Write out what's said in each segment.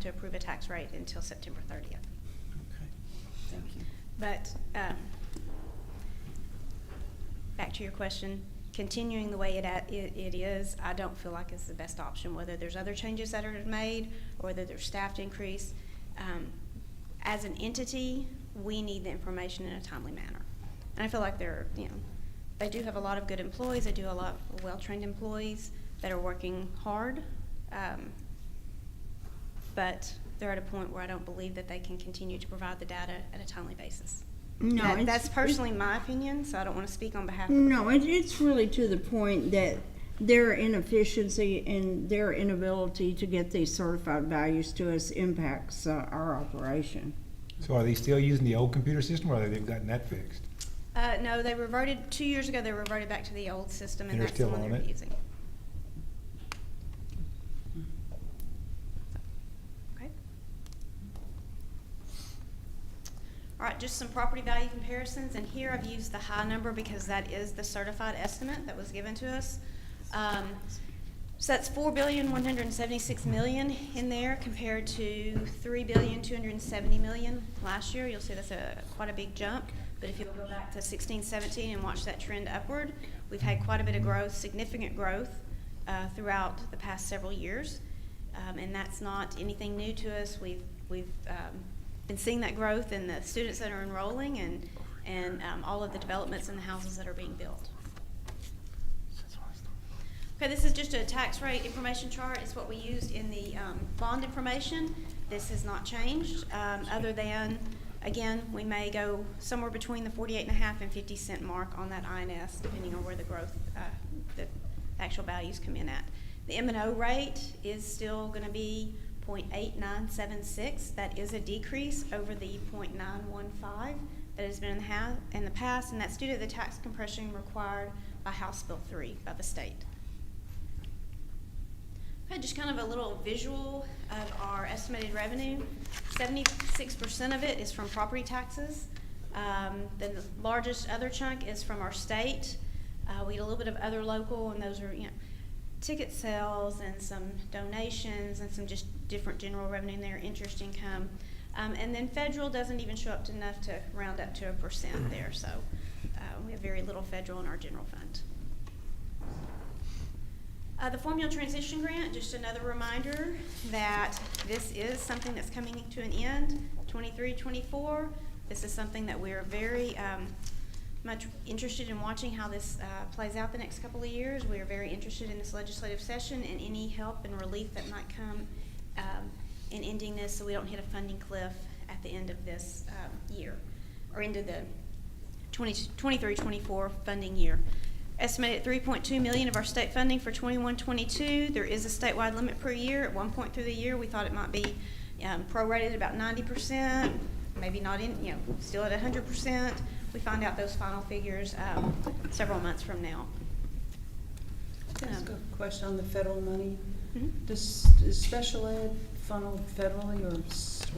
to approve a tax rate until September 30th. Okay, thank you. But back to your question, continuing the way it is, I don't feel like it's the best option, whether there's other changes that are made or whether there's staff increase. As an entity, we need the information in a timely manner. And I feel like they do have a lot of good employees. They do a lot of well-trained employees that are working hard. But they're at a point where I don't believe that they can continue to provide the data at a timely basis. No, That's personally my opinion, so I don't want to speak on behalf of... No, it's really to the point that their inefficiency and their inability to get these certified values to us impacts our operation. So are they still using the old computer system, or they've gotten that fixed? No, they reverted, 2 years ago, they reverted back to the old system, and And they're that's the still one on they're it? using. Okay. All right, just some property value comparisons, and here I've used the high number because that is the certified estimate that was given to us. So that's $4,176,000,000 in there compared to $3,270,000,000 last year. You'll see that's quite a big jump. But if you'll go back to 16, 17 and watch that trend upward, we've had quite a bit of growth, significant growth throughout the past several years. And that's not anything new to us. We've been seeing that growth in the students that are enrolling and all of the developments in the houses that are being built. Okay, this is just a tax rate information chart. It's what we used in the bond information. This has not changed, other than, again, we may go somewhere between the 48.5 and 50 cent mark on that INS, depending on where the growth, the actual values come in at. The M&O rate is still going to be 0.8976. That is a decrease over the 0.915 that has been in the past, and that's due to the tax compression required by House Bill 3 by the state. Okay, just kind of a little visual of our estimated revenue. 76% of it is from property taxes. The largest other chunk is from our state. We get a little bit of other local, and those are, ticket sales and some donations and some just different general revenue in there, interest income. And then federal doesn't even show up to enough to round up to 1% there. So we have very little federal in our general fund. The Formula Transition Grant, just another reminder that this is something that's coming to an end, 23-24. This is something that we're very much interested in watching how this plays out the next couple of years. We are very interested in this legislative session and any help and relief that might come in ending this so we don't hit a funding cliff at the end of this year or into the 23-24 funding year. Estimated $3.2 million of our state funding for 21-22. There is a statewide limit per year. At one point through the year, we thought it might be prorated about 90%, maybe not still at 100%. We find out those final figures several months from now. Ask a question on the federal money. Mm-hmm. Is special ed funneled federally or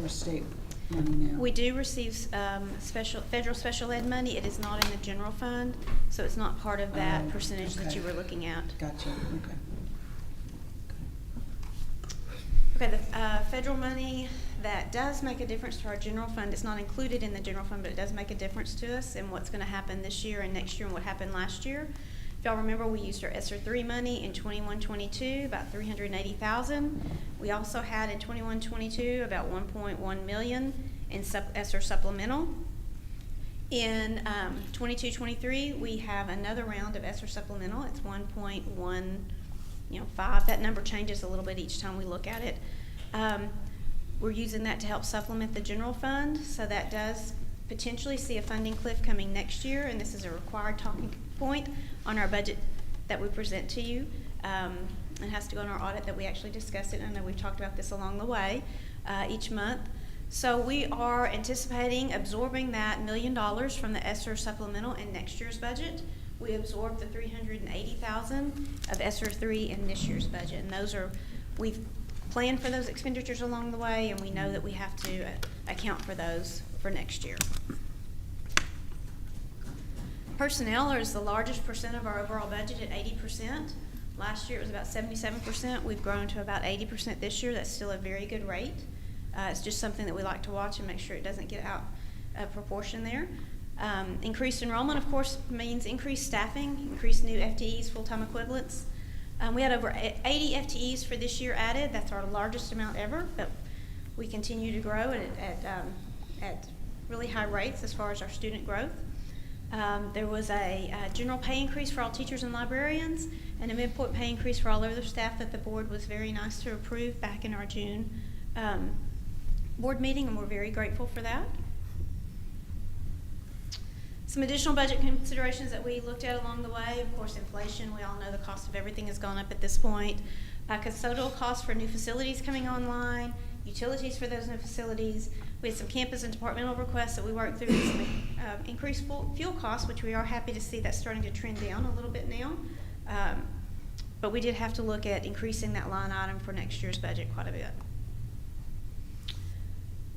state money now? We do receive federal special ed money. It is not in the general fund, so it's not part of that percentage that you were looking at. Gotcha. Okay. Okay, the federal money that does make a difference to our general fund, it's not included in the general fund, but it does make a difference to us in what's going to happen this year and next year and what happened last year. If y'all remember, we used our ESSER 3 money in 21-22, about $380,000. We also had in 21-22 about $1.1 million in ESSER supplemental. In 22-23, we have another round of ESSER supplemental. It's 1.1, 5. That number changes a little bit each time we look at it. We're using that to help supplement the general fund, so that does potentially see a funding cliff coming next year, and this is a required talking point on our budget that we present to you. It has to go in our audit that we actually discussed it. I know we've talked about this along the way each month. So we are anticipating absorbing that $1 million from the ESSER supplemental in next year's budget. We absorbed the $380,000 of ESSER 3 in this year's budget, and we've planned for those expenditures along the way, and we know that we have to account for those for next year. Personnel is the largest percent of our overall budget at 80%. Last year it was about 77%. We've grown to about 80% this year. That's still a very good rate. It's just something that we like to watch and make sure it doesn't get out of proportion there. Increased enrollment, of course, means increased staffing, increased new FTEs, full-time equivalents. We had over 80 FTEs for this year added. That's our largest amount ever, but we continue to grow at really high rates as far as our student growth. There was a general pay increase for all teachers and librarians and a midpoint pay increase for all other staff that the board was very nice to approve back in our June board meeting, and we're very grateful for that. Some additional budget considerations that we looked at along the way, of course, inflation. We all know the cost of everything has gone up at this point. Custodial costs for new facilities coming online, utilities for those new facilities. We had some campus and departmental requests that we worked through, some increased fuel costs, which we are happy to see that's starting to trend down a little bit now. But we did have to look at increasing that line item for next year's budget quite a bit.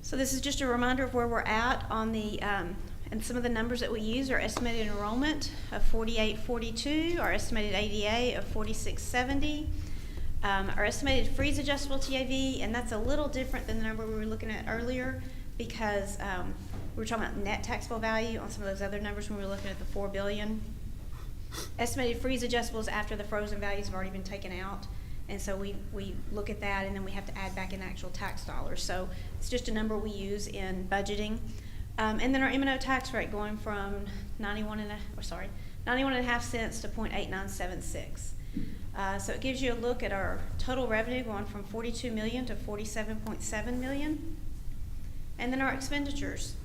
So this is just a reminder of where we're at on the and some of the numbers that we use are estimated enrollment of 4842, our estimated ADA of 4670, our estimated freeze adjustable TAV, and that's a little different than the number we were looking at earlier because we were talking about net taxable value on some of those other numbers when we were looking at the $4 billion. Estimated freeze adjustables after the frozen values have already been taken out. And so we look at that, and then we have to add back in actual tax dollars. So it's just a number we use in budgeting. And then our M&O tax rate going from 91.5 cents to 0.8976. So it gives you a look at our total revenue going from $42 million to $47.7 million. And then our expenditures.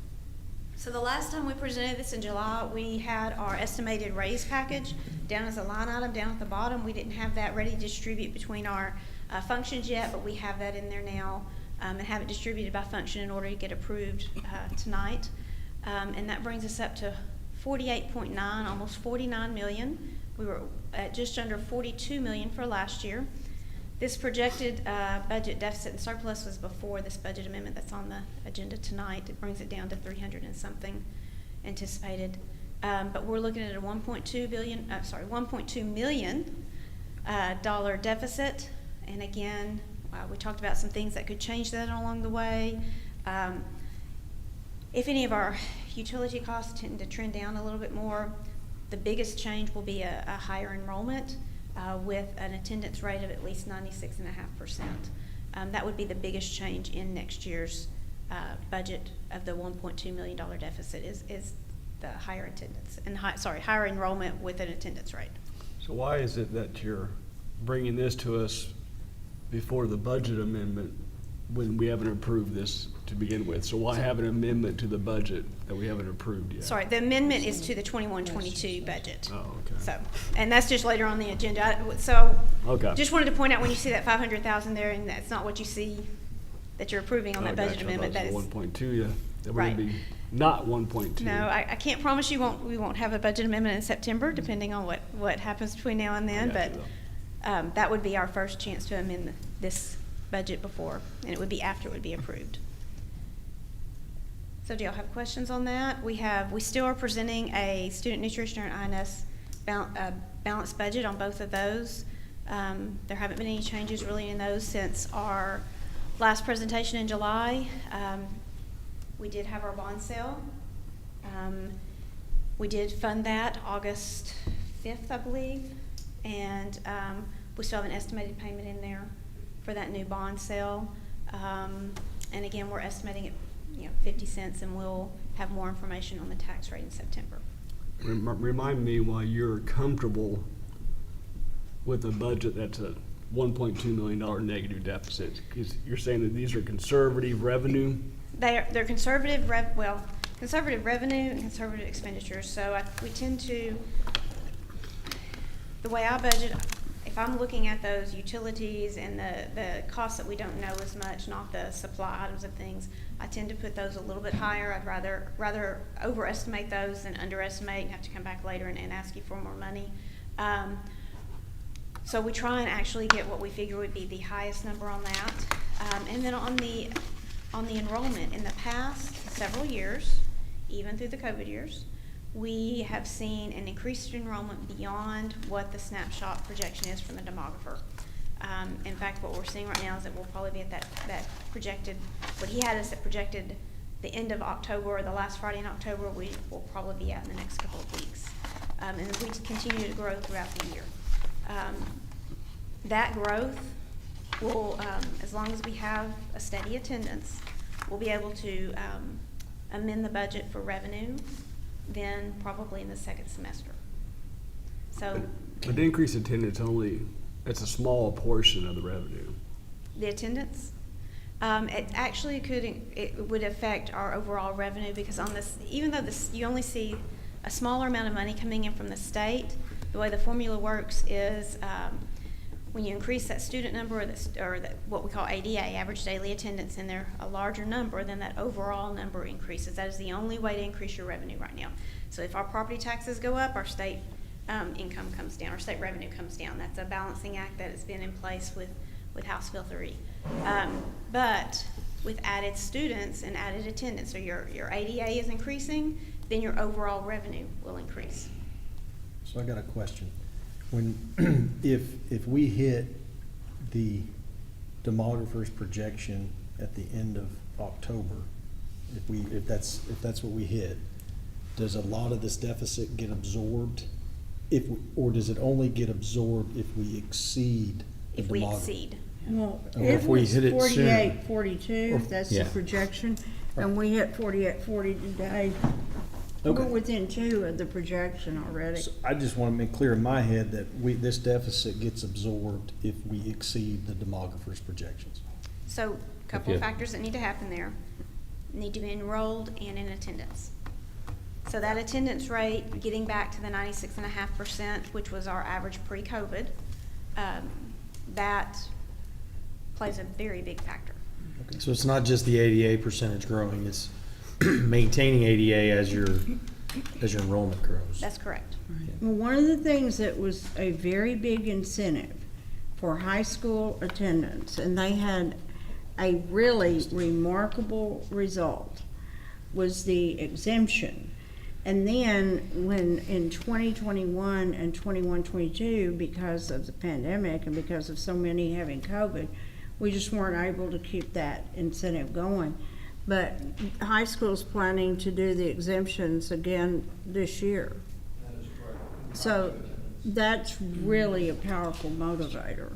So the last time we presented this in July, we had our estimated raise package down as a line item down at the bottom. We didn't have that ready to distribute between our functions yet, but we have that in there now and have it distributed by function in order to get approved tonight. And that brings us up to 48.9, almost 49 million. We were at just under 42 million for last year. This projected budget deficit and surplus was before this budget amendment that's on the agenda tonight. It brings it down to 300 and something anticipated. But we're looking at a 1.2 million dollar deficit. And again, we talked about some things that could change that along the way. If any of our utility costs tend to trend down a little bit more, the biggest change will be a higher enrollment with an attendance rate of at least 96.5%. That would be the biggest change in next year's budget of the $1.2 million deficit is the higher attendance and higher enrollment with an attendance rate. So why is it that you're bringing this to us before the budget amendment when we haven't approved this to begin with? So why have an amendment to the budget that we haven't approved yet? Sorry, the amendment is to the 21-22 budget. Oh, okay. So, and that's just later on the agenda. So, Okay. just wanted to point out when you see that 500,000 there, and that's not what you see that you're approving on that budget amendment. That is 1.2, yeah. That would Right. be not 1.2. no. I can't promise you we won't have a budget amendment in September, depending on what happens between now and then. I got But you, that would be our first chance to amend this budget before, and it would be after it would be approved. So do y'all have questions on that? We still are presenting a student nutrition or INS balanced budget on both of those. There haven't been any changes really in those since our last presentation in July. We did have our bond sale. We did fund that August 5th, I believe, and we still have an estimated payment in there for that new bond sale. And again, we're estimating it 50 cents, and we'll have more information on the tax rate in September. Remind me why you're comfortable with a budget that's a $1.2 million negative deficit. You're saying that these are conservative revenue? They're conservative revenue and conservative expenditures. So we tend to, the way I budget, if I'm looking at those utilities and the costs that we don't know as much, not the supply items of things, I tend to put those a little bit higher. I'd rather overestimate those than underestimate and have to come back later and ask you for more money. So we try and actually get what we figure would be the highest number on that. And then on the enrollment, in the past several years, even through the COVID years, we have seen an increased enrollment beyond what the snapshot projection is from the demographer. In fact, what we're seeing right now is that we'll probably be at that projected, what he had us at projected the end of October or the last Friday in October, we will probably be at in the next couple of weeks. And we continue to grow throughout the year. That growth will, as long as we have a steady attendance, we'll be able to amend the budget for revenue then probably in the second semester. So But the increased attendance only, it's a small portion of the revenue. the attendance, it actually it would affect our overall revenue because on this, even though you only see a smaller amount of money coming in from the state, the way the formula works is when you increase that student number or what we call ADA, average daily attendance, and they're a larger number, then that overall number increases. That is the only way to increase your revenue right now. So if our property taxes go up, our state income comes down, our state revenue comes down. That's a balancing act that has been in place with House Bill 3. But with added students and added attendance, so your ADA is increasing, then your overall revenue will increase. So I got a question. When, if we hit the demographer's projection at the end of October, if that's what we hit, does a lot of this deficit get absorbed? Or does it only get absorbed if we exceed the If we demographer? exceed. Well, Okay. if If we it's hit it soon. 48, 42, Or- that's the Yeah. projection, and we hit 48, 40 today, we're Okay. within 2 of the projection already. So I just want to make clear in my head that this deficit gets absorbed if we exceed the demographer's projections. So a couple you- of factors that need to happen there. Need to be enrolled and in attendance. So that attendance rate, getting back to the 96.5%, which was our average pre-COVID, that plays a very big factor. So it's not just the ADA percentage growing, it's maintaining ADA as your enrollment grows. That's correct. Well, one of the things that was a very big incentive for high school attendance, and they had a really remarkable result, was the exemption. And then when in 2021 and 21-22, because of the pandemic and because of so many having COVID, we just weren't able to keep that incentive going. But high school's planning to do the exemptions again this year. So that's really a powerful motivator.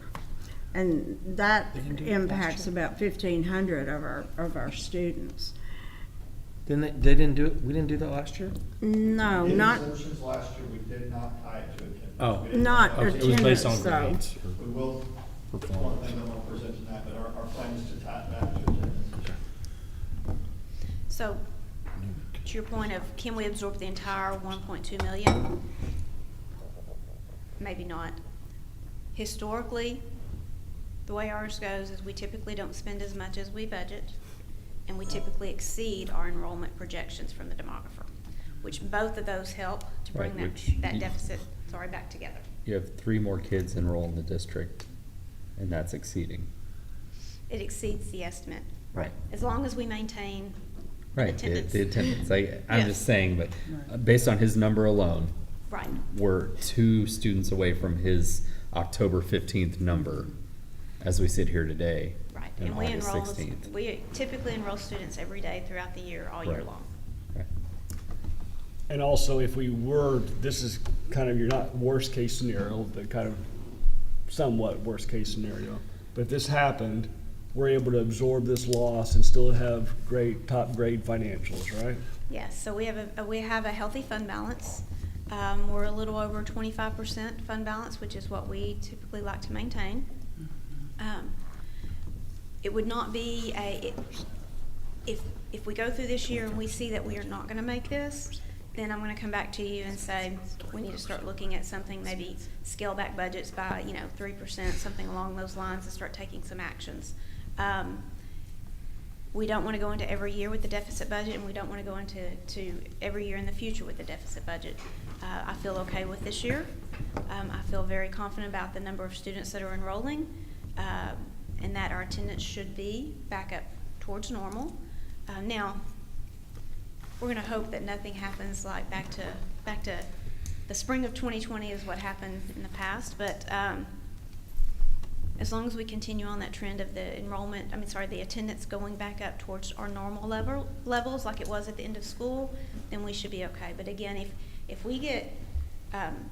And that impacts about 1,500 of our students. They didn't do it, we didn't do that last year? No, In not, exemptions last year, we did not tie it to attendance. Oh. We didn't not tie it to Okay, it was based on attendance, though. grades. We will, one Performance. thing that we'll present tonight, but our plan is to tie it back to attendance. So to your point of, can we absorb the entire 1.2 million? Maybe not. Historically, the way ours goes is we typically don't spend as much as we budget, and we typically exceed our enrollment projections from the demographer, which both of those help to bring Right, which that you- deficit, back together. You have 3 more kids enroll in the district, and that's exceeding. It exceeds the estimate. Right. As long as we maintain Right, attendance. the attendance. I'm Yes. just saying, but Right. based on his number alone, Right. we're 2 students away from his October 15th number as we sit here today. Right, And and we August enroll, 16th. we typically enroll students every day throughout the year, all year Right. long. Right. And also, if we were, this is kind of your not worst case scenario, but kind of somewhat worst case scenario. But if this happened, we're able to absorb this loss and still have great, top grade financials, right? Yes, so we have a healthy fund balance. We're a little over 25% fund balance, which is what we typically like to maintain. It would not be if we go through this year and we see that we are not gonna make this, then I'm gonna come back to you and say, we need to start looking at something, maybe scale back budgets by, 3%, something along those lines, and start taking some actions. We don't want to go into every year with the deficit budget, and we don't want to go into every year in the future with the deficit budget. I feel okay with this year. I feel very confident about the number of students that are enrolling, and that our attendance should be back up towards normal. Now, we're going to hope that nothing happens like back to the spring of 2020 is what happened in the past, but as long as we continue on that trend of the the attendance going back up towards our normal levels like it was at the end of school, then we should be okay. But again, if we get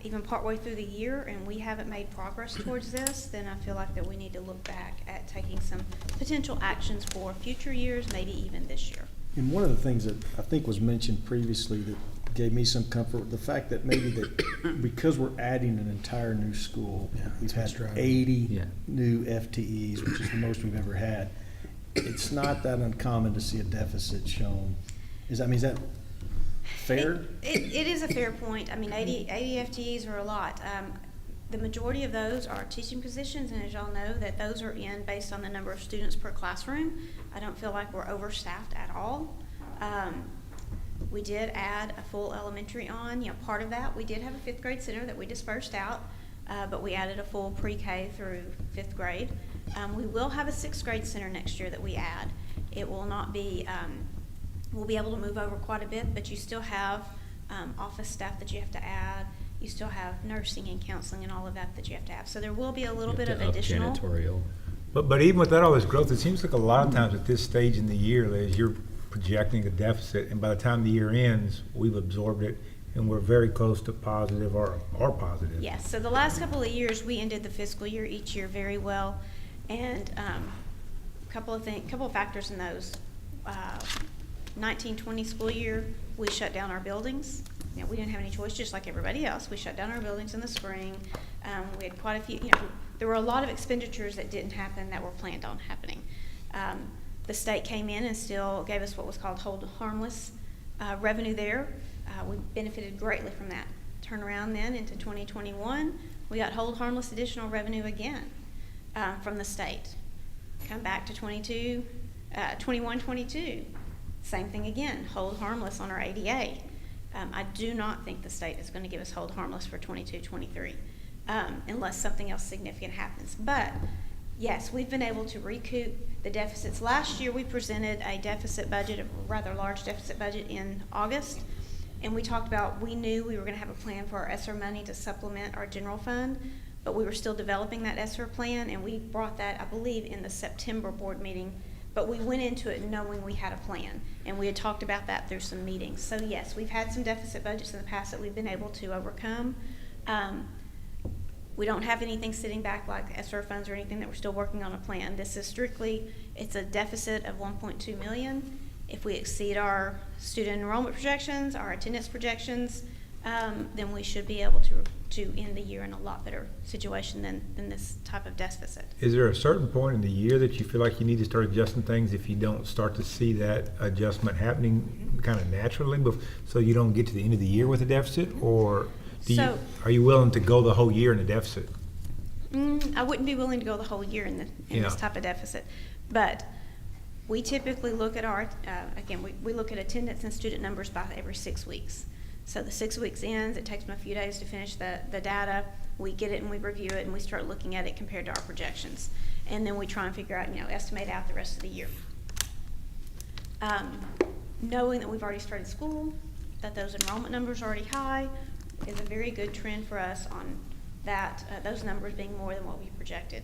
even partway through the year and we haven't made progress towards this, then I feel like that we need to look back at taking some potential actions for future years, maybe even this year. And one of the things that I think was mentioned previously that gave me some comfort, the fact that maybe that because we're adding an entire new school, Yeah, we've had that's what's driving. 80 Yeah. new FTEs, which is the most we've ever had. It's not that uncommon to see a deficit shown. Is that fair? It is a fair point. I mean, 80 FTEs are a lot. The majority of those are teaching positions, and as y'all know, that those are in based on the number of students per classroom. I don't feel like we're overstaffed at all. We did add a full elementary on. Part of that, we did have a 5th grade center that we dispersed out, but we added a full pre-K through 5th grade. We will have a 6th grade center next year that we add. It will not be, we'll be able to move over quite a bit, but you still have office staff that you have to add. You still have nursing and counseling and all of that you have to have. So there will be a little bit of additional. Janitorial. But even without all this growth, it seems like a lot of times at this stage in the year, Liz, you're projecting a deficit, and by the time the year ends, we've absorbed it, and we're very close to positive or positive. Yes, so the last couple of years, we ended the fiscal year each year very well, and couple of factors in those. 19-20 school year, we shut down our buildings. We didn't have any choice, just like everybody else. We shut down our buildings in the spring. We had quite a few, there were a lot of expenditures that didn't happen that were planned on happening. The state came in and still gave us what was called hold harmless revenue there. We benefited greatly from that. Turn around then into 2021, we got hold harmless additional revenue again from the state. Come back to 21-22, same thing again, hold harmless on our ADA. I do not think the state is going to give us hold harmless for 22-23 unless something else significant happens. But yes, we've been able to recoup the deficits. Last year we presented a deficit budget, a rather large deficit budget in August, and we talked about, we knew we were going to have a plan for our ESSER money to supplement our general fund, but we were still developing that ESSER plan, and we brought that, I believe, in the September board meeting. But we went into it knowing we had a plan, and we had talked about that through some meetings. So yes, we've had some deficit budgets in the past that we've been able to overcome. We don't have anything sitting back like ESSER funds or anything that we're still working on a plan. This is strictly, it's a deficit of $1.2 million. If we exceed our student enrollment projections, our attendance projections, then we should be able to end the year in a lot better situation than this type of deficit. Is there a certain point in the year that you feel like you need to start adjusting things if you don't start to see that adjustment happening kind of naturally, so you don't get to the end of the year with a deficit? Or are you willing to go the whole year in a deficit? I wouldn't be willing to go the whole year in this type of deficit, but we typically look at our, again, we look at attendance and student numbers by every 6 weeks. So the 6 weeks ends, it takes them a few days to finish the data. We get it and we review it and we start looking at it compared to our projections. And then we try and figure out, estimate out the rest of the year. Knowing that we've already started school, that those enrollment numbers are already high, is a very good trend for us on that, those numbers being more than what we projected.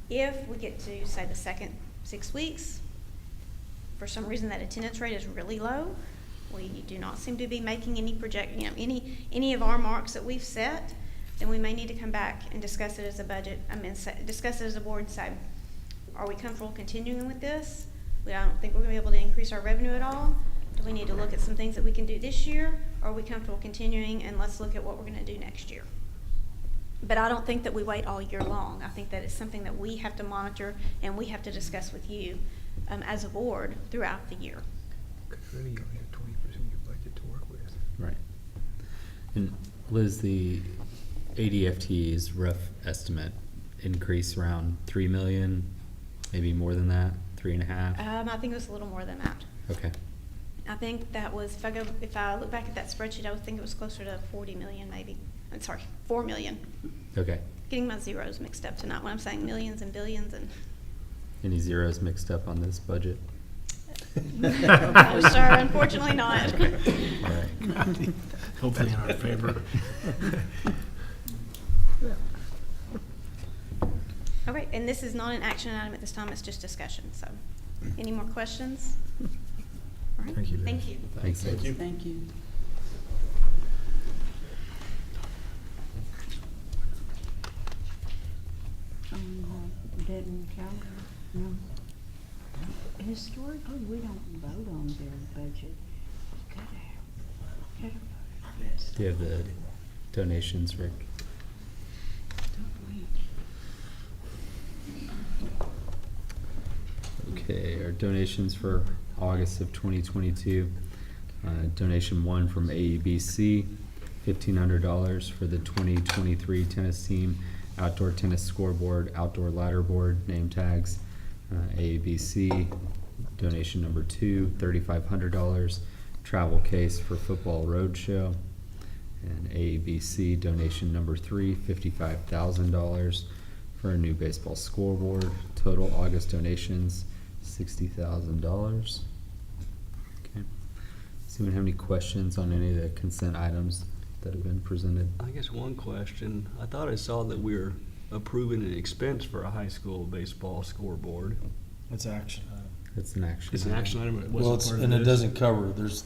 If we get to, say, the second 6 weeks, for some reason that attendance rate is really low, we do not seem to be making any any of our marks that we've set, then we may need to come back and discuss it as a budget. Discuss it as a board and say, are we comfortable continuing with this? I don't think we're going to be able to increase our revenue at all. Do we need to look at some things that we can do this year? Or are we comfortable continuing, and let's look at what we're going to do next year? But I don't think that we wait all year long. I think that it's something that we have to monitor and we have to discuss with you as a board throughout the year. Because really you only have 20% of your budget to work with. Right. And Liz, the ADFT's rough estimate increase around 3 million, maybe more than that, 3.5? I think it was a little more than that. Okay. I think that was, if I look back at that spreadsheet, I would think it was closer to 40 million maybe. I'm sorry, 4 million. Okay. Getting my zeros mixed up tonight when I'm saying millions and billions and. Any zeros mixed up on this budget? No, sir, unfortunately not. All right. Hopefully in our favor. Okay, and this is not an action item at this time, it's just discussion, so. Any more questions? All right, Thank you, Liz. thank you. Thanks. Thank you. Didn't count, no. Historically, we don't vote on their budget. Could have. Could have. Do you have the donations, Rick? Okay, our donations for August of 2022. Donation 1 from AEBC, $1,500 for the 2023 tennis team, outdoor tennis scoreboard, outdoor ladder board, name tags. AEBC, donation number 2, $3,500, travel case for football roadshow. And AEBC, donation number 3, $55,000 for a new baseball scoreboard. Total August donations, $60,000. Okay. Does anyone have any questions on any of the consent items that have been presented? I guess one question, I thought I saw that we were approving an expense for a high school baseball scoreboard. It's action. It's an action. It's an action item, it Well, wasn't it's, part of and it this? doesn't cover, there's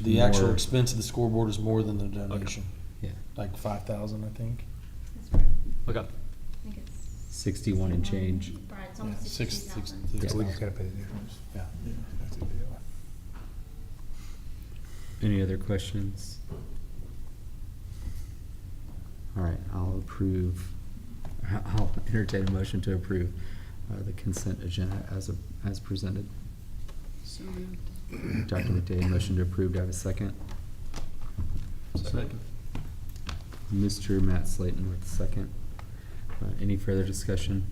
the actual more- expense of the scoreboard is more than the donation. Yeah, Like 5,000, I think. That's right. Okay. I think it's 61 and change. Right, it's Yeah, almost six- 62,000. six- So we just gotta pay the difference. Yeah. That's the deal. Any other questions? All right, I'll entertain a motion to approve the consent agenda as presented. So moved. Dr. McDade, motion to approve. Do I have a second? Second. Mr. Matt Slayton with the second. Any further discussion?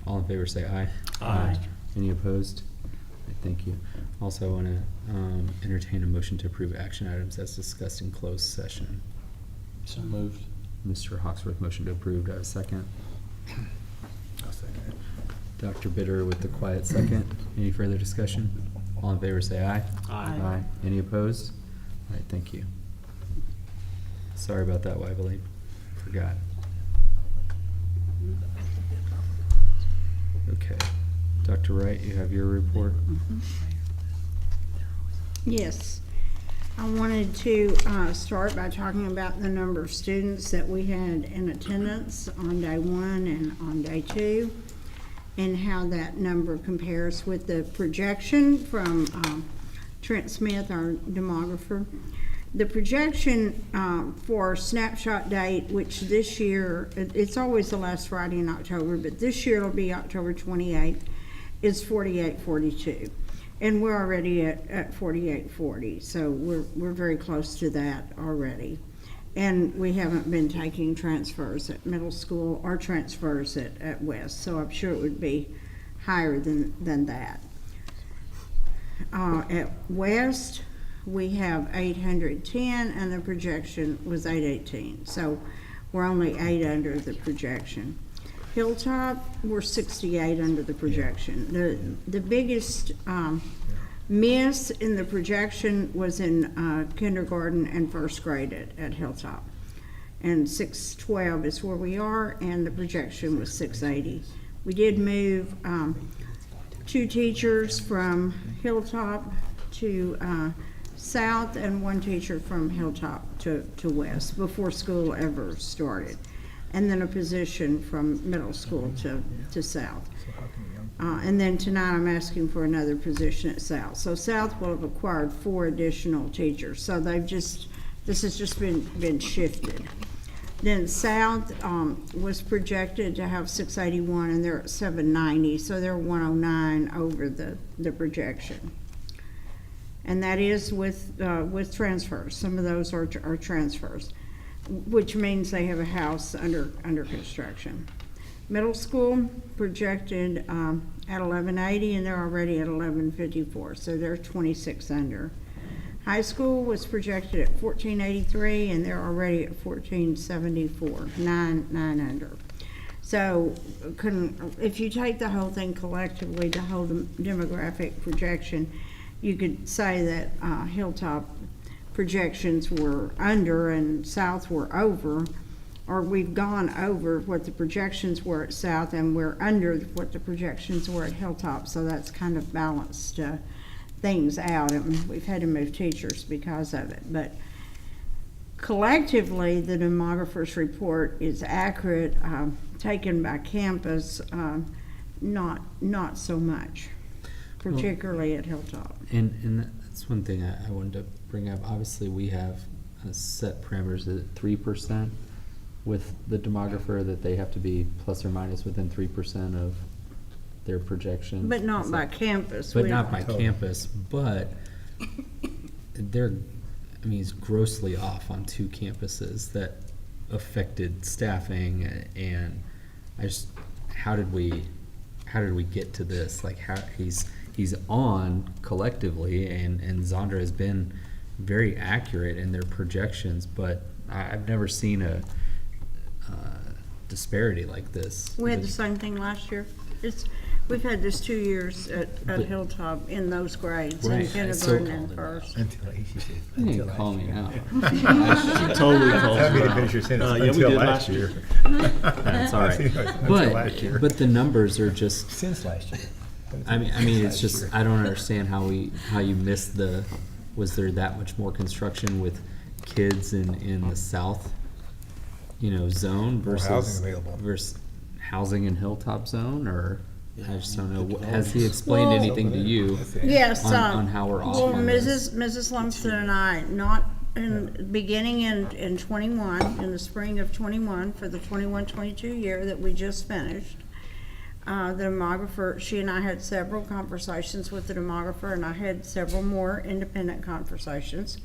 All in favor say aye. Aye. Any opposed? Right, thank you. Also, I want to entertain a motion to approve action items as discussed in closed session. So moved. Mr. Hawksworth, motion to approve. Do I have a second? I'll second it. Dr. Bitter with the quiet second. Any further discussion? All in favor say aye. Aye. Any opposed? All right, thank you. Sorry about that, Wyverly. Forgot. Okay. Dr. Wright, you have your report? Yes. I wanted to start by talking about the number of students that we had in attendance on day 1 and on day 2, and how that number compares with the projection from Trent Smith, our demographer. The projection for snapshot date, which this year, it's always the last Friday in October, but this year it'll be October 28th, is 4842. And we're already at 4840, so we're very close to that already. And we haven't been taking transfers at middle school or transfers at West, so I'm sure it would be higher than that. At West, we have 810, and the projection was 818, so we're only 8 under the projection. Hilltop, we're 68 under the projection. The biggest miss in the projection was in kindergarten and first grade at Hilltop. And 612 is where we are, and the projection was 680. We did move 2 teachers from Hilltop to South, and 1 teacher from Hilltop to West before school ever started. And then a position from middle school to South. And then tonight I'm asking for another position at South. So South will have acquired 4 additional teachers. So this has just been shifted. Then South was projected to have 681, and they're at 790, so they're 109 over the projection. And that is with transfers. Some of those are transfers, which means they have a house under construction. Middle school projected at 1180, and they're already at 1154, so they're 26 under. High school was projected at 1483, and they're already at 1474, 9 under. So if you take the whole thing collectively, the whole demographic projection, you could say that Hilltop projections were under and South were over, or we've gone over what the projections were at South, and we're under what the projections were at Hilltop, so that's kind of balanced things out, and we've had to move teachers because of it. But collectively, the demographer's report is accurate, taken by campus, not so much, particularly at Hilltop. And that's one thing I wanted to bring up. Obviously, we have set parameters at 3% with the demographer, that they have to be plus or minus within 3% of their projections. But not So- by campus. But We not don't- by campus, but they're, I mean, he's grossly off on 2 campuses that affected staffing, and I just, how did we get to this? Like, how, he's on collectively, and Zondra has been very accurate in their projections, but I've never seen a disparity like this. We had the same thing last year. We've had this 2 years at But- Hilltop in those grades, in Right. kindergarten and first. Until, she said, You until didn't call last me year. out. Totally calls Let me her out. finish your sentence. Yeah, we Until did last year. That's all right. Until last year. But the numbers are just, Since last year. I mean, it's Last just, year. I don't understand how you missed was there that much more construction with kids in the south, zone More versus? housing available. Versus housing in Hilltop zone, or, I just don't know, the has he explained Well- anything to you? That's it. Yes, On how we're off well, on this. Mrs. Lumsden and I, not beginning in 21, in the spring of 21, for the 21-22 year that we just finished, the demographer, she and I had several conversations with the demographer, and I had several more independent conversations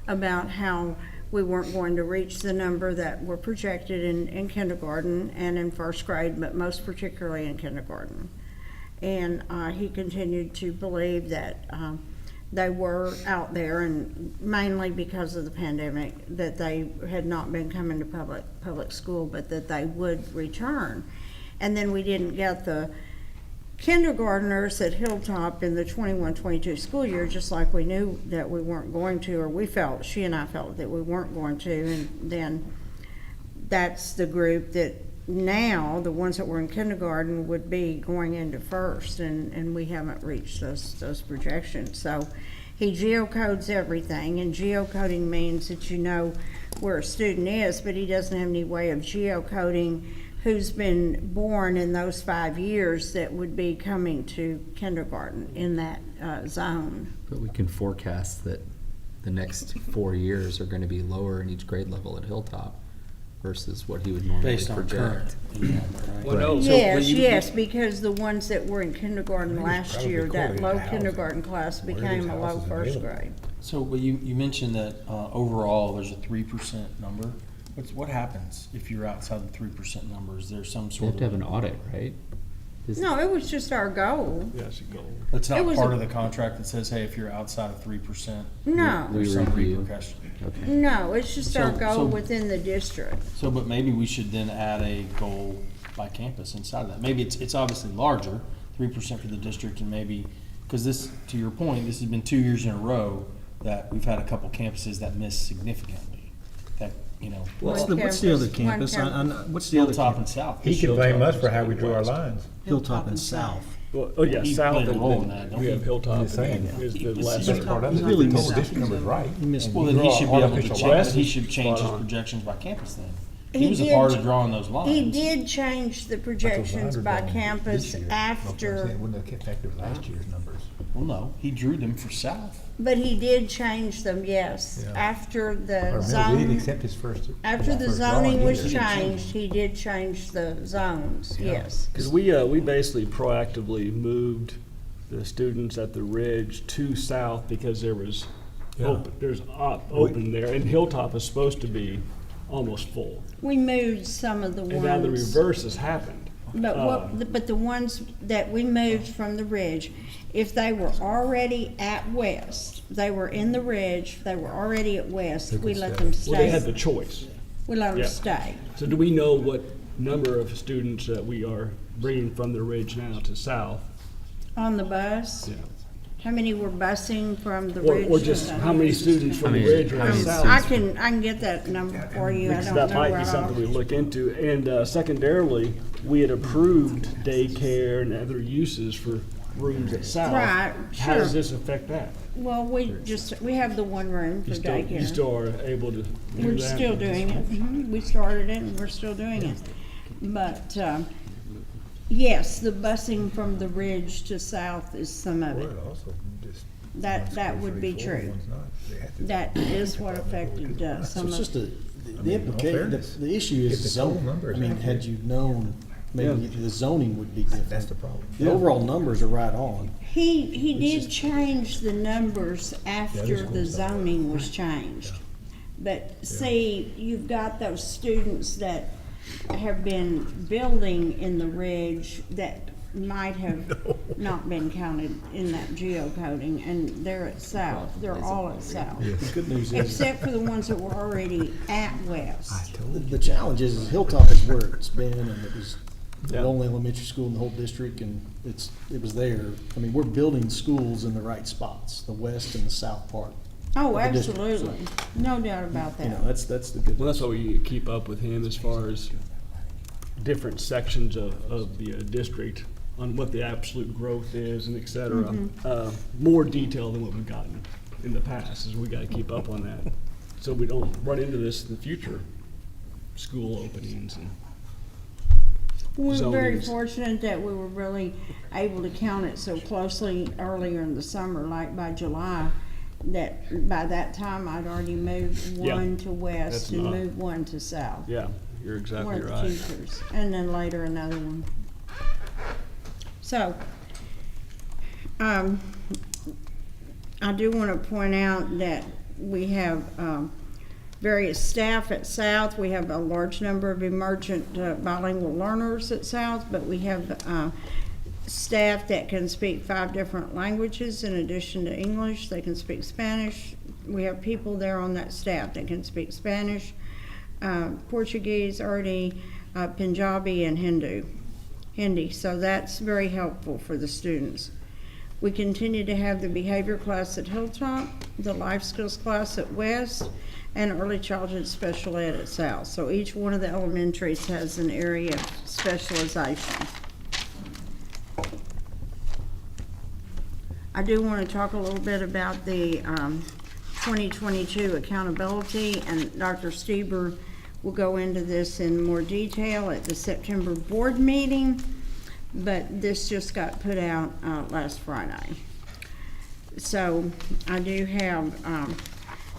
about how we weren't going to reach the number that were projected in kindergarten and in first grade, but most particularly in kindergarten. And he continued to believe that they were out there, and mainly because of the pandemic, that they had not been coming to public school, but that they would return. And then we didn't get the kindergartners at Hilltop in the 21-22 school year, just like we knew that we weren't going to, or she and I felt that we weren't going to. And then that's the group that now, the ones that were in kindergarten, would be going into first, and we haven't reached those projections. So he geocodes everything, and geocoding means that you know where a student is, but he doesn't have any way of geocoding who's been born in those 5 years that would be coming to kindergarten in that zone. But we can forecast that the next 4 years are gonna be lower in each grade level at Hilltop versus what he would normally Based on project. current. enrollment, Well, right? no, so- Yes, but you- yes, because the ones that were in kindergarten I think it's last year, probably that correlated low to housing. kindergarten class Where are became these a low houses first available? grade. So, but you mentioned that overall, there's a 3% number. What happens if you're outside the 3% number? Is there some You sort have of? to have an audit, right? No, it was just our goal. That's a goal. That's it not was part a- of the contract that says, hey, if you're outside of 3%. No. We There's some review. repercussion. Okay. No, it's just our So- goal so- within the district. So, but maybe we should then add a goal by campus inside of that. Maybe it's obviously larger, 3% for the district, and maybe, because this, to your point, this has been 2 years in a row that we've had a couple campuses that miss significantly. That, What's One the other campus, one campus? What's the other Hilltop and campus? South. He can blame us for how we drew our lines. Hilltop and South. Well, oh, yeah, He south played a and role in then that, don't we he? have Hilltop I'm just saying. is the It's last. just Part of it, Really the total missed district number's right. You missed Well, And then you he draw should be able to artificial change, lines. he should change his Spot on. projections by campus then. He He was a did part of ch- drawing those lines. He did change the projections by campus after, Wouldn't have affected last year's numbers. Well, no, he drew them for South. but he did change them, yes, Yeah. after Or the maybe we didn't zone. accept his first. After the first zoning drawing was either. changed, he did change the zones, Yeah. yes. Because we basically proactively moved the students at the Ridge to south because there was Yeah. open there, and Hilltop is supposed to be almost full. We moved some of the And now the ones, reverse has happened. but the ones that we moved from the Ridge, if they were already at West, they were in the Ridge, they were already at West, They we could let stay. them Well, they had the stay. choice. We let them Yeah. stay. So do we know what number of students that we are bringing from the Ridge now to south? On the bus, Yeah. How many were busing from the Or, ridge? or to just the- how many students from the How many- ridge how are many south? I can get that number for you, I Because don't that know might be right something we off. look into. And secondarily, we had approved daycare and other uses for rooms at South. Right, How does sure. this affect that? Well, we have the one room for You still, you daycare. still are able to do that? We're still doing it. We started it and we're still doing it. But, yes, the busing from the ridge to south is some of it. Well, also just That would be one's 3, 4, true. one's not. They have to- That is what affected So some it's just of, the I mean, in all fairness, the issue if is the the total zoning. number is I mean, had accurate. you known, maybe the zoning would be different. That's the problem. The overall numbers are right on. he did just- change the numbers after school's the done. zoning was changed. But see, you've got those students that have been building in the ridge that might have not been counted in that geocoding, and they're at south, they're all at south. The good news is, Except for the ones that were already at west. the challenge is Hilltop is where it's been, and it was the Yeah. only elementary school in the whole district, and it was there. I mean, we're building schools in the right spots, the west and the south part. Oh, of the district, so, absolutely, no doubt about You know, that. that's the good. Well, that's why we keep up with him as far as different sections of the district on what the absolute growth is and et cetera. More detail than what we've gotten in the past, is we gotta keep up on that. So we don't run into this in the future, school openings and. We were very zonings. fortunate that we were really able to count it so closely earlier in the summer, like by July, that by that time I'd already moved Yeah, one to west that's and not- moved one to south. Yeah, you're exactly One of the right. teachers, and then later another one. So, I do want to point out that we have various staff at South. We have a large number of emergent bilingual learners at South, but we have staff that can speak 5 different languages in addition to English. They can speak Spanish. We have people there on that staff that can speak Spanish, Portuguese, Urdu, Punjabi, and Hindi. So that's very helpful for the students. We continue to have the behavior class at Hilltop, the life skills class at West, and early childhood special ed at South. So each one of the elementaries has an area of specialization. I do want to talk a little bit about the 2022 accountability, and Dr. Stieber will go into this in more detail at the September board meeting, but this just got put out last Friday. So I do have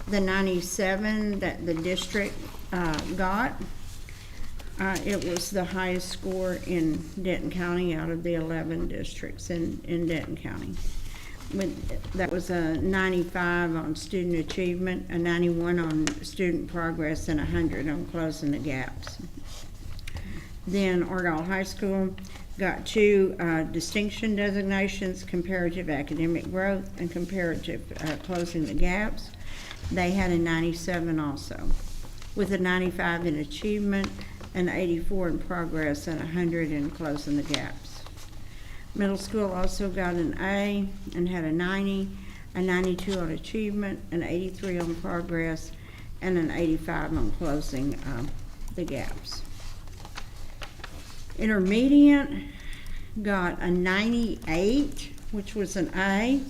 the 97 that the district got. It was the highest score in Denton County out of the 11 districts in Denton County. That was a 95 on student achievement, a 91 on student progress, and 100 on closing the gaps. Then Argyle High School got 2 distinction designations, comparative academic growth and comparative closing the gaps. They had a 97 also, with a 95 in achievement, an 84 in progress, and 100 in closing the gaps. Middle school also got an A and had a 90, a 92 on achievement, an 83 on progress, and an 85 on closing the gaps. Intermediate got a 98, which was an A.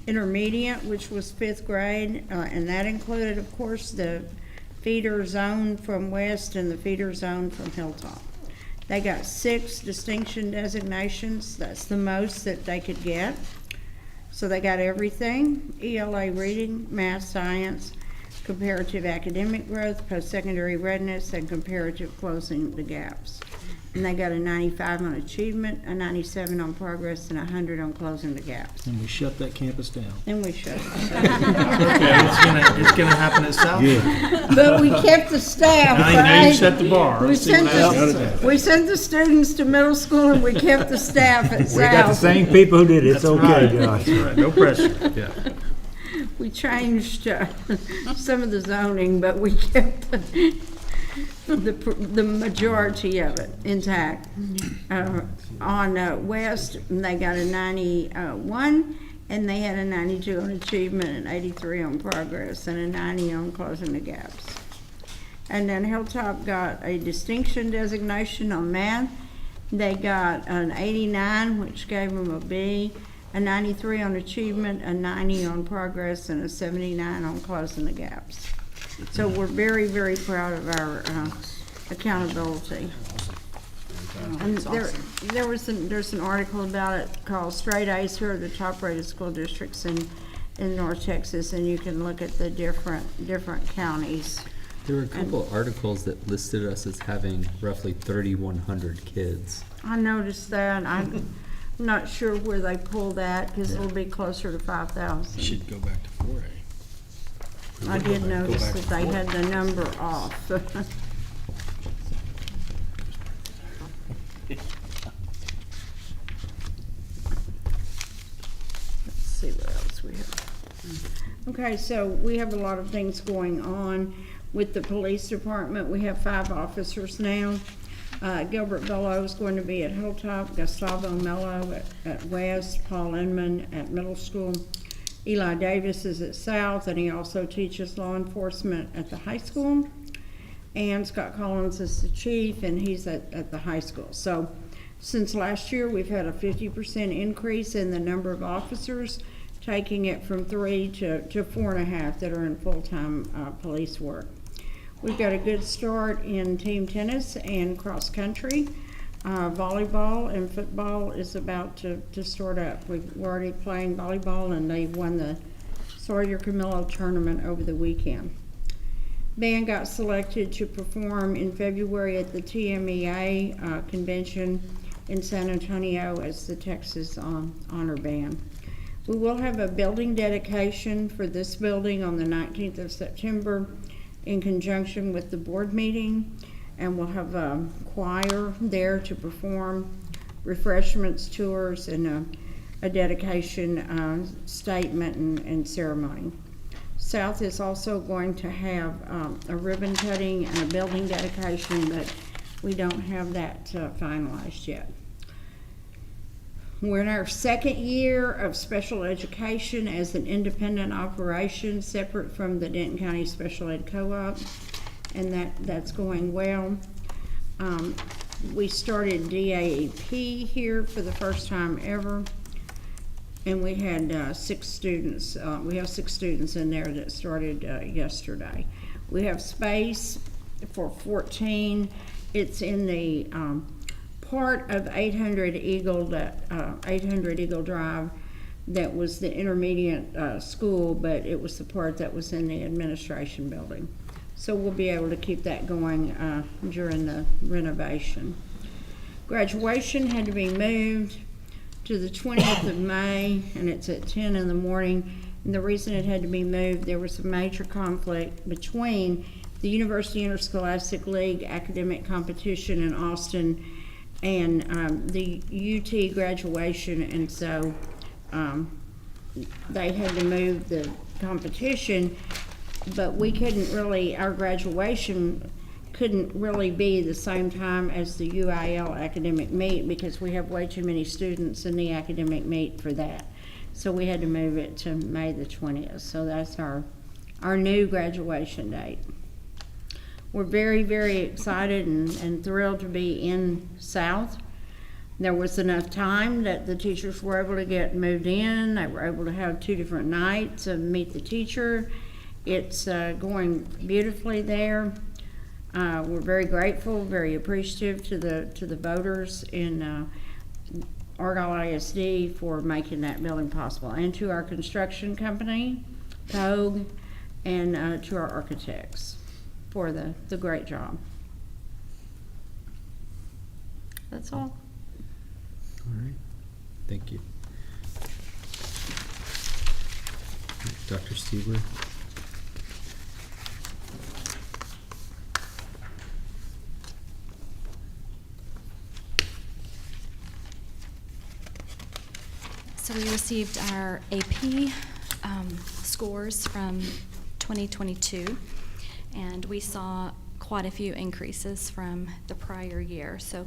Intermediate, which was 5th grade, and that included, of course, the feeder zone from West and the feeder zone from Hilltop. They got 6 distinction designations. That's the most that they could get. So they got everything: ELA reading, math, science, comparative academic growth, post-secondary readiness, and comparative closing the gaps. And they got a 95 on achievement, a 97 on progress, and 100 on closing the gaps. And we shut that campus down. Then we shut it. Okay, it's gonna happen at South. But we kept the staff, Now you right? set the bar. We Let's see sent what happens. we sent the students to middle school, and we kept the staff at South. We got the same people who did it. It's That's okay, right. Josh. Right, no pressure, yeah. We changed some of the zoning, but we kept the majority of it intact. On West, they got a 91, And they had a 92 on achievement, an 83 on progress, and a 90 on closing the gaps. And then Hilltop got a distinction designation on math. They got an 89, which gave them a B, a 93 on achievement, a 90 on progress, and a 79 on closing the gaps. So we're very, very proud of our accountability. And there's an article about it called Straight A's Here are the top-rated school districts in North Texas, and you can look at the different counties. There were a couple articles that listed us as having roughly 3,100 kids. I noticed that. I'm not sure where they pulled that, because it'll be closer to 5,000. Should go back to 4A. I did Go notice back that to they 4A. had the number off. Let's see what else we have. Okay, so we have a lot of things going on with the police department. We have 5 officers now. Gilbert Bellow is going to be at Hilltop, Gustavo Mello at West, Paul Inman at Middle School. Eli Davis is at South, and he also teaches law enforcement at the high school. And Scott Collins is the chief, and he's at the high school. So since last year, we've had a 50% increase in the number of officers, taking it from 3 to 4.5 that are in full-time police work. We've got a good start in team tennis and cross-country. Volleyball and football is about to start up. We're already playing volleyball, and they won the Sawyer Camillo tournament over the weekend. Band got selected to perform in February at the TMEA convention in San Antonio as the Texas Honor Band. We will have a building dedication for this building on the 19th of September in conjunction with the board meeting, and we'll have a choir there to perform, refreshments, tours, and a dedication statement and ceremony. South is also going to have a ribbon cutting and a building dedication, but we don't have that finalized yet. We're in our 2nd year of special education as an independent operation separate from the Denton County Special Ed Co-op, and that's going well. We started DAEP here for the first time ever, and we had 6 students. We have 6 students in there that started yesterday. We have space for 14. It's in the part of 800 Eagle Drive that was the intermediate school, but it was the part that was in the administration building. So we'll be able to keep that going during the renovation. Graduation had to be moved to the 20th of May, and it's at 10 in the morning. And the reason it had to be moved, there was a major conflict between the University Interscholastic League academic competition in Austin and the UT graduation, and so they had to move the competition, but we couldn't really, our graduation couldn't really be the same time as the UIL academic meet because we have way too many students in the academic meet for that. So we had to move it to May the 20th. So that's our new graduation date. We're very, very excited and thrilled to be in South. There was enough time that the teachers were able to get moved in. They were able to have 2 different nights and meet the teacher. It's going beautifully there. We're very grateful, very appreciative to the voters in Argyle AISD for making that building possible, and to our construction company, Pogue, and to our architects for the great job. That's all. All right, thank you. Dr. Stiebler? So we received our AP scores from 2022, and we saw quite a few increases from the prior year. So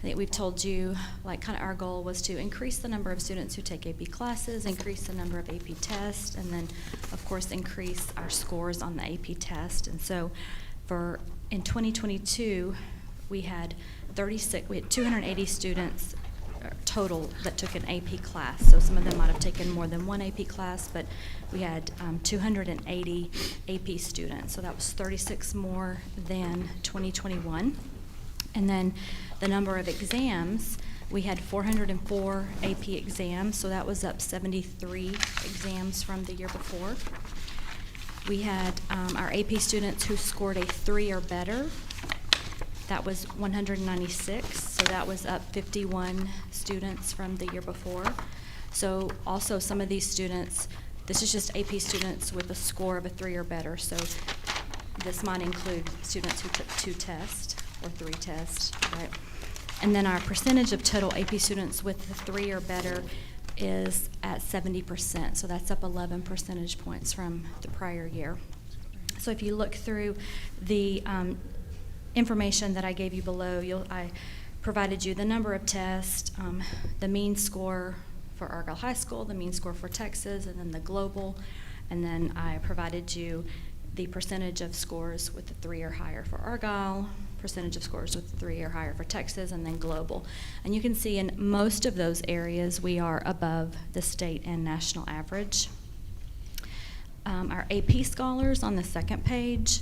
think we've told you, like, kind of our goal was to increase the number of students who take AP classes, increase the number of AP tests, and then, of course, increase our scores on the AP test. And so in 2022, we had 280 students total that took an AP class. So some of them might have taken more than one AP class, but we had 280 AP students. So that was 36 more than 2021. And then the number of exams, we had 404 AP exams, so that was up 73 exams from the year before. We had our AP students who scored a 3 or better. That was 196, so that was up 51 students from the year before. So also some of these students, this is just AP students with a score of a 3 or better, so this might include students who took 2 tests or 3 tests, right? And then our percentage of total AP students with the 3 or better is at 70%, so that's up 11 percentage points from the prior year. So if you look through the information that I gave you below, I provided you the number of tests, the mean score for Argyle High School, the mean score for Texas, and then the global, and then I provided you the percentage of scores with the 3 or higher for Argyle, percentage of scores with 3 or higher for Texas, and then global. And you can see in most of those areas we are above the state and national average. Our AP scholars on the second page,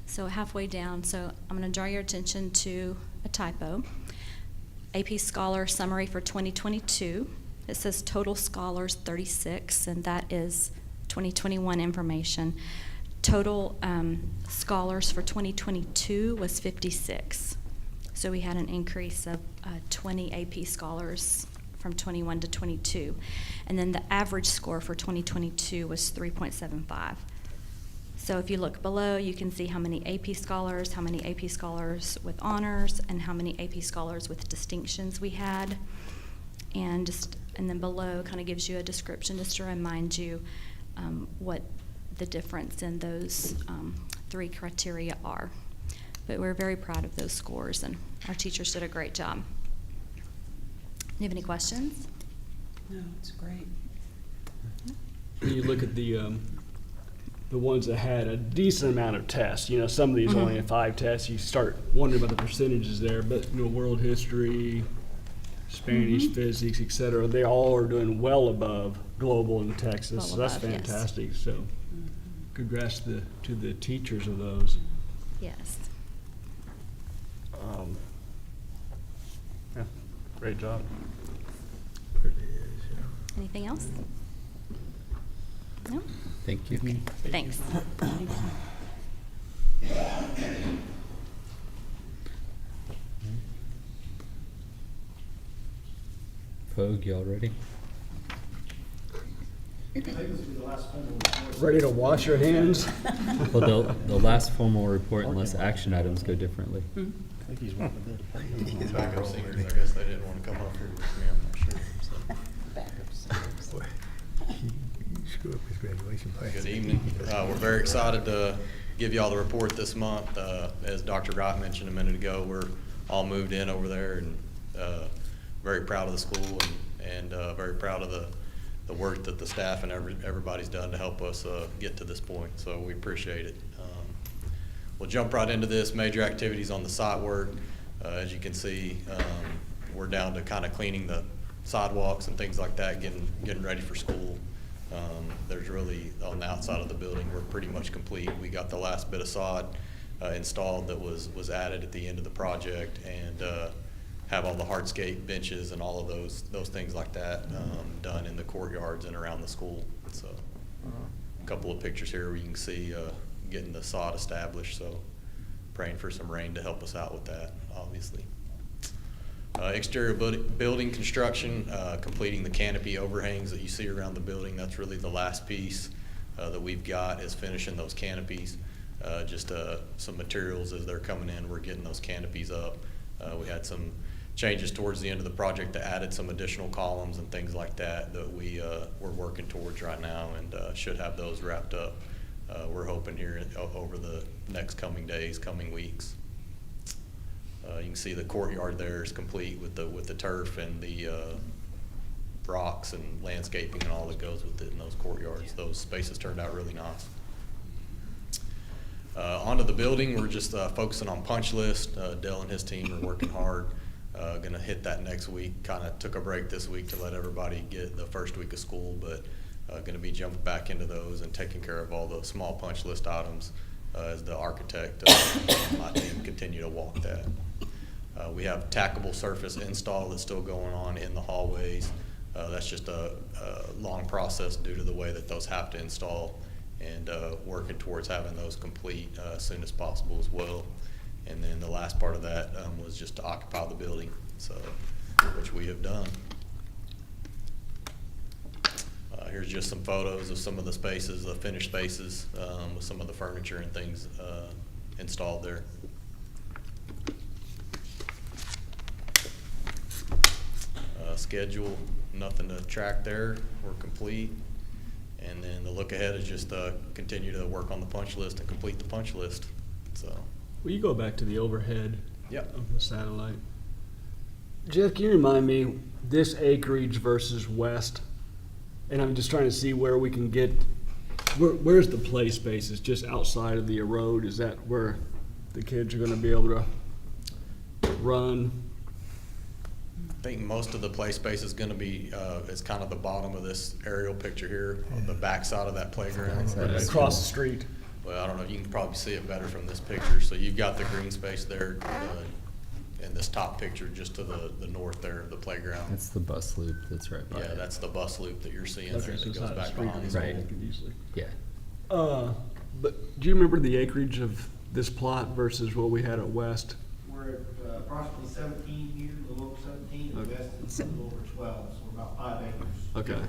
so halfway down, so I'm going to draw your attention to a typo. AP Scholar Summary for 2022. It says total scholars 36, and that is 2021 information. Total scholars for 2022 was 56. So we had an increase of 20 AP scholars from 21 to 22. And then the average score for 2022 was 3.75. So if you look below, you can see how many AP scholars with honors, and how many AP scholars with distinctions we had. And then below kind of gives you a description just to remind you what the difference in those 3 criteria are. But we're very proud of those scores, and our teachers did a great job. You have any questions? No, it's great. When you look at the ones that had a decent amount of tests, some of these only had 5 tests, you start wondering about the percentages there, but world history, Spanish, physics, et cetera, they all are doing well above global in Texas. Well So that's above, yes. fantastic. So congrats to the teachers of those. Yes. Yeah, great job. Anything else? No? Thank you. Thanks. Fogue, y'all ready? Ready to wash your hands? Well, the last formal report unless action items go differently. I think he's one of the. These backup singers, I guess they didn't want to come up here with me, I'm not sure. So. Boy, you screw up his graduation plans. Good evening. We're very excited to give y'all the report this month. As Dr. Wright mentioned a minute ago, we're all moved in over there, and very proud of the school, and very proud of the work that the staff and everybody's done to help us get to this point. So we appreciate it. We'll jump right into this. Major activities on the site work. As you can see, we're down to kind of cleaning the sidewalks and things like that, getting ready for school. There's really, on the outside of the building, we're pretty much complete. We got the last bit of sod installed that was added at the end of the project, and have all the hardscape benches and all of those things like that done in the courtyards and around the school. So a couple of pictures here where you can see getting the sod established, so praying for some rain to help us out with that, obviously. Exterior building construction, completing the canopy overhangs that you see around the building. That's really the last piece that we've got, is finishing those canopies. Just some materials as they're coming in, we're getting those canopies up. We had some changes towards the end of the project that added some additional columns and things like that we're working towards right now, and should have those wrapped up. We're hoping here over the next coming days, coming weeks. You can see the courtyard there is complete with the turf and the rocks and landscaping and all that goes with it in those courtyards. Those spaces turned out really nice. Onto the building, we're just focusing on punch list. Dell and his team are working hard. Gonna hit that next week. Kind of took a break this week to let everybody get the first week of school, but gonna be jumping back into those and taking care of all the small punch list items as the architect and my team continue to walk that. We have tackable surface install that's still going on in the hallways. That's just a long process due to the way that those have to install, and working towards having those complete as soon as possible as well. And then the last part of that was just to occupy the building, so which we have done. Here's just some photos of some of the spaces, the finished spaces, with some of the furniture and things installed there. Schedule, nothing to track there. We're complete. And then the look ahead is just continue to work on the punch list and complete the punch list. So. Will you go back to the overhead? Yep. Of the satellite? Jeff, can you remind me, this acreage versus west? And I'm just trying to see where we can get, where's the play spaces? Just outside of the road? Is that where the kids are gonna be able to run? I think most of the play space is gonna be, it's kind of the bottom of this aerial picture here, on the back side of that playground. Across the street? Well, I don't know, you can probably see it better from this picture. So you've got the green space there, in this top picture, just to the north there of the playground. That's the bus loop that's right by Yeah, it. that's the bus loop that you're seeing there Okay, so that it's goes not a back street behind the or school. Right. anything easily. Yeah. But do you remember the acreage of this plot versus what we had at west? We're at approximately 17 here, a little over 17, the Okay. west is a little over 12, so we're about 5 acres. Okay.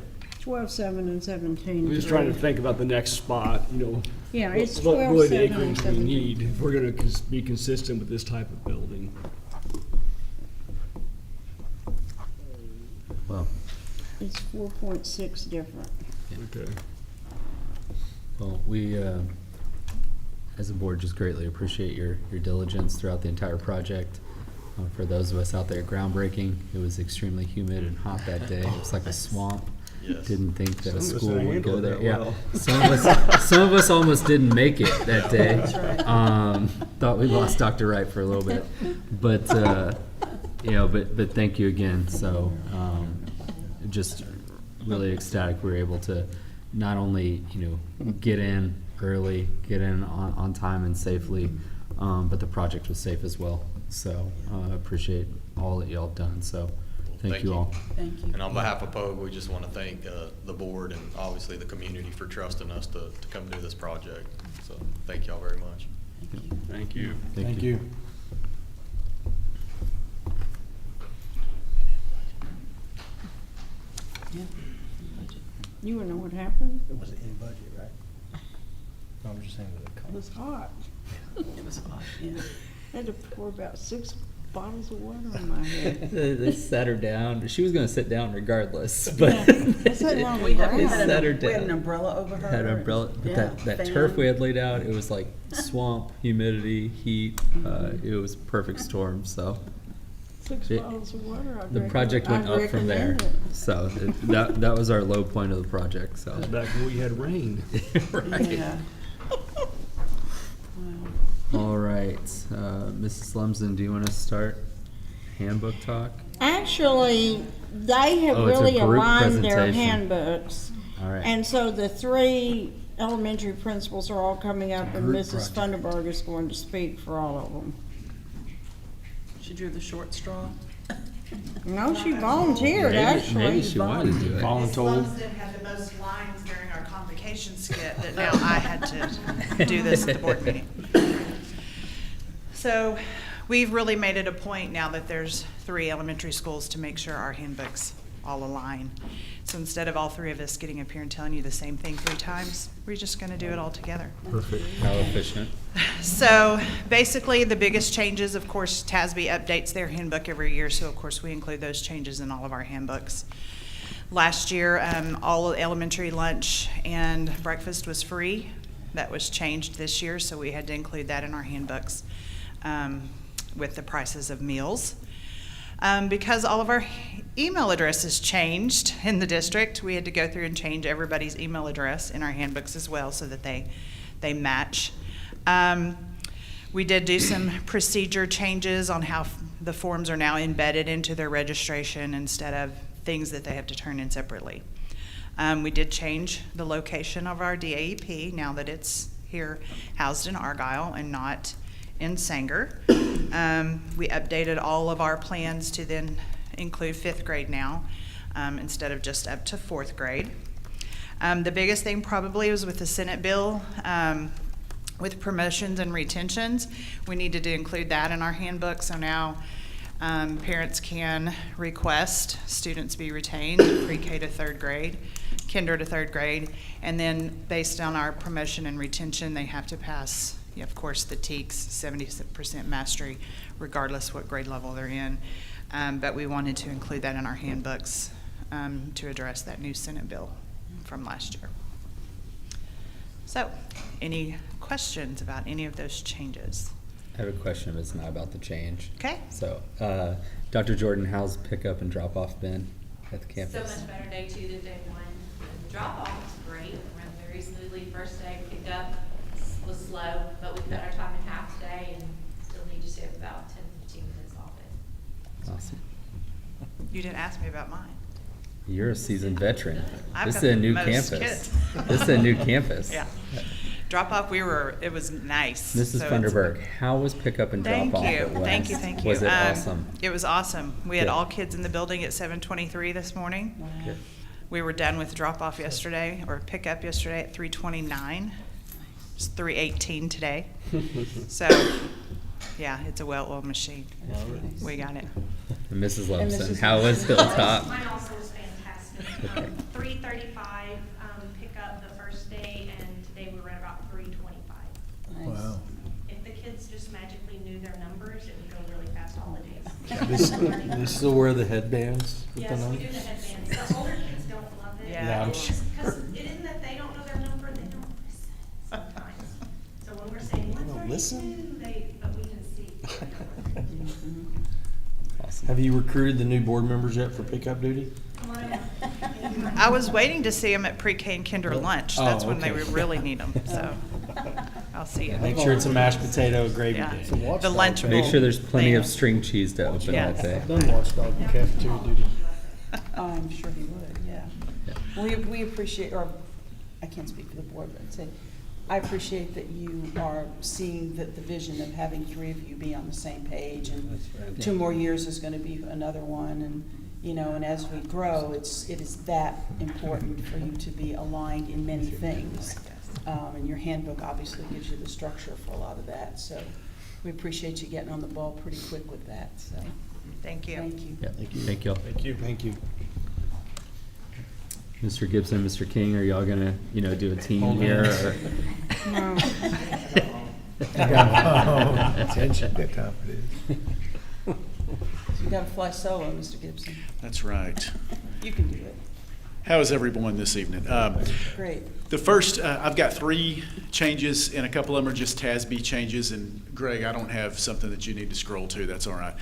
12, 7, and 17. I'm just trying to think about the next spot, you know. Yeah, it's what 12, really the 7, and acreage we 17. need if we're gonna be consistent with this type of building. Well, It's 4.6 different. Okay. well, we, as a board, just greatly appreciate your diligence throughout the entire project. For those of us out there, groundbreaking. It was extremely humid and hot that day. It was like a swamp. Yes. Didn't think that a Some of us school would handled go it there. that Yeah, well. some of us almost didn't make it that day. That's right. Thought we lost Dr. Wright for a little bit, but but thank you again. So just really ecstatic we were able to not only get in early, get in on time and safely, but the project was safe as well. So appreciate all that y'all done. So thank you all. Thank you. And on behalf of POG, we just want to thank the board and obviously the community for trusting us to come do this project. So thank y'all very much. Thank you. Thank you. Yeah. You wanna know what happened? It wasn't in budget, right? I was just saying that It was hot. It was hot, yeah. I had to pour about 6 bottles of water on my head. They sat her down. She was going to sit down regardless, Yeah, but I sat down on the We had, ground. we had Sat her an, we had an down. umbrella over her. had an umbrella. But Yeah, that fan. turf we had laid out, it was like swamp, humidity, heat. It was perfect storm. So 6 it- bottles of water. the project went I'd up from there. recommend it. So that was our low point of the project. So That was back when we had rain. right. Yeah. Wow. All right, Mrs. Lumsden, do you want to start handbook talk? Actually, they have Oh, it's a really group aligned their presentation. handbooks. All right. And so the 3 elementary principals are all coming up, and Group Mrs. project. Funderburg is going to speak for all of them. She drew the short straw. No, she volunteered, actually. Maybe she wanted to do it. Miss Voluntold. Lumsden had the most lines during our convocation skit that now I had to do this at the board meeting. So we've really made it a point now that there's 3 elementary schools to make sure our handbooks all align. So instead of all 3 of us getting up here and telling you the same thing 3 times, we're just going to do it all together. Perfect. How efficient? So basically, the biggest changes, of course, TASB updates their handbook every year, so of course we include those changes in all of our handbooks. Last year, all elementary lunch and breakfast was free. That was changed this year, so we had to include that in our handbooks. with the prices of meals. Because all of our email addresses changed in the district, we had to go through and change everybody's email address in our handbooks as well so that they match. We did do some procedure changes on how the forms are now embedded into their registration instead of things that they have to turn in separately. We did change the location of our DAEP now that it's here housed in Argyle and not in Sanger. We updated all of our plans to then include 5th grade now instead of just up to 4th grade. The biggest thing probably was with the Senate bill with promotions and retentions. We needed to include that in our handbook, so now parents can request students be retained pre-K to 3rd grade, kinder to 3rd grade, and then based on our promotion and retention, they have to pass, of course, the TEKS, 70% mastery, regardless what grade level they're in. But we wanted to include that in our handbooks to address that new Senate bill from last year. So, any questions about any of those changes? I have a question, but it's not about the change. Okay. So, Dr. Jordan, how's pickup and drop-off been at the campus? So much better day 2 than day 1. The drop-off was great, ran very smoothly. First day, pickup was slow, but we cut our time in half today and still need to save about 10, 15 minutes off it. Awesome. You didn't ask me about mine. You're a seasoned veteran. I've This got is a the new most campus. kids. This is a new campus. Yeah. Drop off, it was nice. Mrs. So it's- Funderburg, how was pickup and Thank drop-off you, at West? thank you, thank you. Was it awesome? It was awesome. We had Good. all kids in the building at 7:23 this morning. Good. We were done with drop-off yesterday, or pickup yesterday at 3:29. It's 3:18 today. So, yeah, it's a well-oiled machine. We got it. And Mrs. And Lemson, Mrs. how was Hilltop? Mine also was fantastic. Okay. 3:35 pickup the first day, and today we were at about 3:25. Nice. Wow. If the kids just magically knew their numbers, it would go really fast all the days. They still wear the headbands with the Yes, we numbers? do the headbands. The older kids don't love it. Yeah, I'm sure. Because it isn't that they don't know their number, they don't listen sometimes. So when we're saying They don't 132, listen? but we can see. Awesome. Have you recruited the new board members yet for pickup duty? Come on in. I was waiting to see them at pre-K and kinder lunch. Oh, That's when they okay. would really need them, so I'll see you. Make sure it's a mashed potato gravy Yeah. day. The lunch bowl. Make sure there's plenty of thing. string cheese to open Yeah. that day. Done watchdog and cafeteria duty. I'm sure he would, yeah. Yeah. We appreciate, or I can't speak for the board, but I'd say, I appreciate that you are seeing the vision of having 3 of you be on the same page, and 2 more years is gonna be another one, and, you know, and as we grow, it is that important for you to be aligned in many things. And your handbook obviously gives you the structure for a lot of that, so we appreciate you getting on the ball pretty quick with that, so, Thank you. thank you. Yeah, Thank you. thank you all. Thank you. Thank you. Mr. Gibson, Mr. King, are y'all gonna, do a team Hold here? hands. or- Attention. That time it is. You gotta fly solo, Mr. Gibson. That's right. You can do it. How is everyone this evening? Great. The first, I've got 3 changes, and a couple of them are just TASB changes. And Greg, I don't have something that you need to scroll to. That's all right.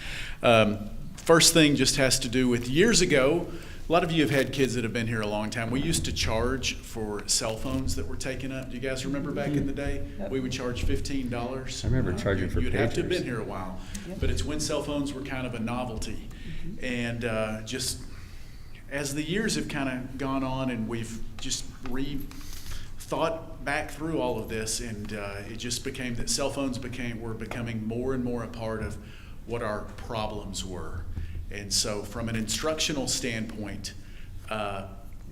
First thing just has to do with years ago. A lot of you have had kids that have been here a long time. We used to charge for cell phones that were taken up. Do you guys remember back in the day? Yep. We would charge $15. I remember charging for You'd have to have pagers. been here a while. Yep. But it's when cell phones were kind of a novelty. And just as the years have kind of gone on and we've just thought back through all of this, and it just became that cell phones were becoming more and more a part of what our problems were. And so from an instructional standpoint,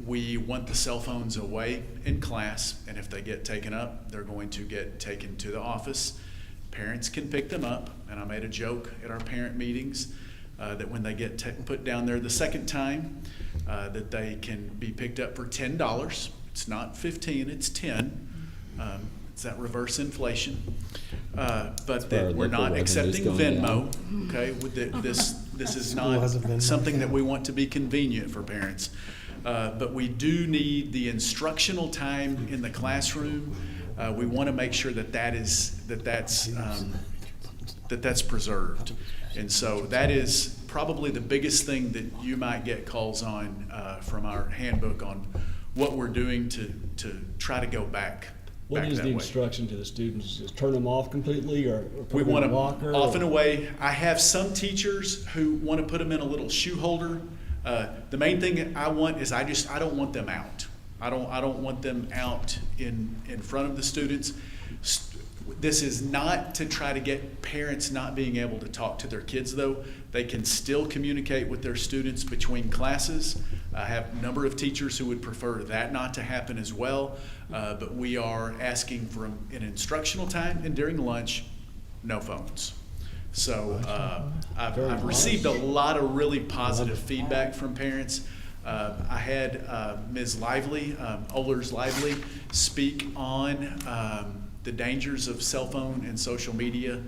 we want the cell phones away in class, and if they get taken up, they're going to get taken to the office. Parents can pick them up, and I made a joke at our parent meetings that when they get put down there the second time, that they can be picked up for $10. It's not 15, it's 10. It's that reverse inflation. But our that we're local not revenue's accepting going Venmo, down. okay? This is School not has a Venmo something that account. we want to be convenient for parents. But we do need the instructional time in the classroom. We want to make sure that's that's preserved. And so that is probably the biggest thing that you might get calls on from our handbook on what we're doing to try to go back. What back is that the way. instruction to the students? Just turn them off completely, or put We them want in them a locker? off and or- away. I have some teachers who want to put them in a little shoe holder. The main thing I want is I don't want them out. I don't want them out in front of the students. This is not to try to get parents not being able to talk to their kids, though. They can still communicate with their students between classes. I have a number of teachers who would prefer that not to happen as well. But we are asking for an instructional time and during lunch, no phones. So I've received a lot of really positive feedback from parents. I had Ms. Lively, Ohlers Lively, speak on the dangers of cell phone and social media,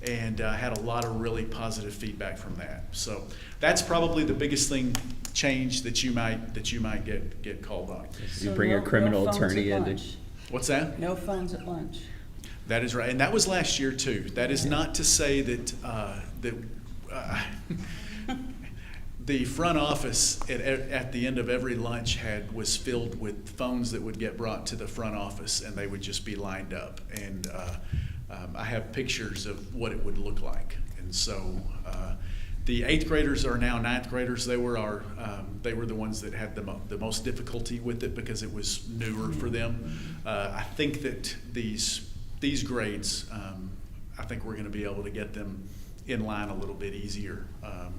and had a lot of really positive feedback from that. So that's probably the biggest thing change that you might get called on. You So bring a no criminal phones attorney at in to lunch. What's that? No phones at lunch. That is right, and that was last year too. That is not to say that the front office at the end of every lunch was filled with phones that would get brought to the front office, and they would just be lined up. And I have pictures of what it would look like. And so the 8th graders are now 9th graders. They were the ones that had the most difficulty with it because it was newer for them. I think that these grades, I think we're going to be able to get them in line a little bit easier.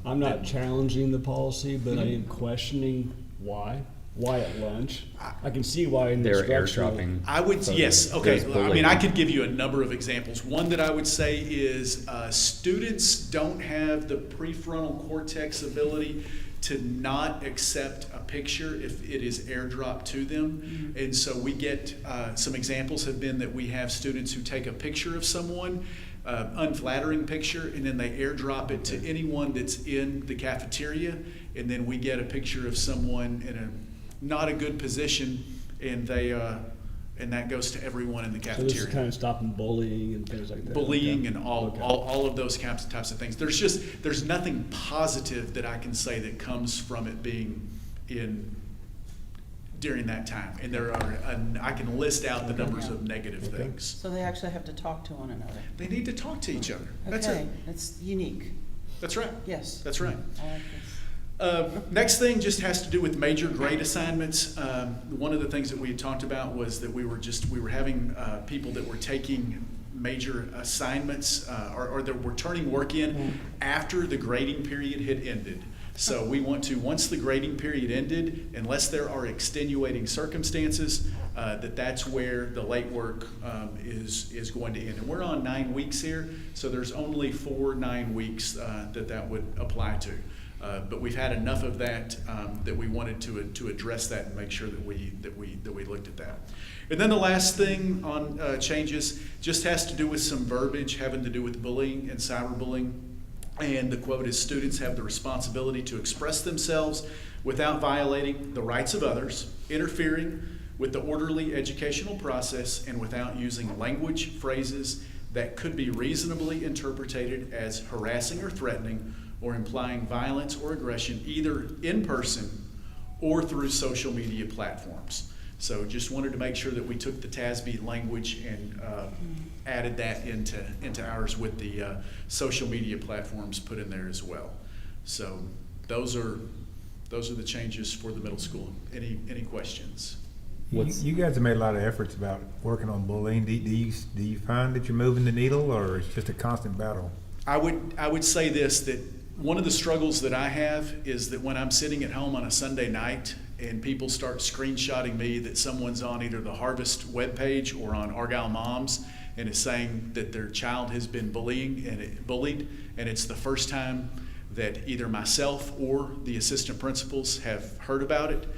I'm not challenging the policy, but I am questioning why. Why at lunch? I can see why in the They're instructional. airdropping. I would, photos. yes, okay. There's I mean, bullying. I could give you a number of examples. One that I would say is students don't have the prefrontal cortex ability to not accept a picture if it is airdropped to them. And so we get, some examples have been that we have students who take a picture of someone, unflattering picture, and then they airdrop it to anyone that's in the cafeteria, and then we get a picture of someone in a not a good position, and they and that goes to everyone in the So cafeteria. this is kind of stopping bullying and things like that. Bullying Okay. and all, Okay. all of those types of things. There's nothing positive that I can say that comes from it being in during that time. And there are, I can list out the numbers of negative things. So they actually have to talk to one another. They need to talk to each other. That's Okay, it. that's unique. That's right. Yes. That's right. I like this. Next thing just has to do with major grade assignments. One of the things that we had talked about was that we were having people that were taking major assignments or that were turning work in after the grading period had ended. So we want to, once the grading period ended, unless there are extenuating circumstances, that's where the late work is going to end. And we're on 9 weeks here, so there's only 4 9 weeks that would apply to. But we've had enough of that that we wanted to address that and make sure that we looked at that. And then the last thing on changes just has to do with some verbiage having to do with bullying and cyberbullying. And the quote is, students have the responsibility to express themselves without violating the rights of others, interfering with the orderly educational process, and without using language, phrases that could be reasonably interpreted as harassing or threatening, or implying violence or aggression either in person or through social media platforms. So just wanted to make sure that we took the TASB language and added that into ours with the social media platforms put in there as well. So those are the changes for the middle school. Any questions? You guys have made a lot of efforts about working on bullying. Do you find that you're moving the needle, or it's just a constant battle? I would say this, that one of the struggles that I have is that when I'm sitting at home on a Sunday night and people start screenshotting me that someone's on either the Harvest webpage or on Argyle Moms and is saying that their child has been bullied, and it's the first time that either myself or the assistant principals have heard about it.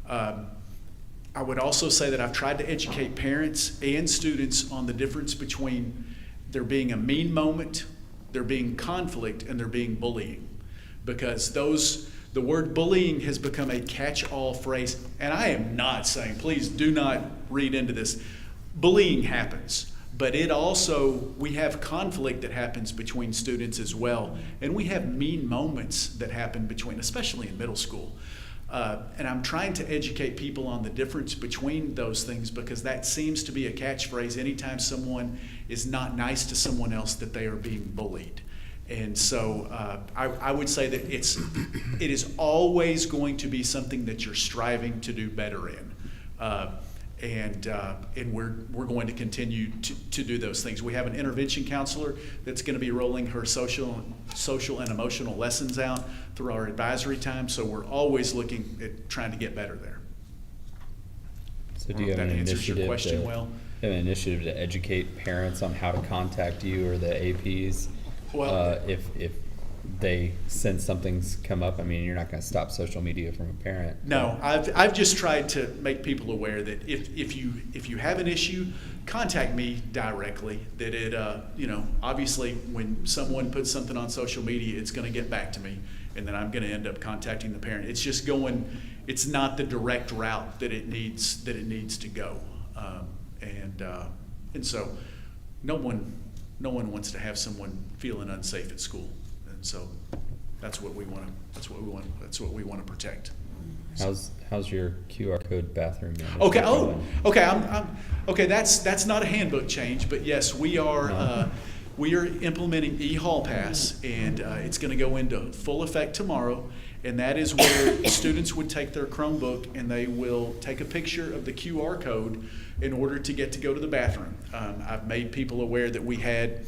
I would also say that I've tried to educate parents and students on the difference between there being a mean moment, there being conflict, and there being bullying. Because the word bullying has become a catch-all phrase. And I am not saying, please do not read into this. Bullying happens. But it also, we have conflict that happens between students as well. And we have mean moments that happen between, especially in middle school. And I'm trying to educate people on the difference between those things, because that seems to be a catchphrase anytime someone is not nice to someone else, that they are being bullied. And so I would say that it is always going to be something that you're striving to do better in. And we're going to continue to do those things. We have an intervention counselor that's going to be rolling her social and emotional lessons out through our advisory time. So we're always looking at trying to get better there. So do you have That an answers your initiative question to, well. have an initiative to educate parents on how to contact you or the APs? Well- If they sense something's come up, I mean, you're not gonna stop social media from a parent. No, I've just tried to make people aware that if you have an issue, contact me directly. That it obviously when someone puts something on social media, it's going to get back to me, and then I'm going to end up contacting the parent. It's just it's not the direct route that it needs to go, and so no one wants to have someone feeling unsafe at school. And so that's what we want to protect. How's your QR code bathroom management Okay. going? Okay. I'm okay. That's not a handbook change, but yes, we are implementing eHall Pass, and it's going to go into full effect tomorrow. And that is where students would take their Chromebook and they will take a picture of the QR code in order to go to the bathroom. I've made people aware that we had,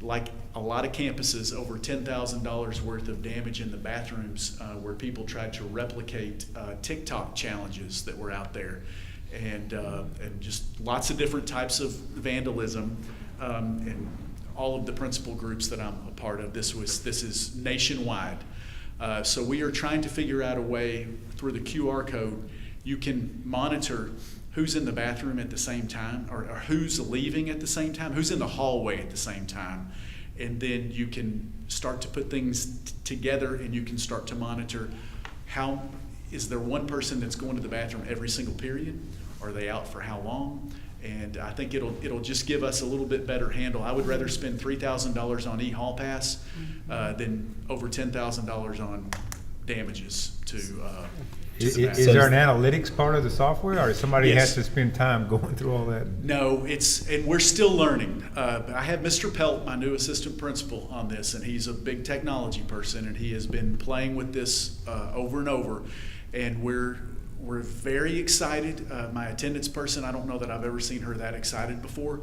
like a lot of campuses, over $10,000 worth of damage in the bathrooms where people tried to replicate TikTok challenges that were out there, and just lots of different types of vandalism. And all of the principal groups that I'm a part of, this is nationwide. So we are trying to figure out a way through the QR code you can monitor who's in the bathroom at the same time, or who's leaving at the same time, who's in the hallway at the same time. And then you can start to put things together, and you can start to monitor is there one person that's going to the bathroom every single period? Are they out for how long? And I think it'll just give us a little bit better handle. I would rather spend $3,000 on eHall Pass than over $10,000 on damages to Is the bathroom. there an analytics part of the software, or somebody Yes. has to spend time going through all that? No, and we're still learning. I have Mr. Pelt, my new assistant principal, on this, and he's a big technology person, and he has been playing with this over and over. And we're very excited. My attendance person, I don't know that I've ever seen her that excited before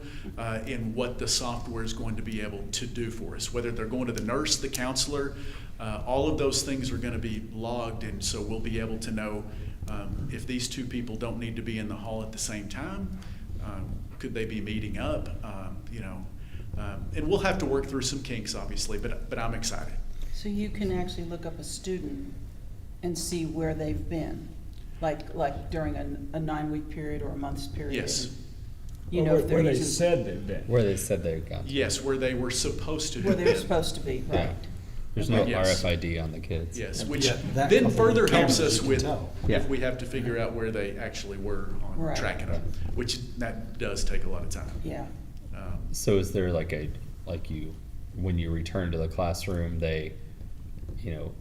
in what the software is going to be able to do for us. Whether they're going to the nurse, the counselor, all of those things are going to be logged, and so we'll be able to know if these two people don't need to be in the hall at the same time. Could they be meeting up? And we'll have to work through some kinks, obviously, but I'm excited. So you can actually look up a student and see where they've been, like during a 9-week period or a month's period. Yes. You know, if they're Where they using- said they've been. Where they said they'd gone. Yes, where they were supposed to where have they were been. supposed to be, Yeah. right? There's no Yes. RFID on the kids. Yes, which Yeah, that then coupled further with helps cameras, us you with can tell. Yeah. if we have to figure out where they actually were on Right. tracking them, which that does take a lot of time. Yeah. So is there when you return to the classroom, they,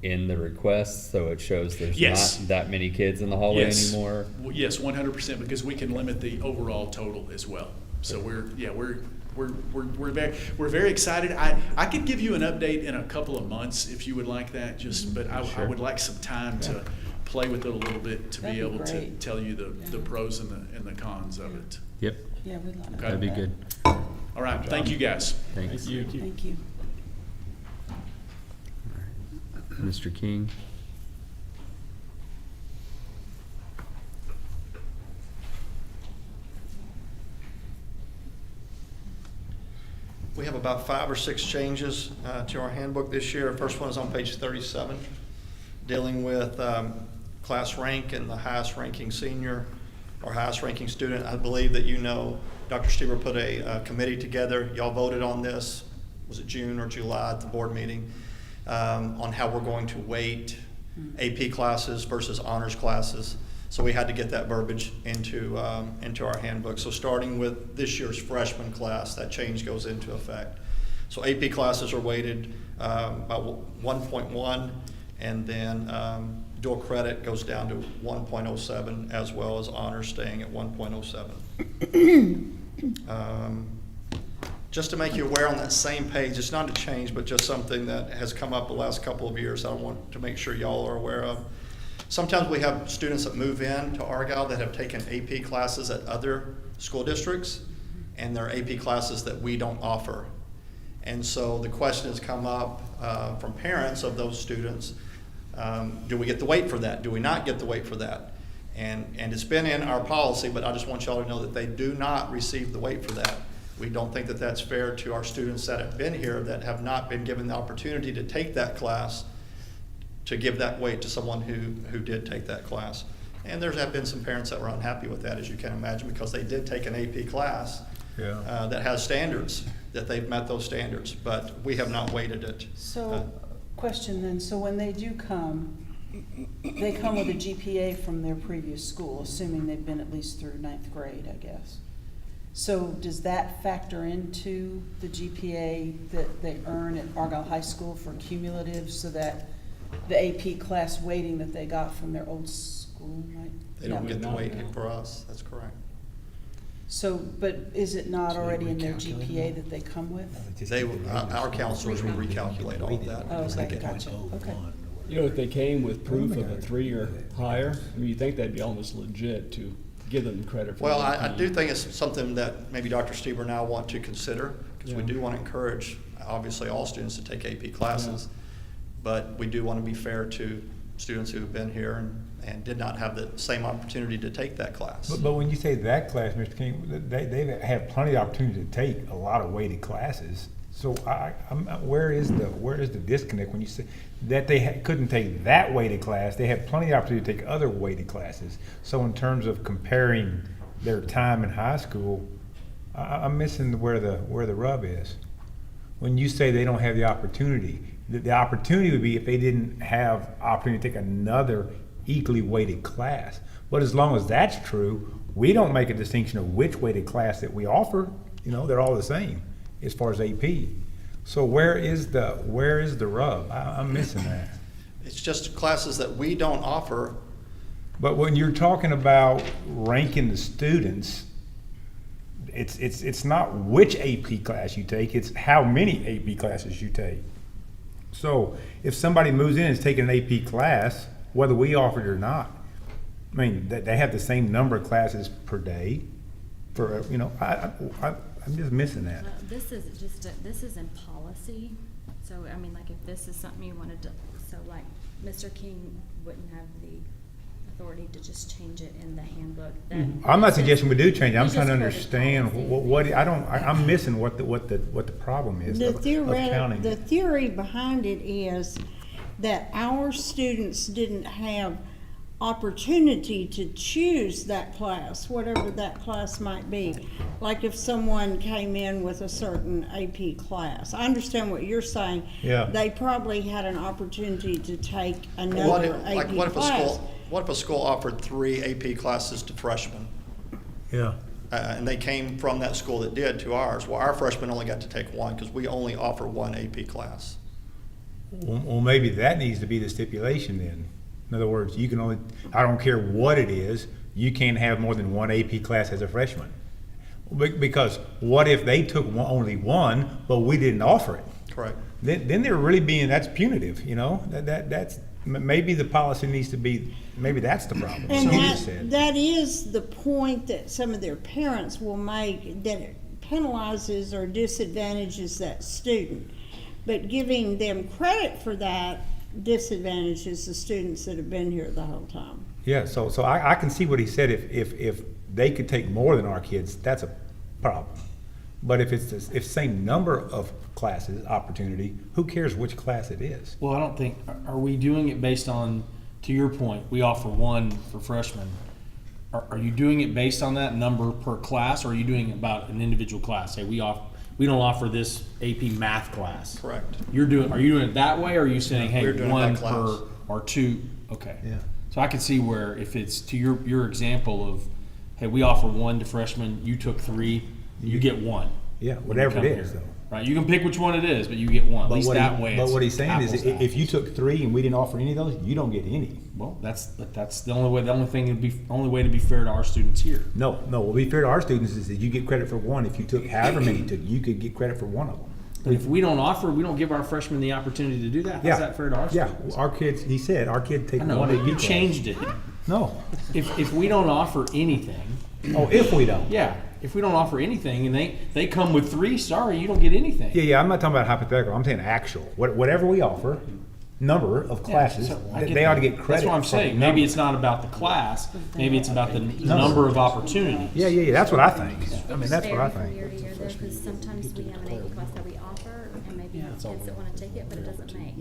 in the request, so it shows there's Yes. not that many kids in the hallway Yes. anymore? Yes, 100%, because we can limit the overall total as well. So we're very excited. I could give you an update in a couple of months if you would like that. But I Sure. would like some time to play with it a little bit to That'd be be able to great. tell you the pros and the cons of it. Yep, Yeah, we'd like that. that'd be good. All right, thank you guys. Thanks. Thank you. Thank you. Mr. King? We have about 5 or 6 changes to our handbook this year. First one is on page 37, dealing with class rank and the highest ranking senior or highest ranking student. I believe that Dr. Stever put a committee together. Y'all voted on this, was it June or July at the board meeting, on how we're going to weight AP classes versus honors classes. So we had to get that verbiage into our handbook. So starting with this year's freshman class, that change goes into effect. So AP classes are weighted by 1.1, and then dual credit goes down to 1.07, as well as honors staying at 1.07. Just to make you aware on that same page, it's not a change, but just something that has come up the last couple of years I want to make sure y'all are aware of. Sometimes we have students that move in to Argyle that have taken AP classes at other school districts, and they're AP classes that we don't offer. And so the question has come up from parents of those students, do we get the weight for that? Do we not get the weight for that? And it's been in our policy, but I just want y'all to know that they do not receive the weight for that. We don't think that that's fair to our students that have been here that have not been given the opportunity to take that class, to give that weight to someone who did take that class. And there have been some parents that were unhappy with that, as you can imagine, because they did take an AP class that has standards, that they've met those standards, but we have not weighted it. So, question then, so when they do come, they come with a GPA from their previous school, assuming they've been at least through 9th grade, I guess. So does that factor into the GPA that they earn at Argyle High School for cumulative, so that the AP class weighting that they got from their old school might? They don't get the weight for us, that's correct. So, but is it not already in their GPA that they come with? Our counselors will recalculate all of that. Oh, as they okay, get gotcha, okay. You know, if they came with proof of a 3 or higher, I mean, you think that'd be almost legit to give them credit for that. Well, I do think it's something that maybe Dr. Stieber and I want to consider, because we do want to encourage, obviously, all students to take AP classes, but we do want to be fair to students who have been here and did not have the same opportunity to take that class. But when you say that class, Mr. King, they have plenty of opportunity to take a lot of weighted classes. So where is the disconnect when you say that they couldn't take that weighted class? They have plenty of opportunity to take other weighted classes. So in terms of comparing their time in high school, I'm missing where the rub is. When you say they don't have the opportunity, the opportunity would be if they didn't have opportunity to take another equally weighted class. But as long as that's true, we don't make a distinction of which weighted class that we offer. You know, they're all the same as far as AP. So where is the rub? I'm missing that. It's just classes that we don't offer. But when you're talking about ranking the students, it's not which AP class you take, it's how many AP classes you take. So if somebody moves in and is taking an AP class, whether we offer it or not, I mean, they have the same number of classes per day. For I'm just missing that. This is in policy, so, I mean, like, if this is something you wanted to, so, like, Mr. King wouldn't have the authority to just change it in the handbook. I'm not suggesting we do change it. I'm We trying to just put it understand policy. I'm missing what the problem is of counting. The theory behind it is that our students didn't have opportunity to choose that class, whatever that class might be. Like if someone came in with a certain AP class. I understand what you're saying. Yeah. They probably had an opportunity to take another AP class. What if a school offered 3 AP classes to freshmen? Yeah. And they came from that school that did to ours. Well, our freshmen only got to take 1 because we only offer 1 AP class. Well, maybe that needs to be the stipulation then. In other words, you can only, I don't care what it is, you can't have more than 1 AP class as a freshman. Because what if they took only 1, but we didn't offer it? Correct. Then they're really being, that's punitive, you know? That's, maybe the policy needs to be, maybe that's the problem. And that is the point that some of their parents will make, that it penalizes or disadvantages that student. But giving them credit for that disadvantages the students that have been here the whole time. Yeah, so I can see what he said. If they could take more than our kids, that's a problem. But if same number of classes, opportunity, who cares which class it is? Well, I don't think, are we doing it based on, to your point, we offer 1 for freshmen. Are you doing it based on that number per class, or are you doing it about an individual class? Say we don't offer this AP math class. Correct. Are you doing it that way, or are you saying, hey, We're doing it 1 by class. per, or 2? Okay. Yeah. So I could see where if it's to your example of, hey, we offer 1 to freshmen, you took 3, you get 1. Yeah, when you whatever come it is, here. though. Right, you can pick which one it is, but you get 1. At But least what that he- way. But it's what he's saying is, apples to if you apples. took 3 and we didn't offer any of those, you don't get any. Well, that's the only way. The only way to be fair to our students here. No, what will be fair to our students is that you get credit for 1. If you took however many you took, you could get credit for 1 of them. But if we don't give our freshmen the opportunity to do that, Yeah. how's that fair to our Yeah, students? our kids, he said, our kids take I know, 1 but AP you class. changed it. No. If we don't offer anything, Oh, if we don't. yeah, if we don't offer anything and they come with 3, sorry, you don't get anything. Yeah, I'm not talking about hypothetical, I'm saying actual. Whatever we offer, number of classes, So I get they ought to that. get credit. That's what I'm for saying. the Maybe number. it's not about the class. Maybe it's about the number of opportunities. Yeah, that's what I think. I mean, It's that's what I vary from think. year to year though, because sometimes we have an AP class that we offer, and maybe have kids that wanna take it, but it doesn't make.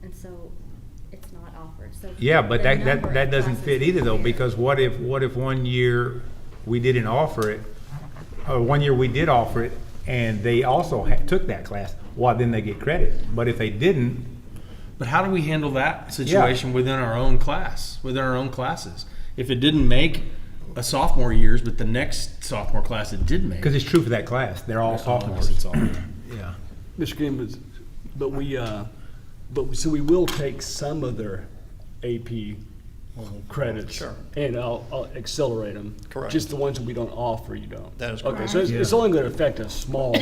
And so, it's not offered, so. Yeah, but the that number of doesn't classes fit either though, vary. because what if 1 year we didn't offer it, or 1 year we did offer it, and they also took that class, well, then they get credit. But if they didn't, But how do we handle that situation within our own class, within our own classes? If it didn't make a sophomore years, but the next sophomore class it did make. because it's true for that class, they're all sophomores. It's all. Yeah. Mr. Gibbons, so we will take some of their AP credits. Sure. And I'll accelerate them. Correct. Just the ones that we don't offer, you don't. That is Okay, correct. so it's Yeah. only gonna affect a small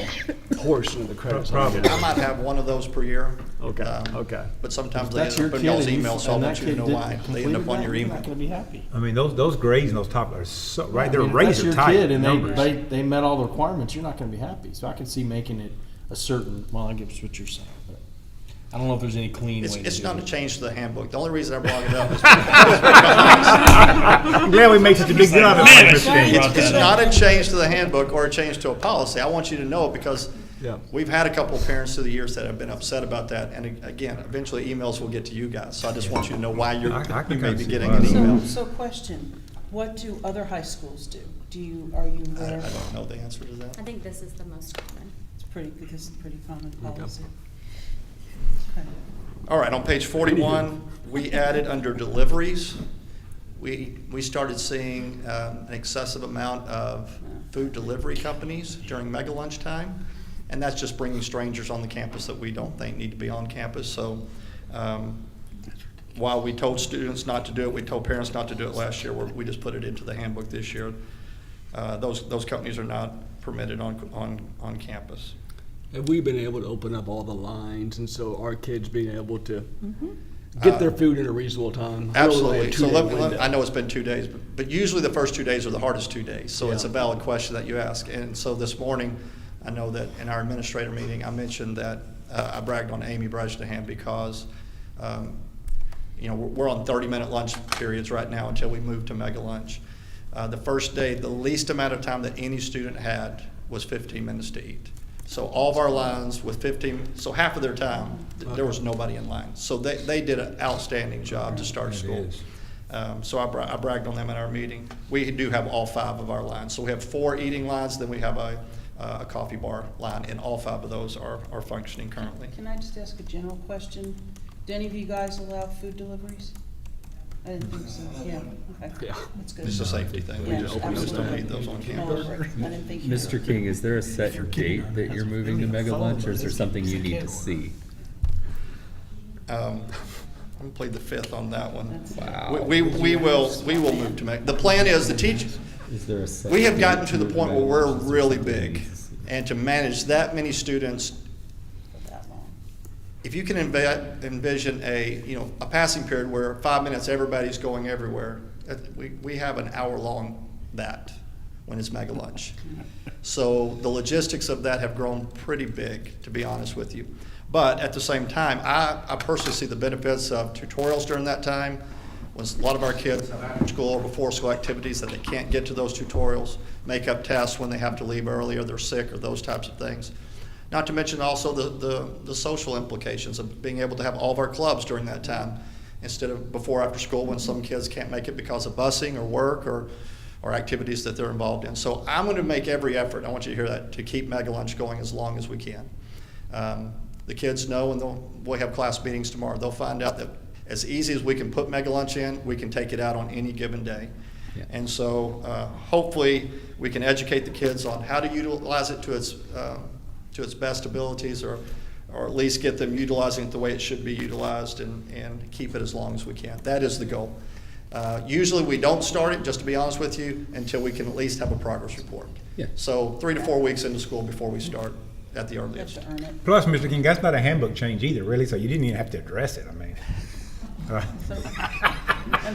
portion of the credits. Probably. I might have 1 of those per year. Okay, okay. But sometimes If they that's end your up in kid y'all's and you- email, so I and want that you to kid know didn't why. They complete end up on that, your you're email. not gonna be happy. I mean, those grades and those top are so, right, their I mean, if rates that's are your tight kid and numbers. they met all the requirements, you're not gonna be happy. So I can see making it a certain, well, I guess what you're saying, but I don't know if there's any clean way to do it. It's not a change to the handbook. The only reason I brought it up is I'm glad we made such a big deal out of it. it's not a change to the handbook or a change to a policy. I want you to know it because Yeah. we've had a couple of parents through the years that have been upset about that. And again, eventually emails will get to you guys. So I just want you to know why I can you may kinda be see getting why. an So, email. so question, what do other high schools do? Are you I aware? don't know the answer to that. I think this is the most common. It's pretty, because it's pretty common policy. Okay. All right, on page 41, we added under deliveries, we started seeing an excessive amount of food delivery companies during mega lunch time, and that's just bringing strangers on the campus that we don't think need to be on campus. So while we told students not to do it, we told parents not to do it last year, we just put it into the handbook this year. Those companies are not permitted on campus. Have we been able to open up all the lines, and so our kids being able to get their food in a reasonable time? Absolutely. So Really, a 2-day window. I know it's been 2 days, but usually the first 2 days are the hardest 2 days. So it's a Yeah. valid question that you ask. And so this morning, I know that in our administrator meeting, I mentioned that I bragged on Amy Bresnahan because, we're on 30-minute lunch periods right now until we move to mega lunch. The first day, the least amount of time that any student had was 15 minutes to eat. So all of our lines with 15, so half of their time, there was nobody in line. So they did an outstanding job to start It school. is. So I bragged on them in our meeting. We do have all 5 of our lines. So we have 4 eating lines, then we have a coffee bar line, and all 5 of those are functioning currently. Can I just ask a general question? Do any of you guys allow food deliveries? I didn't think so, yeah, okay. Yeah. That's good. It's a safety thing. We Yeah, just don't absolutely. need those on No, campus. I didn't think you Mr. King, is there a set date that you're moving to Mega Lunch, or is there something you need to see? I'm gonna plead the fifth on that one. Wow. We will move to Mega. The plan is the teachers, Is there a set we have date gotten to the move point Mega where we're Lunch? Is there really something you big. need to see? And to manage that many students, that long. if you can envision a passing period where 5 minutes, everybody's going everywhere, we have an hour-long that when it's mega lunch. So the logistics of that have grown pretty big, to be honest with you. But at the same time, I personally see the benefits of tutorials during that time. When a lot of our kids have after-school or before-school activities that they can't get to those tutorials, make up tests when they have to leave early or they're sick or those types of things. Not to mention also the social implications of being able to have all of our clubs during that time instead of before after school when some kids can't make it because of busing or work or activities that they're involved in. So I'm going to make every effort, I want you to hear that, to keep Mega Lunch going as long as we can. The kids know, and we'll have class meetings tomorrow, they'll find out that as easy as we can put Mega Lunch in, we can take it out on any given day. Yeah. And so hopefully we can educate the kids on how to utilize it to its best abilities, or at least get them utilizing it the way it should be utilized, and keep it as long as we can. That is the goal. Usually we don't start it, just to be honest with you, until we can at least have a progress report. Yeah. So 3 to 4 weeks into school before we start at the You have earliest. to earn it. Plus, Mr. King, that's not a handbook change either, really, so you didn't even have to address it, I mean.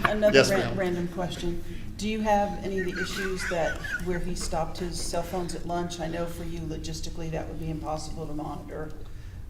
Another Yes, ma'am. random question. Do you have any of the issues where he stopped his cell phones at lunch? I know for you logistically that would be impossible to monitor.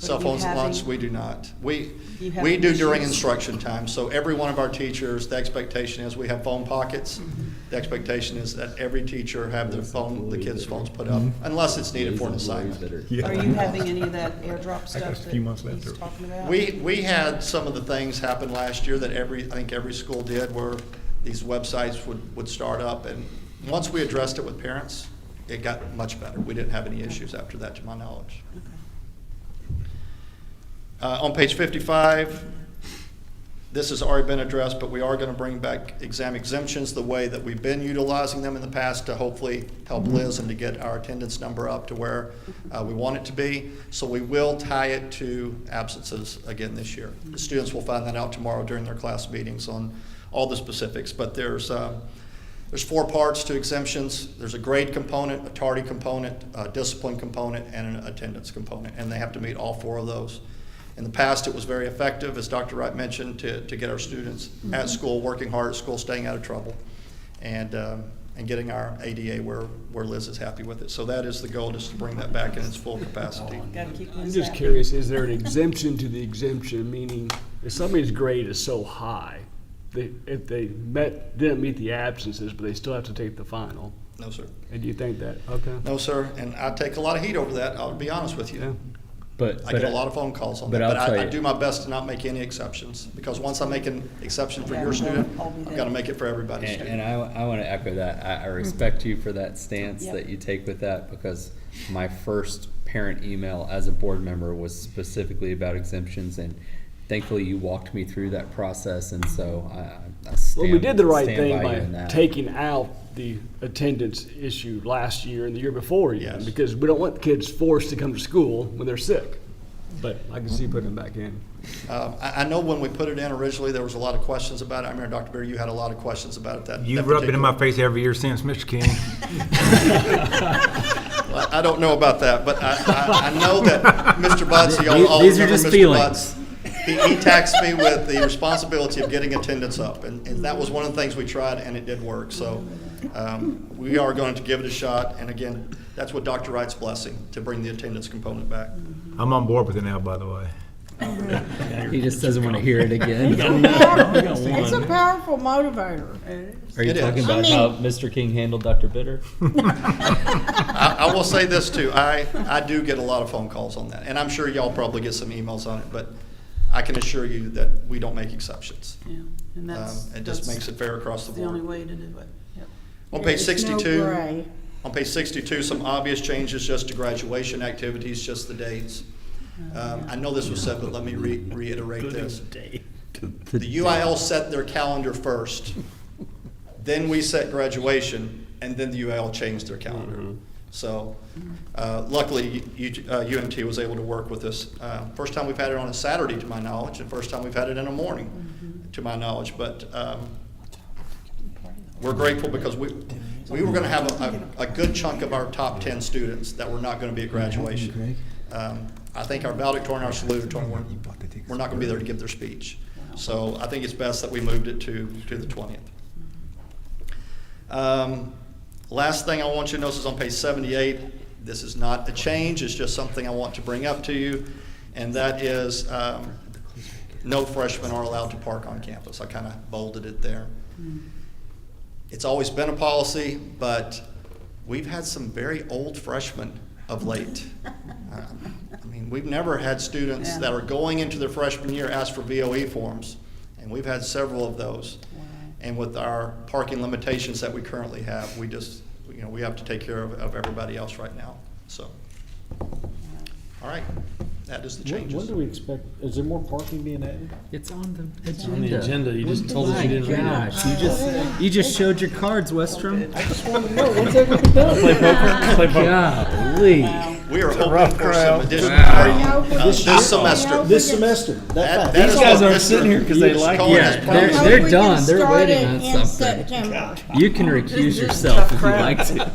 But Cell are you phones at lunch, having- we do not. We You have do during issues? instruction time. So every one of our teachers, the expectation is we have phone pockets. Mm-hmm. The expectation is that every teacher have their phone, the kids' phones put up, unless it's needed for an assignment. Yeah. Are you having any of that airdrop I got stuff a few that months left he's to- talking about? We had some of the things happen last year that I think every school did, where these websites would start up, and once we addressed it with parents, it got much better. We didn't have any issues after that, to my knowledge. On page 55, this has already been addressed, but we are going to bring back exam exemptions the way that we've been utilizing them in the past to hopefully help Liz and to get our attendance number up to where we want it to be. So we will tie it to absences again this year. The students will find that out tomorrow during their class meetings on all the specifics, but there's 4 parts to exemptions. There's a grade component, a tardy component, a discipline component, and an attendance component, and they have to meet all 4 of those. In the past, it was very effective, as Dr. Wright mentioned, to get our students at school, working hard at school, staying out of trouble, and getting our ADA where Liz is happy with it. So that is the goal, just to bring that back in its full capacity. Gotta keep I'm Liz just happy. curious, is there an exemption to the exemption, meaning if somebody's grade is so high, if they didn't meet the absences, but they still have to take the final? No, sir. And do you think that, okay? No, sir, and I take a lot of heat over that, I'll be honest with you. Yeah. But I get a lot of phone calls on that, but I'll but tell I you- do my best to not make any exceptions, because once I make an exception for your student, I've got to make it for everybody's And student. I want to echo that. I respect you for that stance Yep. that you take with that, because my first parent email as a board member was specifically about exemptions, and thankfully you walked me through that process, and so I stand, Well, we did the right stand thing by you by in that. taking out the attendance issue last year and the year before even, Yes. because we don't want kids forced to come to school when they're sick. But I can see putting them back in. I know when we put it in originally, there was a lot of questions about it. I remember, Dr. Beer, you had a lot of questions about it. You've rubbed it in my face every year since, Mr. King. Well, I don't know about that, but I know that Mr. Butts, you all These are remember just Mr. feelings. Butts. He taxed me with the responsibility of getting attendance up, and that was one of the things we tried, and it did work. So we are going to give it a shot, and again, that's what Dr. Wright's blessing, to bring the attendance component back. I'm on board with it now, by the way. He just doesn't want to hear it again. It's a powerful motivator. Are you It talking is. about I mean- how Mr. King handled Dr. Bitter? I will say this too, I do get a lot of phone calls on that, and I'm sure y'all probably get some emails on it, but I can assure you that we don't make exceptions. Yeah, and that's. It just that's makes it fair across the the only board. way to do it. Yep. On page There's no 62, gray. on page 62, some obvious changes just to graduation activities, just the dates. I know this was said, but let me reiterate this. The UIL set their calendar first, then we set graduation, and then the UIL changed their calendar. So luckily, UMT was able to work with us. First time we've had it on a Saturday, to my knowledge, and first time we've had it in a morning, to my knowledge. But we're grateful, because we were going to have a good chunk of our top 10 students that were not going to be at graduation. I think our valedictorian and our salutatorian were not going to be there to give their speech. So I think it's best that we moved it to the 20th. Last thing I want you to notice is on page 78. This is not a change, it's just something I want to bring up to you, and that is no freshmen are allowed to park on campus. I kind of bolded it there. It's always been a policy, but we've had some very old freshmen of late. I mean, we've never had students that are going into their freshman year ask for VOE forms, and we've had several of those. And with our parking limitations that we currently have, we just, we have to take care of everybody else right now. So, all right. that is the When changes. do we expect, is there more parking being added? It's on the It's on the agenda, you just told us My you didn't read it. gosh, you just showed your cards, Westrom. I just wanted to know, when's that gonna be done? Play poker? Play Golly. We are hoping for some additional Wow. parking this semester. This semester, That- that that fast. is guys what aren't Mr. sitting here 'cause they like Cohen it. has Yeah, promised. Hope they're we done. can They're start waiting it on in something. September. You can recuse yourself if you'd like to.